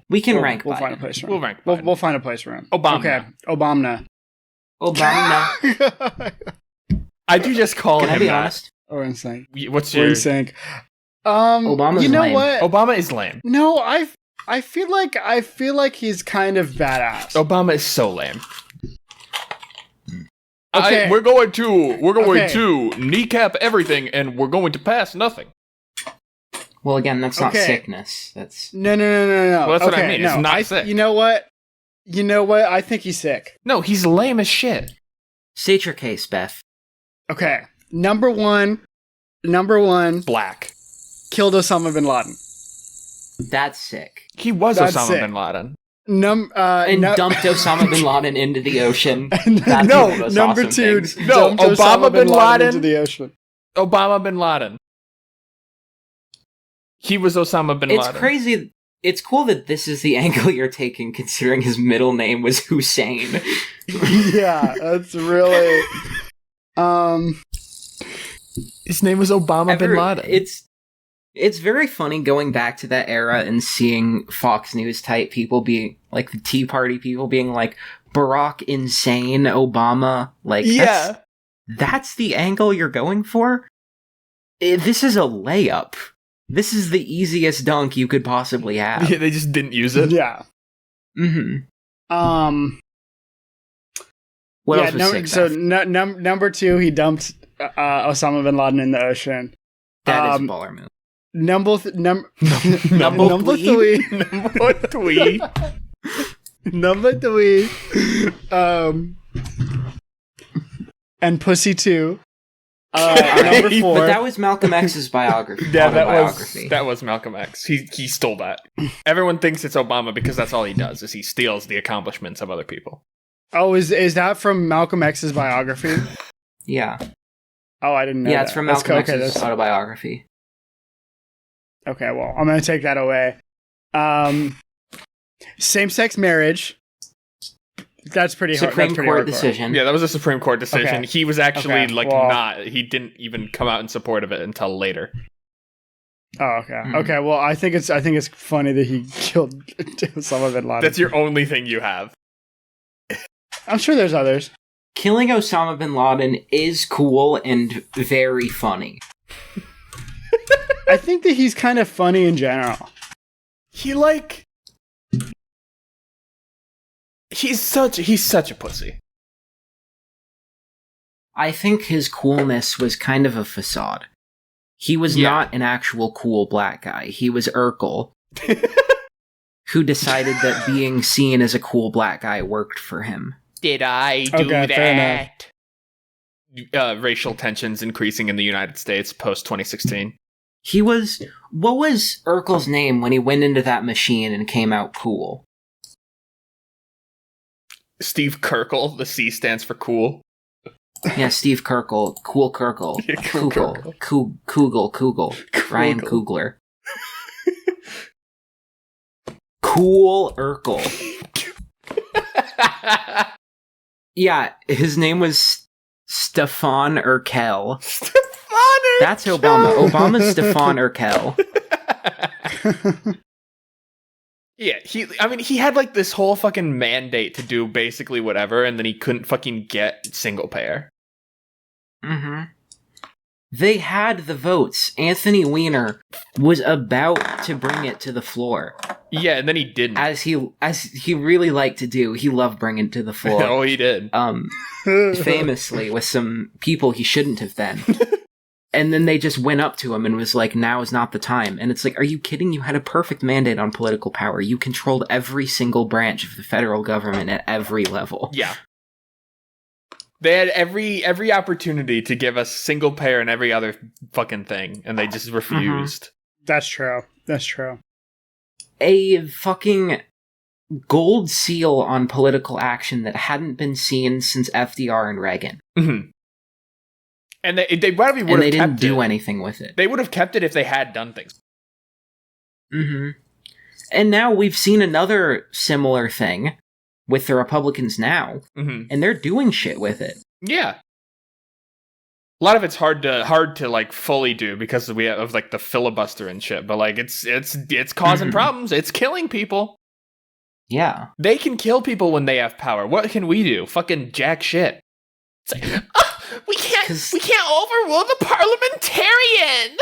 We can rank We'll find a Biden. place for him. We'll rank We'll, Biden. we'll find a place for him. Obama. Okay, Obama. Obama. I do just call Can him I be that. honest? We're in sync. What's We're your... in sync. Obama's you know lame. what? Obama is lame. No, I feel like he's kind of badass. Obama is so lame. Okay. We're going Okay. to kneecap everything, and we're going to pass nothing. Well, again, that's not Okay. sickness. That's No. Well, that's what I Okay, mean. It's no. not sick. You know what? I think he's sick. No, he's lame as shit. state your case, Beth. Okay. Number one, Black. killed Osama bin Laden. That's sick. He was That's Osama sick. bin Laden. And no- dumped Osama bin Laden into the ocean. That's one no, of those number awesome two, things. No, dumped Obama bin Laden. into the ocean. Obama bin Laden. He was Osama bin It's Laden. crazy. It's cool that this is the angle you're taking, considering his middle name was Hussein. Yeah, that's really. His name was Obama bin Laden. It's very funny going back to that era and seeing Fox News type people being like the Tea Party people being like Barack insane, Obama like that's the angle you're going for. This is a layup. This is the easiest dunk you could possibly have. Yeah, they just didn't use it. Yeah. What else was sick? So number 2, he dumped Osama bin Laden in the ocean. That is a baller move. Number 3. Number 3. And Pussy 2. Number 4. But that was Malcolm X's biography. Yeah, that was Malcolm X. He stole that. Everyone thinks it's Obama because that's all he does, is he steals the accomplishments of other people. Oh, is that from Malcolm X's biography? Yeah. Oh, I didn't know. Yeah, it's from Malcolm X's autobiography. Okay, well, I'm going to take that away. Same-sex marriage. That's pretty hard. Supreme Court decision. Yeah, that was a Supreme Court decision. Okay. He was actually he didn't even come out in support of it until later. Oh, okay. Okay, well, I think it's funny that he killed Osama bin Laden. That's your only thing you have. I'm sure there's others. Killing Osama bin Laden is cool and very funny. I think that he's kind of funny in general. He's such a pussy. I think his coolness was kind of a facade. He was not an actual cool black guy. He was Urkel, who decided that being seen as a cool black guy worked for him. Did I do that? Racial tensions increasing in the United States post 2016. What was Urkel's name when he went into that machine and came out cool? Steve Kirkle. The C stands for cool. Yeah, Steve Kirkle. Cool Kirkle. Yeah, cool Kugel. Ryan Coogler. Cool Urkel. Yeah, his name was Stefan Urkel. That's Obama. Obama's Stefan Urkel. Yeah, he had like this whole fucking mandate to do basically whatever, and then he couldn't fucking get single payer. They had the votes. Anthony Weiner was about to bring it to the floor. Yeah, and then he didn't. As he really liked to do. He loved bringing it to the floor. Oh, he did. Famously with some people he shouldn't have been. And then they just went up to him and was like, now is not the time. And it's like, are you kidding? You had a perfect mandate on political power. You controlled every single branch of the federal government at every level. Yeah. They had every opportunity to give us single payer and every other fucking thing, and they just refused. That's true. A fucking gold seal on political action that hadn't been seen since FDR and Reagan. And they probably would have kept it. And they didn't do anything with it. They would have kept it if they had done things. And now we've seen another similar thing with the Republicans now, and they're doing shit with it. Yeah. A lot of it's hard to like fully do because we have like the filibuster and shit, but like it's causing problems. It's killing people. Yeah. They can kill people when they have power. What can we do? Fucking jack shit. It's like, we can't overrule the parliamentarian.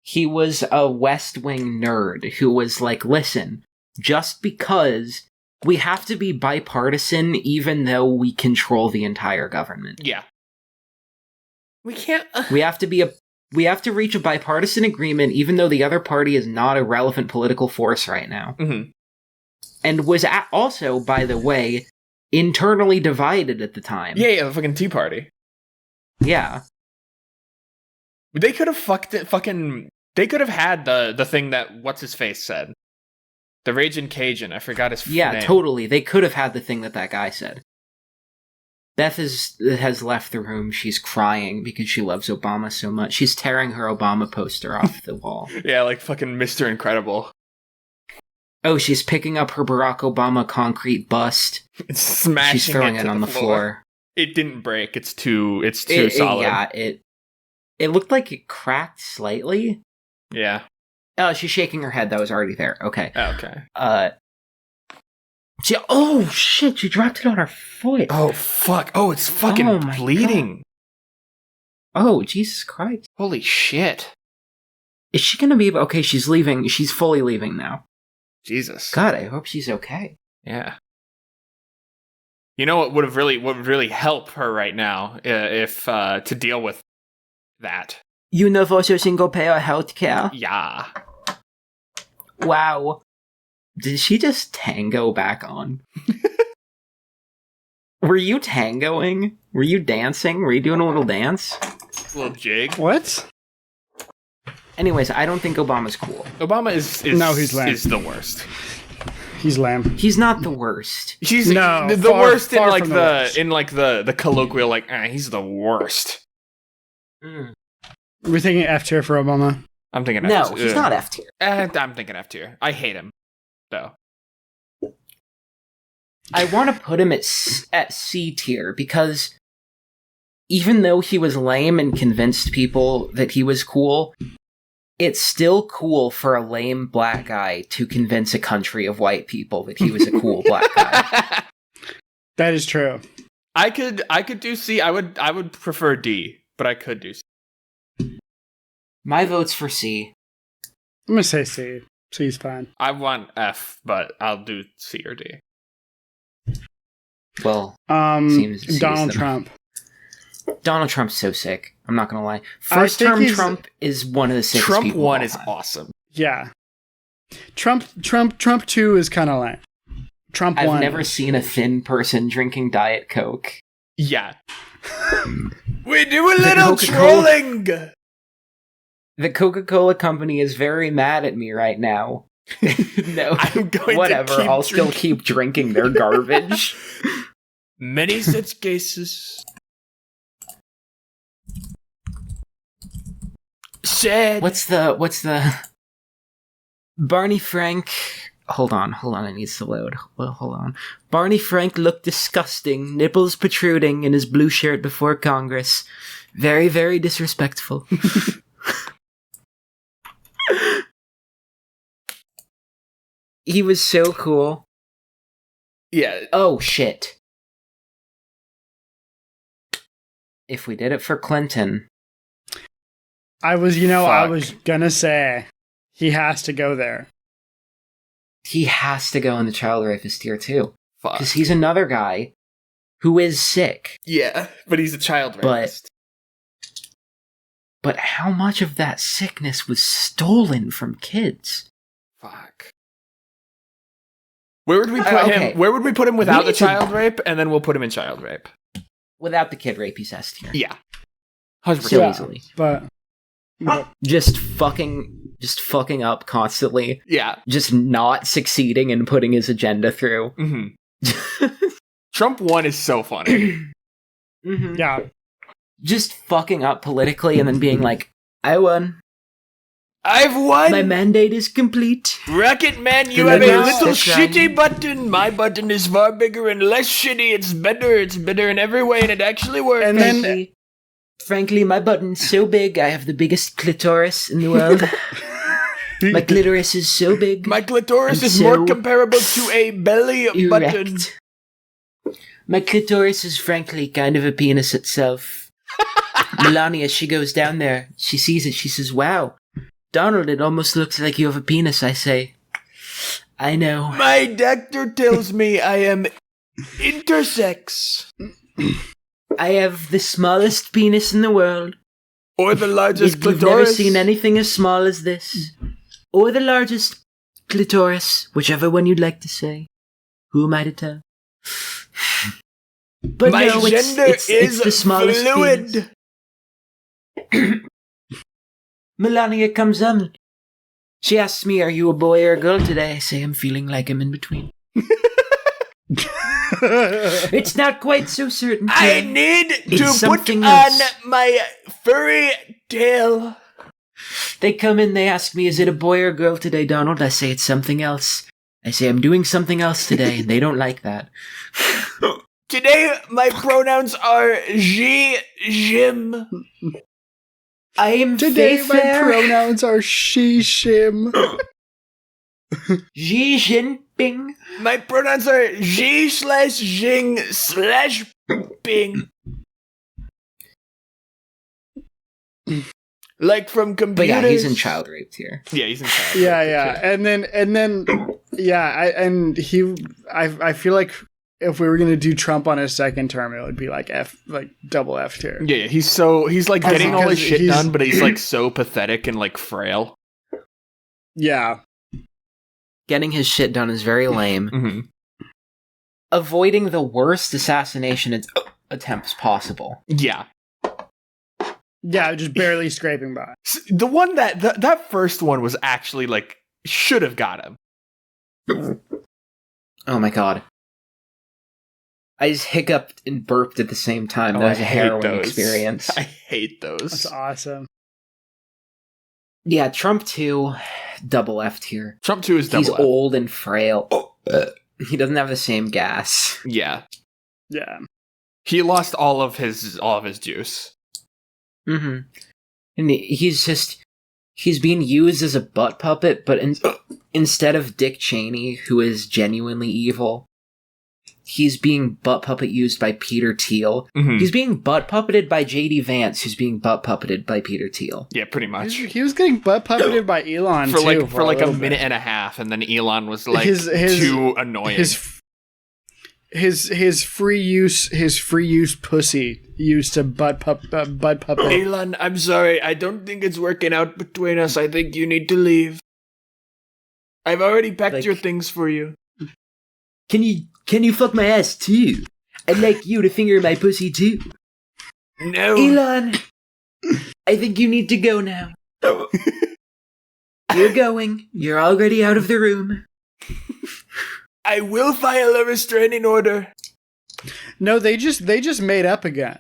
He was a West Wing nerd who was like, listen, just because we have to be bipartisan even though we control the entire government. Yeah. We can't... We have to reach a bipartisan agreement even though the other party is not a relevant political force right now. And was also, by the way, internally divided at the time. Yeah, the fucking Tea Party. Yeah. They could have they could have had the thing that what's-his-face said. The Raging Cajun, I forgot his name. Yeah, totally. They could have had the thing that guy said. Beth has left the room. She's crying because she loves Obama so much. She's tearing her Obama poster off the wall. Yeah, like fucking Mr. Incredible. Oh, she's picking up her Barack Obama concrete bust. It's smashing. She's throwing it it on the floor. It didn't break. It's too solid. It looked like it cracked slightly. Yeah. Oh, she's shaking her head. That was already there. Okay. Okay. Oh shit! She dropped it on her foot. Oh fuck! Oh, it's fucking bleeding. God. Oh Jesus Christ! Holy shit! Is she gonna be okay? She's leaving. She's fully leaving now. Jesus. God, I hope she's okay. Yeah. You know what would really help her right now if to deal with that. Universal single payer healthcare. Yeah. Wow. Did she just tango back on? Were you tangoing? Were you dancing? Were you doing a little dance? A little jig. What? Anyways, I don't think Obama's cool. Obama is no, he's lame. Is the worst. He's lame. He's not the worst. He's the worst in like the colloquial, like he's the worst. Mm. We're thinking F tier for Obama. I'm thinking no, F tier. He's not F tier. I'm thinking F tier. I hate him, though. I want to put him at C tier because even though he was lame and convinced people that he was cool, it's still cool for a lame black guy to convince a country of white people that he was a cool black guy. That is true. I could do C. I would prefer D, but I could do C. My vote's for C. I'm gonna say C. C's fine. I want F, but I'll do C or D. Well, Donald Trump. Donald Trump's so sick. I'm not gonna lie. First term Trump is one of the sickest Trump people. Trump 1 is awesome. Yeah. Trump 2 is kind of lame. Trump 1. I've never seen a thin person drinking Diet Coke. Yeah. We do a little trolling. The Coca-Cola company is very mad at me right now. No, I'm going whatever. I'll still keep drinking their garbage. Many such cases. Said. What's the Barney Frank? Hold on, it needs to load. Well, hold on. Barney Frank looked disgusting, nipples protruding in his blue shirt before Congress. Very, very disrespectful. He was so cool. Yeah. Oh, shit. If we did it for Clinton... I was gonna say, he has to go there. He has to go in the child rapist tier, too. Fuck. Because he's another guy who is sick. Yeah, but he's a child rapist. But how much of that sickness was stolen from kids? Fuck. Where would we put him? Where would we put him without the child rape, and then we'll put him in child rape? Without the kid rape, he's S tier. Yeah. 100%. So easily. But just fucking up constantly. Yeah. Just not succeeding in putting his agenda through. Mm-hmm. Trump 1 is so funny. Mm-hmm. Yeah. Just fucking up politically and then being like, I won. I've won! My mandate is complete. Rocket Man, you have a little shitty button. My button is far bigger and less shitty. It's better. It's better in every way, and it actually works. And frankly, my button's so big, I have the biggest clitoris in the world. My clitoris is so big. My clitoris is more comparable to a belly button. My clitoris is frankly kind of a penis itself. Melania, she goes down there. She sees it. She says, wow. Donald, it almost looks like you have a penis, I say. I know. My doctor tells me I am intersex. I have the smallest penis in the world. Or the largest clitoris. You've never seen anything as small as this. Or the largest clitoris, whichever one you'd like to say. Who am I to tell? But my no, gender it's the smallest fluid. Penis. Melania comes on. She asks me, are you a boy or a girl today? I say, I'm feeling like I'm in between. It's not quite so certain. I need to put on my furry tail. They come in, they ask me, is it a boy or a girl today, Donald? I say, it's something else. I say I'm doing something else today, and they don't like that. Today, my pronouns are she, him. I'm Today my Fair. pronouns are she, shim. Xi Jinping. My pronouns are G/Jing/Bing. Like from computers. But yeah, he's in child rape here. Yeah, he's in child Yeah, rape. yeah. And then I feel like if we were gonna do Trump on his second term, it would be like double F tier. Yeah, he's like getting all his shit done, but he's like so pathetic and like frail. Yeah. Getting his shit done is very lame. Mm-hmm. Avoiding the worst assassination attempts possible. Yeah. Yeah, just barely scraping by. The one that first one was actually like should have got him. Oh my god. I just hiccuped and burped at the same time. That was a harrowing experience. I hate those. That's awesome. Yeah, Trump 2, double F tier. Trump 2 is double He's F. old and frail. He doesn't have the same gas. Yeah. Yeah. He lost all of his juice. Mm-hmm. And he's being used as a butt puppet, but instead of Dick Cheney, who is genuinely evil, he's being butt puppet used by Peter Thiel. Mm-hmm. He's being butt puppeted by J.D. Vance, who's being butt puppeted by Peter Thiel. Yeah, pretty much. He was getting butt puppeted by Elon for too, like a little minute bit. and a half, and then Elon was like His too annoying. His free use pussy used to butt puppet. Elon, I'm sorry. I don't think it's working out between us. I think you need to leave. I've already packed your things for you. Can you fuck my ass too? I'd like you to finger my pussy too. No. Elon, I think you need to go now. You're going. You're already out of the room. I will file a restraining order. No, they just made up again.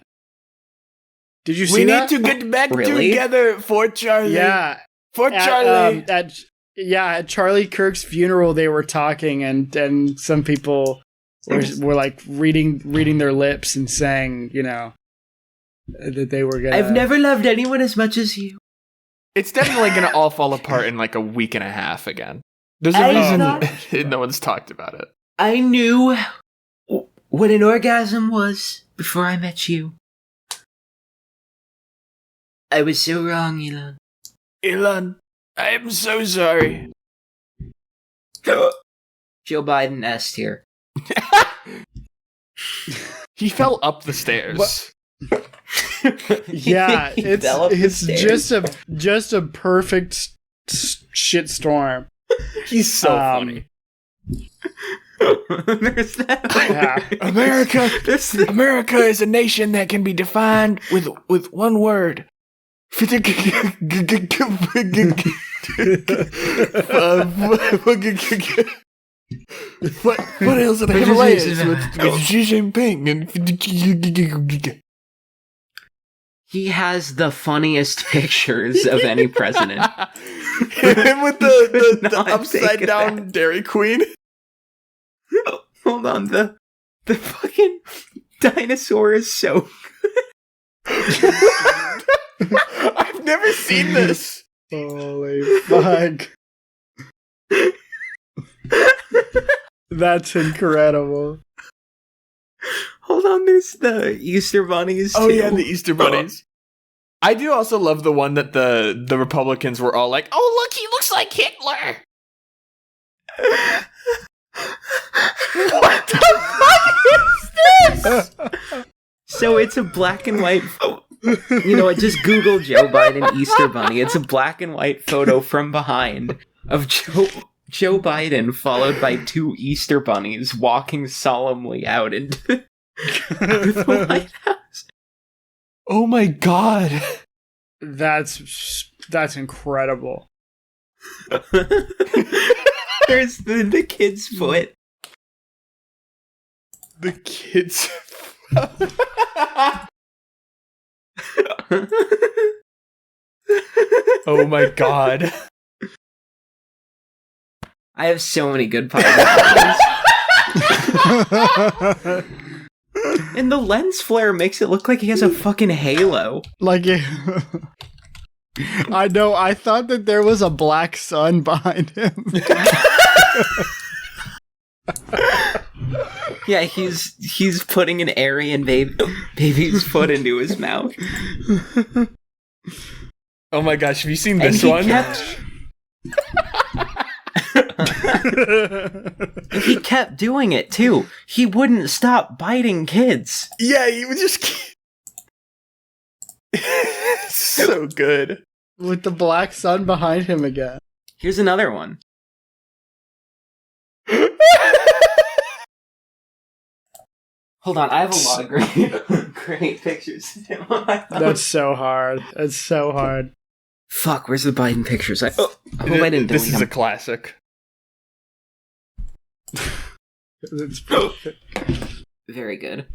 Did you see We that? need to get back Really? together for Charlie. Yeah. For Charlie. At Charlie Kirk's funeral, they were talking, and some people were like reading their lips and saying, you know, that they were gonna. I've never loved anyone as much as you. It's definitely going to all fall apart in like a week and a half again. There's a I'm reason no one's talked about it. I knew what an orgasm was before I met you. I was so wrong, Elon. Elon, I am so sorry. Joe Biden S tier. He fell up the stairs. Yeah, He fell up the it's stairs. just a perfect shit storm. He's so funny. There's that. Yeah. America is a nation that can be defined with one word. What else are the Himalayas with Xi Jinping and He has the funniest pictures of any president. him with the Not upside take it down back. Dairy Queen. Hold on, the fucking dinosaur is so I've never seen this. Holy fuck. That's incredible. Hold on, there's the Easter bunnies. Oh too. yeah, the Easter bunnies. I do also love the one that the Republicans were all like, "Oh look, he looks like Hitler." What the fuck is this? So it's a black and white. You know what? Just Google Joe Biden Easter bunny. It's a black and white photo from behind of Joe Biden, followed by two Easter bunnies walking solemnly out into the White House. Oh my god. That's incredible. There's the kid's foot. The kids. Oh my god. I have so many good Biden photos. And the lens flare makes it look like he has a fucking halo. Like, I know, I thought that there was a black sun behind him. Yeah, he's putting an Aryan baby's foot into his mouth. Oh my gosh, have you seen this one? He kept doing it too. He wouldn't stop biting kids. Yeah, he would just so good. With the black sun behind him again. Here's another one. Hold on, I have a lot of great pictures of him on my phone. That's so hard. That's so hard. Fuck, where's the Biden pictures? I hope I didn't delete This is them. a classic. It's perfect. Very good.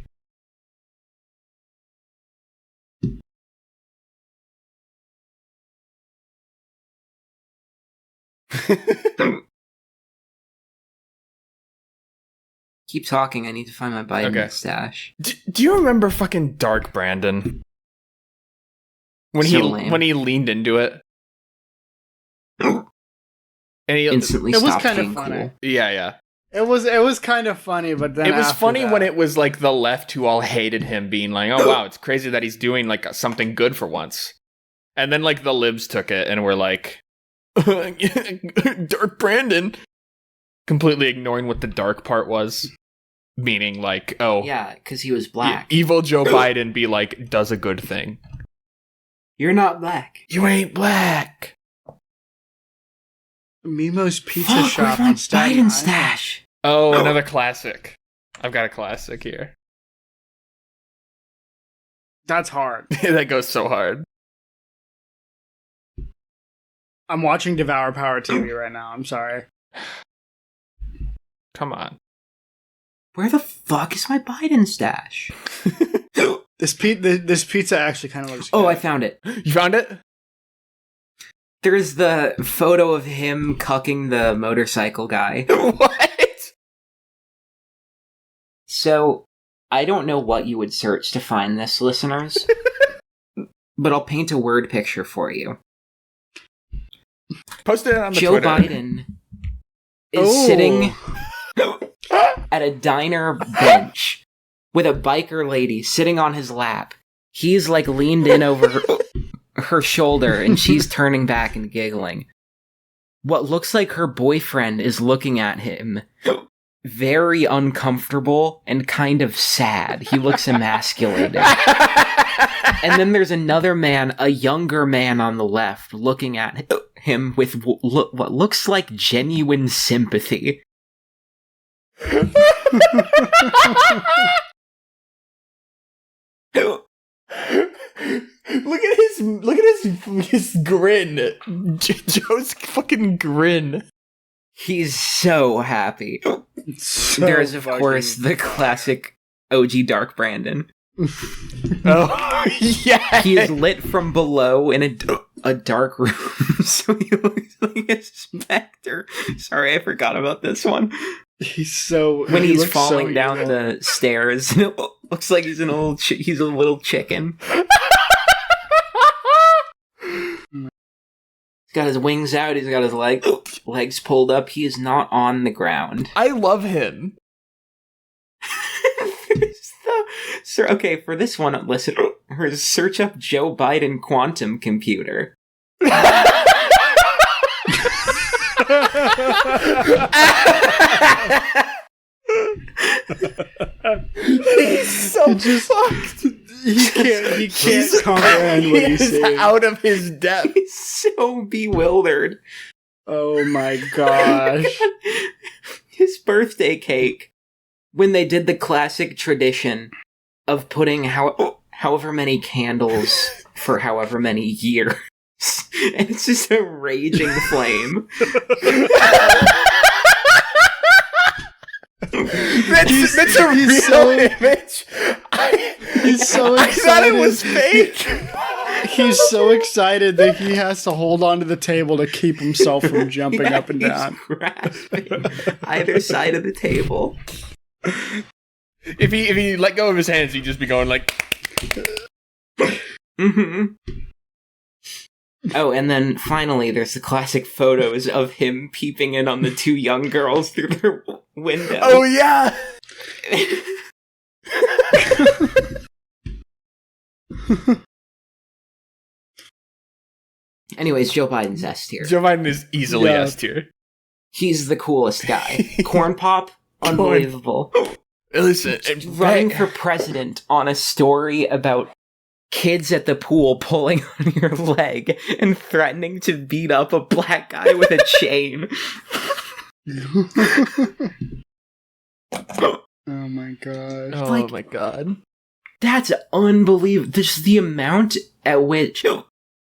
Keep talking, I need to find my Biden stash. Do you remember fucking Dark Brandon? When he leaned into it? And he Instantly it was stopped kind of being funny. cool. Yeah. It was kind of funny, but then It was after funny that, when it was like the left who all hated him being like, oh wow, it's crazy that he's doing like something good for once. And then like the libs took it and were like, Dark Brandon. Completely ignoring what the dark part was. Meaning like, oh. Yeah, because he was black. Evil Joe Biden be like, does a good thing. You're not black. You ain't black. Mimo's Pizza Fuck, Shop where's my on Staten Biden Island. stash? Oh, another classic. I've got a classic here. That's hard. That goes so hard. I'm watching Devour Power TV right now. I'm sorry. Come on. Where the fuck is my Biden stash? This pizza actually kind of looks good. Oh, I found it. You found it? There's the photo of him cucking the motorcycle guy. What? So, I don't know what you would search to find this, listeners. But I'll paint a word picture for you. Post it on the Joe Twitter. Biden is sitting at a diner bench with a biker lady sitting on his lap. He's like leaned in over her shoulder and she's turning back and giggling. What looks like her boyfriend is looking at him, very uncomfortable and kind of sad. He looks emasculated. And then there's another man, a younger man on the left, looking at him with what looks like genuine sympathy. Look at his grin. Joe's fucking grin. He's so happy. So There's, of fucking course, the classic OG Dark Brandon. Oh, yeah. He is lit from below in a dark room, so he looks like a specter. Sorry, I forgot about this one. He's so When he he's looks falling so down evil. the stairs, and it looks like he's he's a little chicken. He's got his wings out. He's got his legs pulled up. He is not on the ground. I love him. Sir, okay, for this one, listen. Search up Joe Biden quantum computer. He's so fucked. He can't comprehend what he's saying. Out of his depth. He's so bewildered. Oh my gosh. His birthday cake, when they did the classic tradition of putting however many candles for however many years, and it's just a raging flame. That's a real image. He's so I thought it excited. was fake. He's so excited that he has to hold onto the table to keep himself from jumping up and down. He's grasping either side of the table. If he let go of his hands, he'd just be going like. Mm-hmm. Oh, and then finally, there's the classic photos of him peeping in on the two young girls through their window. Oh yeah. Anyways, Joe Biden's S tier. Joe Biden is easily S tier. He's the coolest guy. Corn Pop, unbelievable. Listen, Running for president on a story about kids at the pool pulling on your leg and threatening to beat up a black guy with a chain. Oh my god. Oh my god. That's unbelievable. Just the amount at which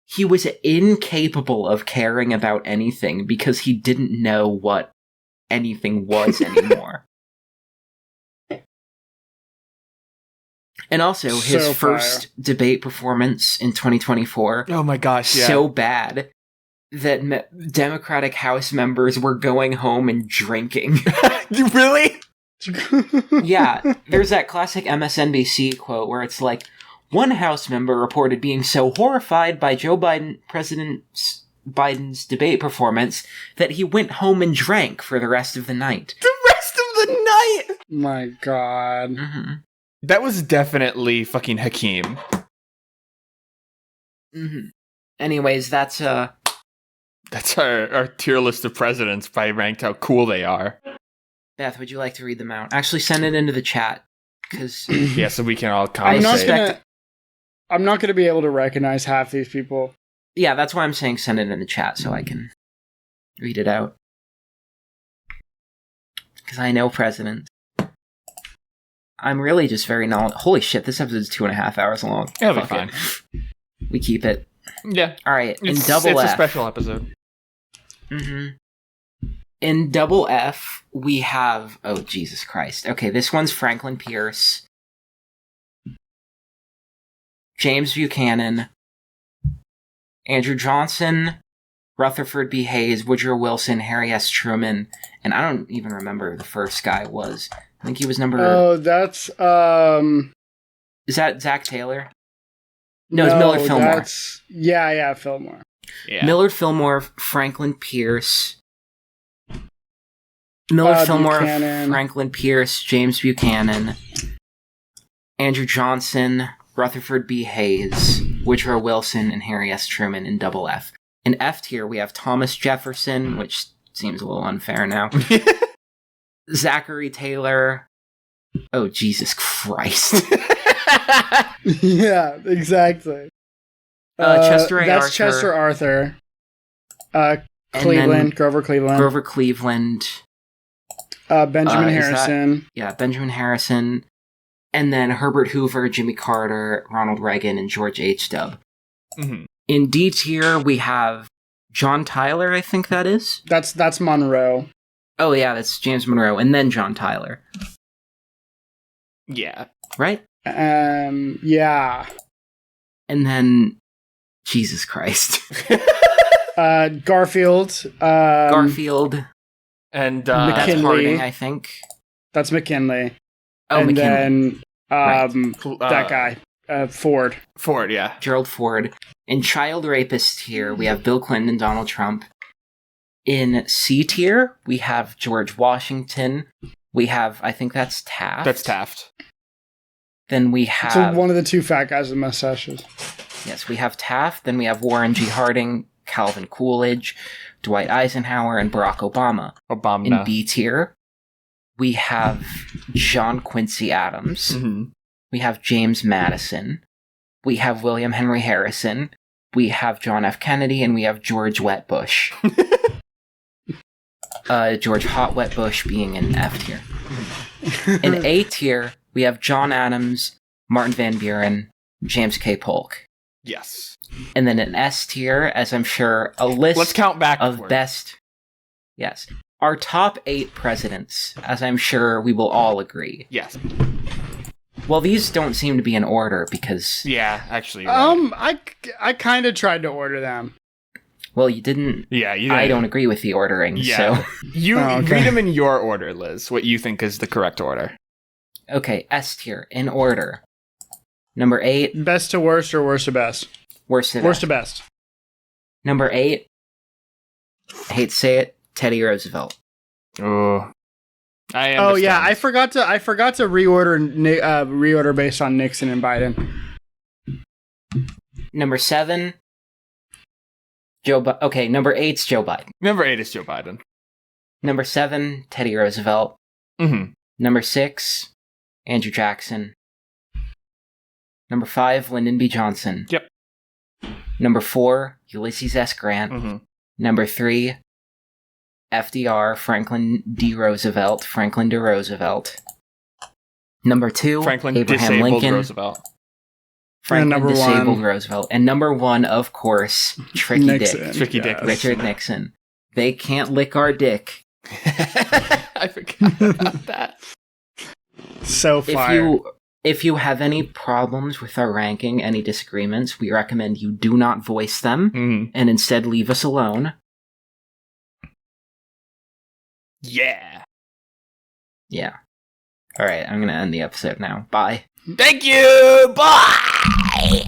he was incapable of caring about anything because he didn't know what anything was anymore. And also, his first debate performance in 2024. Oh my gosh, yeah. So bad that Democratic House members were going home and drinking. Really? Yeah, there's that classic MSNBC quote where it's like, one House member reported being so horrified by President Biden's debate performance that he went home and drank for the rest of the night. The rest of the night? My god. Mm-hmm. That was definitely fucking Hakeem. Mm-hmm. Anyways, that's our tier list of presidents by ranked how cool they are. Beth, would you like to read them out? Actually, send it into the chat, because... Yeah, so we can all conversate. I'm not gonna be able to recognize half these people. Yeah, that's why I'm saying send it in the chat, so I can read it out. Because I know presidents. I'm really just very knowledgeable. Holy shit, this episode is 2.5 hours long. It'll be fine. We keep it. Yeah. Alright, in It's double F. It's a special episode. Mm-hmm. In double F, we have... Oh, Jesus Christ. Okay, this one's Franklin Pierce. James Buchanan. Andrew Johnson. Rutherford B. Hayes. Woodrow Wilson. Harry S. Truman. And I don't even remember who the first guy was. I think he was number... Oh, that's, Is that Zach Taylor? No, it's Millard Fillmore. Yeah, Fillmore. Yeah. Millard Fillmore, Franklin Pierce. Millard Fillmore, Buchanan. Franklin Pierce, James Buchanan, Andrew Johnson, Rutherford B. Hayes, Woodrow Wilson, and Harry S. Truman in double F. In F tier, we have Thomas Jefferson, which seems a little unfair now. Zachary Taylor. Oh, Jesus Christ. Yeah, exactly. Chester A. That's Arthur. Chester Arthur. Cleveland, Grover Cleveland. Grover Cleveland. Benjamin Harrison. Benjamin Harrison. And then Herbert Hoover, Jimmy Carter, Ronald Reagan, and George H.W. Mm-hmm. In D tier, we have John Tyler, I think that is. That's Monroe. Oh yeah, that's James Monroe, and then John Tyler. Yeah. Right? Yeah. And then... Jesus Christ. Garfield. Garfield. And That's McKinley. Harding, I think. That's McKinley. Oh, and McKinley. then Right. that guy, Ford. Ford, yeah. Gerald Ford. In child rapist tier, we have Bill Clinton and Donald Trump. In C tier, we have George Washington. We have, I think that's Taft. That's Taft. Then we have... So one of the two fat guys with mustaches. Yes, we have Taft. Then we have Warren G. Harding, Calvin Coolidge, Dwight Eisenhower, and Barack Obama. Obama. In B tier, we have John Quincy Adams. Mm-hmm. We have James Madison. We have William Henry Harrison. We have John F. Kennedy, and we have George Wet Bush. George Hot Wet Bush being in F tier. In A tier, we have John Adams, Martin Van Buren, James K. Polk. Yes. And then in S tier, as I'm sure, a list Let's count back of best... Yes. Our top 8 presidents, as I'm sure we will all agree. Yes. Well, these don't seem to be in order because... Yeah, actually. Right. I kind of tried to order them. Well, you didn't... Yeah, you didn't. I don't agree with the ordering, yeah. so... You okay. read them in your order, Liz, what you think is the correct order. Okay, S tier, in order. Number 8... Best to worst or worst to best? Worst to Worst to best. Number 8... I hate to say it, Teddy Roosevelt. Oh... Oh yeah, I forgot to reorder based on Nixon and Biden. Number 7, okay, number 8's Joe Biden. Number 8 is Joe Biden. Number 7, Teddy Roosevelt. Mm-hmm. Number 6, Andrew Jackson. Number 5, Lyndon B. Johnson. Yep. Number 4, Ulysses S. Grant. Mm-hmm. Number 3, FDR, Franklin D. Roosevelt. Number 2, Franklin Abraham disabled Lincoln. Roosevelt. Franklin number disabled 1. Roosevelt. And number 1, of course, Tricky Nixon. Dick. Tricky Dick. Richard Nixon. They can't lick our dick. I forgot about that. So fire. If you have any problems with our ranking, any disagreements, we recommend you do not voice them and instead leave us alone. Yeah. Yeah. All right, I'm going to end the episode now. Bye. Thank you. Bye.